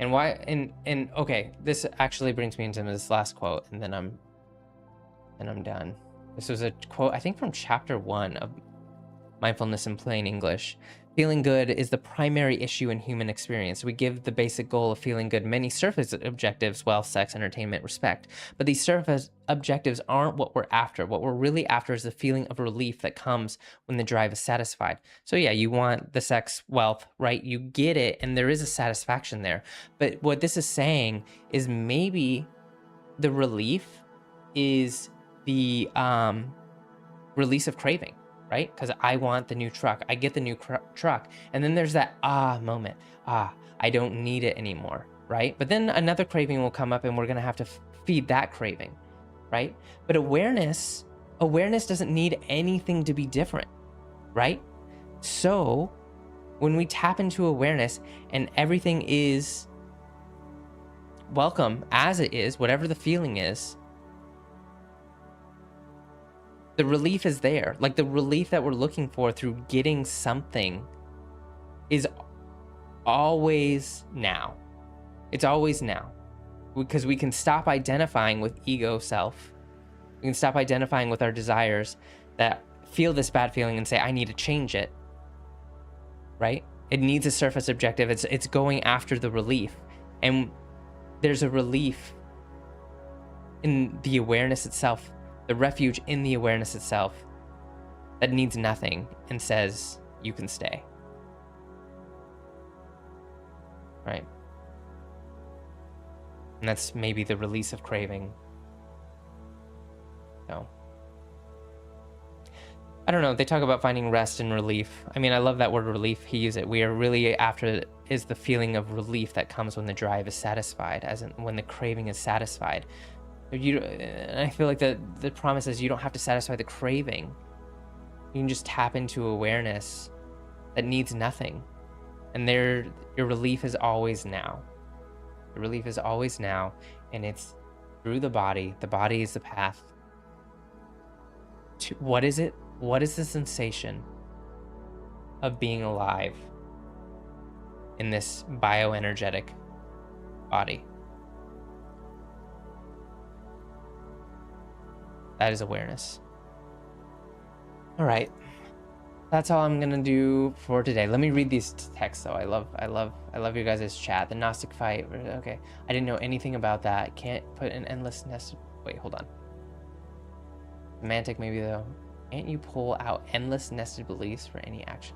And why, and okay, this actually brings me into this last quote, and then I'm done. This was a quote, I think, from chapter 1 of Mindfulness in Plain English. Feeling good is the primary issue in human experience. We give the basic goal of feeling good many surface objectives: wealth, sex, entertainment, respect. But these surface objectives aren't what we're after. What we're really after is the feeling of relief that comes when the drive is satisfied. So yeah, you want the sex, wealth, right? You get it, and there is a satisfaction there. But what this is saying is maybe the relief is the release of craving. Right? Because I want the new truck. I get the new truck. And then there's that moment. I don't need it anymore. Right? But then another craving will come up, and we're going to have to feed that craving. Right? But awareness doesn't need anything to be different. Right? So when we tap into awareness and everything is welcome as it is, whatever the feeling is, the relief is there. Like, the relief that we're looking for through getting something is always now. It's always now. Because we can stop identifying with ego self. We can stop identifying with our desires that feel this bad feeling and say, I need to change it. Right? It needs a surface objective. It's going after the relief. And there's a relief in the awareness itself. The refuge in the awareness itself that needs nothing and says, you can stay. Right? And that's maybe the release of craving. So, I don't know. They talk about finding rest and relief. I mean, I love that word relief. He used it. We are really after is the feeling of relief that comes when the drive is satisfied, as in when the craving is satisfied. And I feel like the promise is you don't have to satisfy the craving. You can just tap into awareness that needs nothing. And your relief is always now. The relief is always now, and it's through the body. The body is the path. What is it? What is the sensation of being alive in this bioenergetic body? That is awareness. All right. That's all I'm gonna do for today. Let me read these texts though. I love your guys' chat. The Gnostic fight. Okay. I didn't know anything about that. Can't put an endless nest. Wait, hold on. Semantic maybe though. Can't you pull out endless nested beliefs for any action?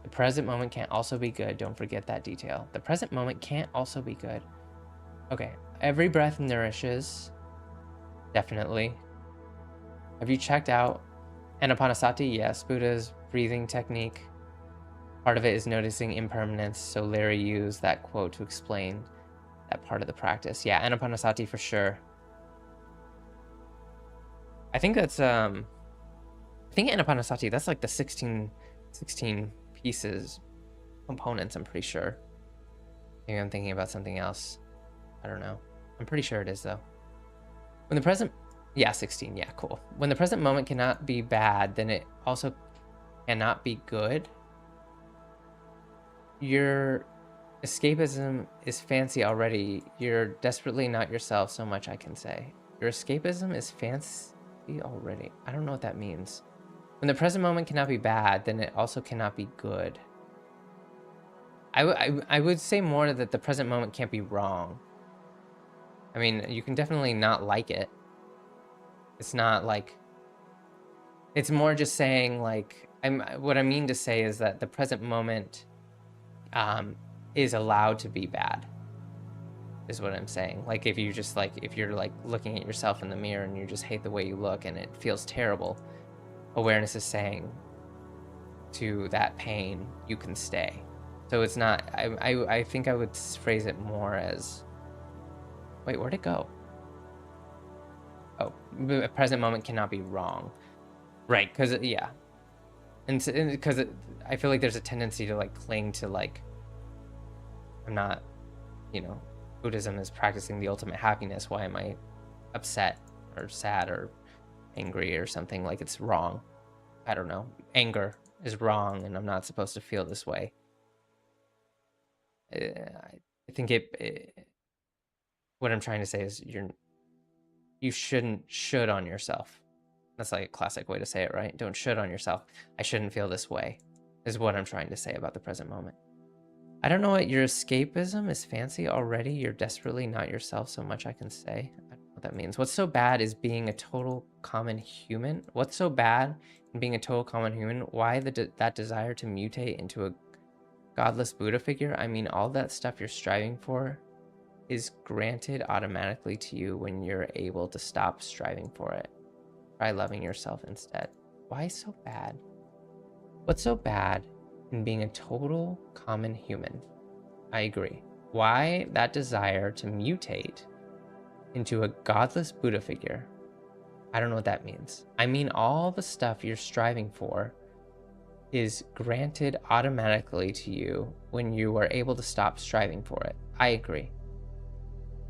The present moment can't also be good. Don't forget that detail. The present moment can't also be good. Okay. Every breath nourishes. Definitely. Have you checked out Anapanasati? Yes, Buddha's breathing technique. Part of it is noticing impermanence, so Larry used that quote to explain that part of the practice. Yeah, Anapanasati for sure. I think that's Anapanasati, that's like the 16 pieces, components, I'm pretty sure. Maybe I'm thinking about something else. I don't know. I'm pretty sure it is though. When the present, yeah, 16, yeah, cool. When the present moment cannot be bad, then it also cannot be good. Your escapism is fancy already. You're desperately not yourself, so much I can say. Your escapism is fancy already. I don't know what that means. When the present moment cannot be bad, then it also cannot be good. I would say more that the present moment can't be wrong. I mean, you can definitely not like it. It's not like, it's more just saying like, what I mean to say is that the present moment is allowed to be bad, is what I'm saying. Like if you just like, if you're like looking at yourself in the mirror and you just hate the way you look and it feels terrible, awareness is saying to that pain, you can stay. So it's not, I think I would phrase it more as, wait, where'd it go? Oh, the present moment cannot be wrong. Right, because, yeah. And because I feel like there's a tendency to, like, cling to, like, I'm not, you know, Buddhism is practicing the ultimate happiness. Why am I upset or sad or angry or something? Like, it's wrong. I don't know. Anger is wrong, and I'm not supposed to feel this way. I think what I'm trying to say is you shouldn't should on yourself. That's like a classic way to say it, right? Don't should on yourself. I shouldn't feel this way, is what I'm trying to say about the present moment. I don't know what your escapism is fancy already. You're desperately not yourself, so much I can say. I don't know what that means. What's so bad is being a total common human? What's so bad in being a total common human? Why that desire to mutate into a godless Buddha figure? I mean, all that stuff you're striving for is granted automatically to you when you're able to stop striving for it. Try loving yourself instead. Why so bad? What's so bad in being a total common human? I agree. Why that desire to mutate into a godless Buddha figure? I don't know what that means. I mean, all the stuff you're striving for is granted automatically to you when you are able to stop striving for it. I agree.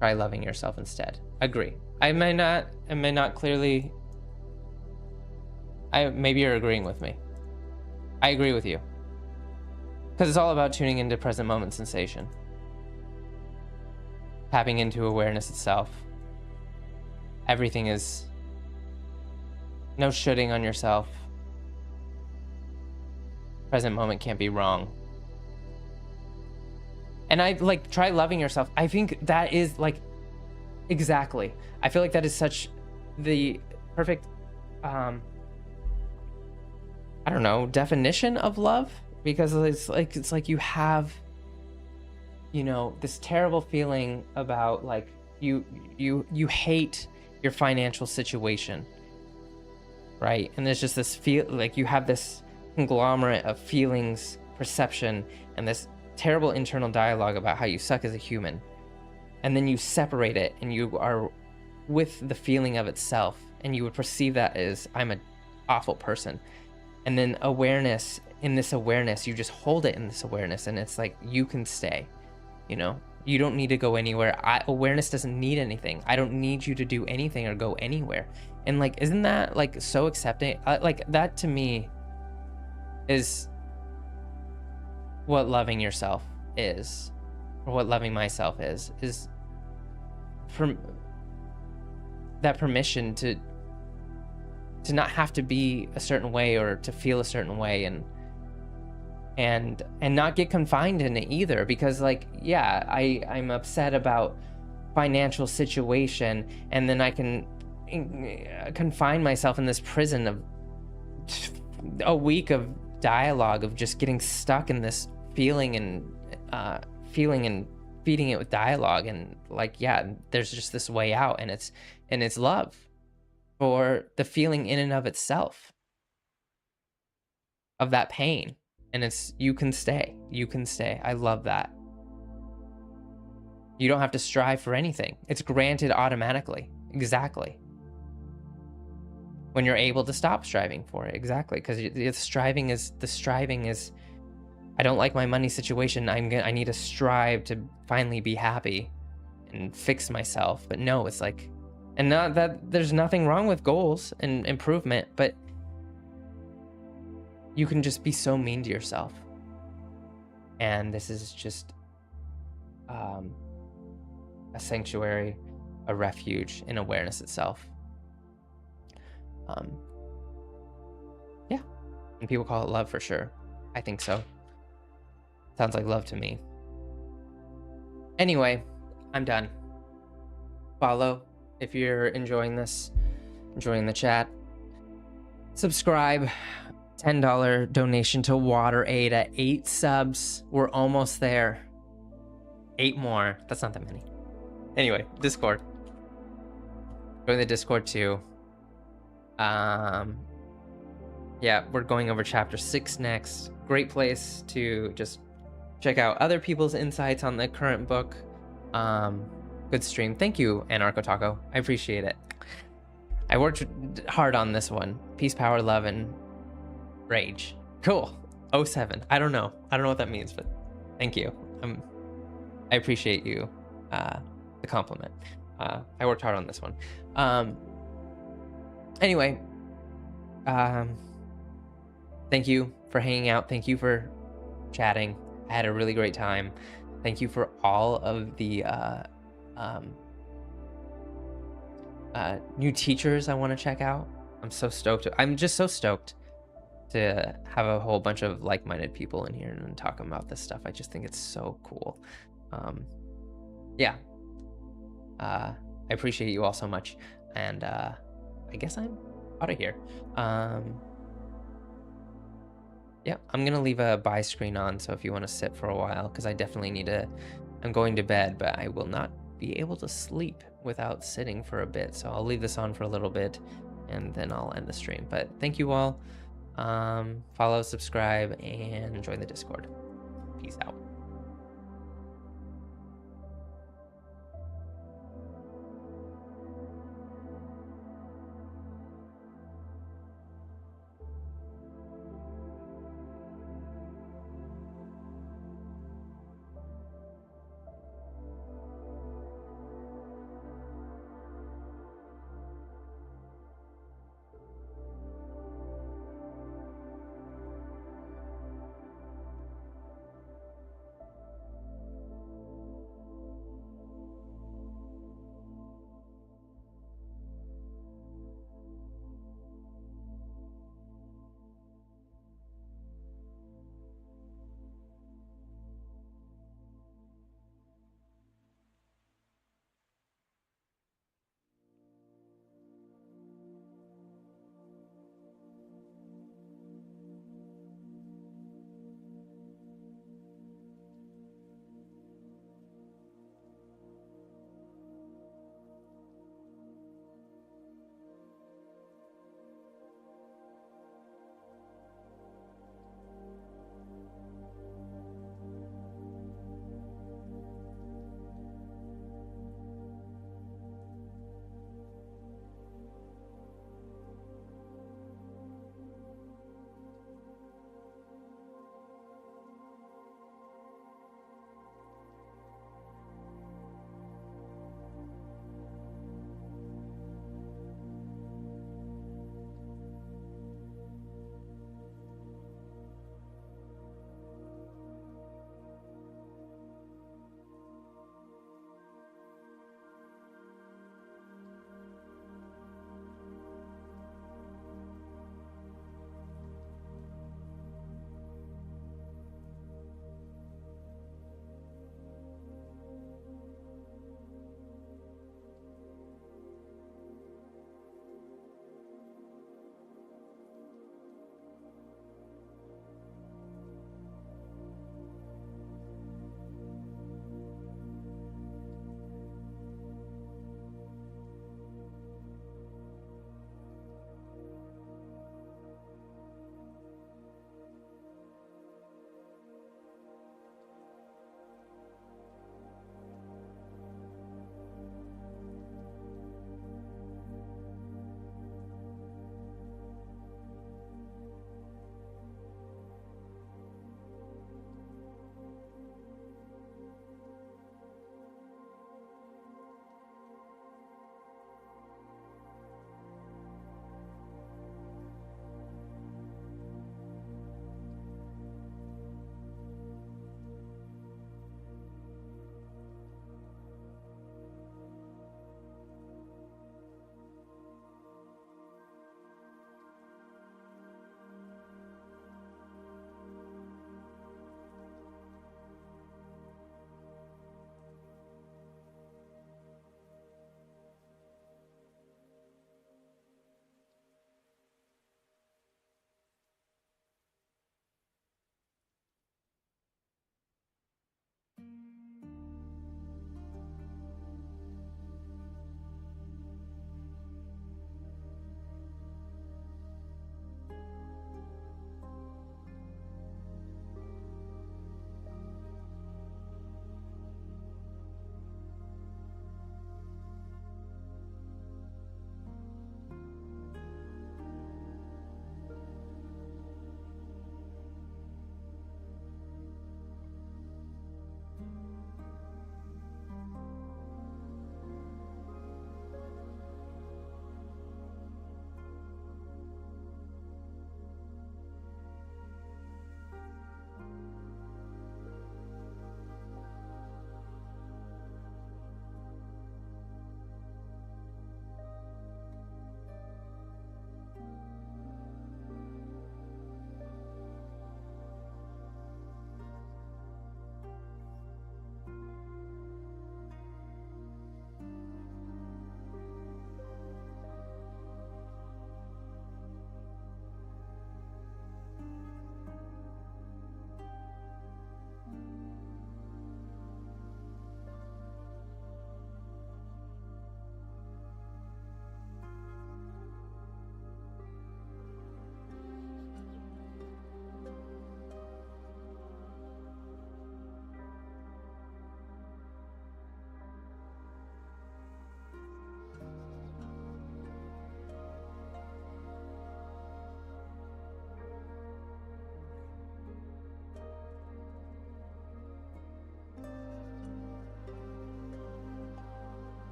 Try loving yourself instead. Agree. I may not clearly. Maybe you're agreeing with me. I agree with you. Because it's all about tuning into present moment sensation. Tapping into awareness itself. Everything is no shoulding on yourself. Present moment can't be wrong. And I like try loving yourself. I think that is like exactly. I feel like that is such the perfect I don't know, definition of love, because it's like you have, you know, this terrible feeling about like you hate your financial situation, right? And there's just this feel like you have this conglomerate of feelings, perception, and this terrible internal dialogue about how you suck as a human, and then you separate it and you are with the feeling of itself, and you would perceive that as, I'm an awful person. And then awareness, in this awareness, you just hold it in this awareness, and it's like, you can stay, you know? You don't need to go anywhere. Awareness doesn't need anything. I don't need you to do anything or go anywhere. And like, isn't that like so accepting? Like that to me is what loving yourself is, or what loving myself is from that permission to not have to be a certain way or to feel a certain way, and not get confined in it either. Because like, yeah, I'm upset about financial situation, and then I can confine myself in this prison of a week of dialogue of just getting stuck in this feeling and feeding it with dialogue. And like, yeah, there's just this way out, and it's love for the feeling in and of itself of that pain. And it's, you can stay. I love that. You don't have to strive for anything. It's granted automatically. Exactly. When you're able to stop striving for it. Exactly. Because the striving is, I don't like my money situation. I need to strive to finally be happy and fix myself. But no, it's like, and not that there's nothing wrong with goals and improvement, but you can just be so mean to yourself. And this is just a sanctuary, a refuge in awareness itself. Yeah, and people call it love for sure. I think so. Sounds like love to me. Anyway, I'm done. Follow if you're enjoying this, enjoying the chat. Subscribe. $10 donation to Water Aid at 8 subs. We're almost there. 8 more. That's not that many. Anyway, Discord. Join the Discord too. Yeah, we're going over chapter 6 next. Great place to just check out other people's insights on the current book. Good stream. Thank you, Anarcho Taco. I appreciate it. I worked hard on this one. Peace, power, love, and rage. Cool. 07. I don't know what that means, but thank you. I appreciate you, the compliment. I worked hard on this one. Anyway, thank you for hanging out. Thank you for chatting. I had a really great time. Thank you for all of the new teachers I want to check out. I'm so stoked. I'm just so stoked to have a whole bunch of like-minded people in here and talking about this stuff. I just think it's so cool. Yeah. I appreciate you all so much. And I guess I'm out of here. Yeah, I'm gonna leave a buy screen on, so if you want to sit for a while, because I definitely need to, I'm going to bed, but I will not be able to sleep without sitting for a bit. So I'll leave this on for a little bit and then I'll end the stream. But thank you all. Follow, subscribe, and join the Discord. Peace out.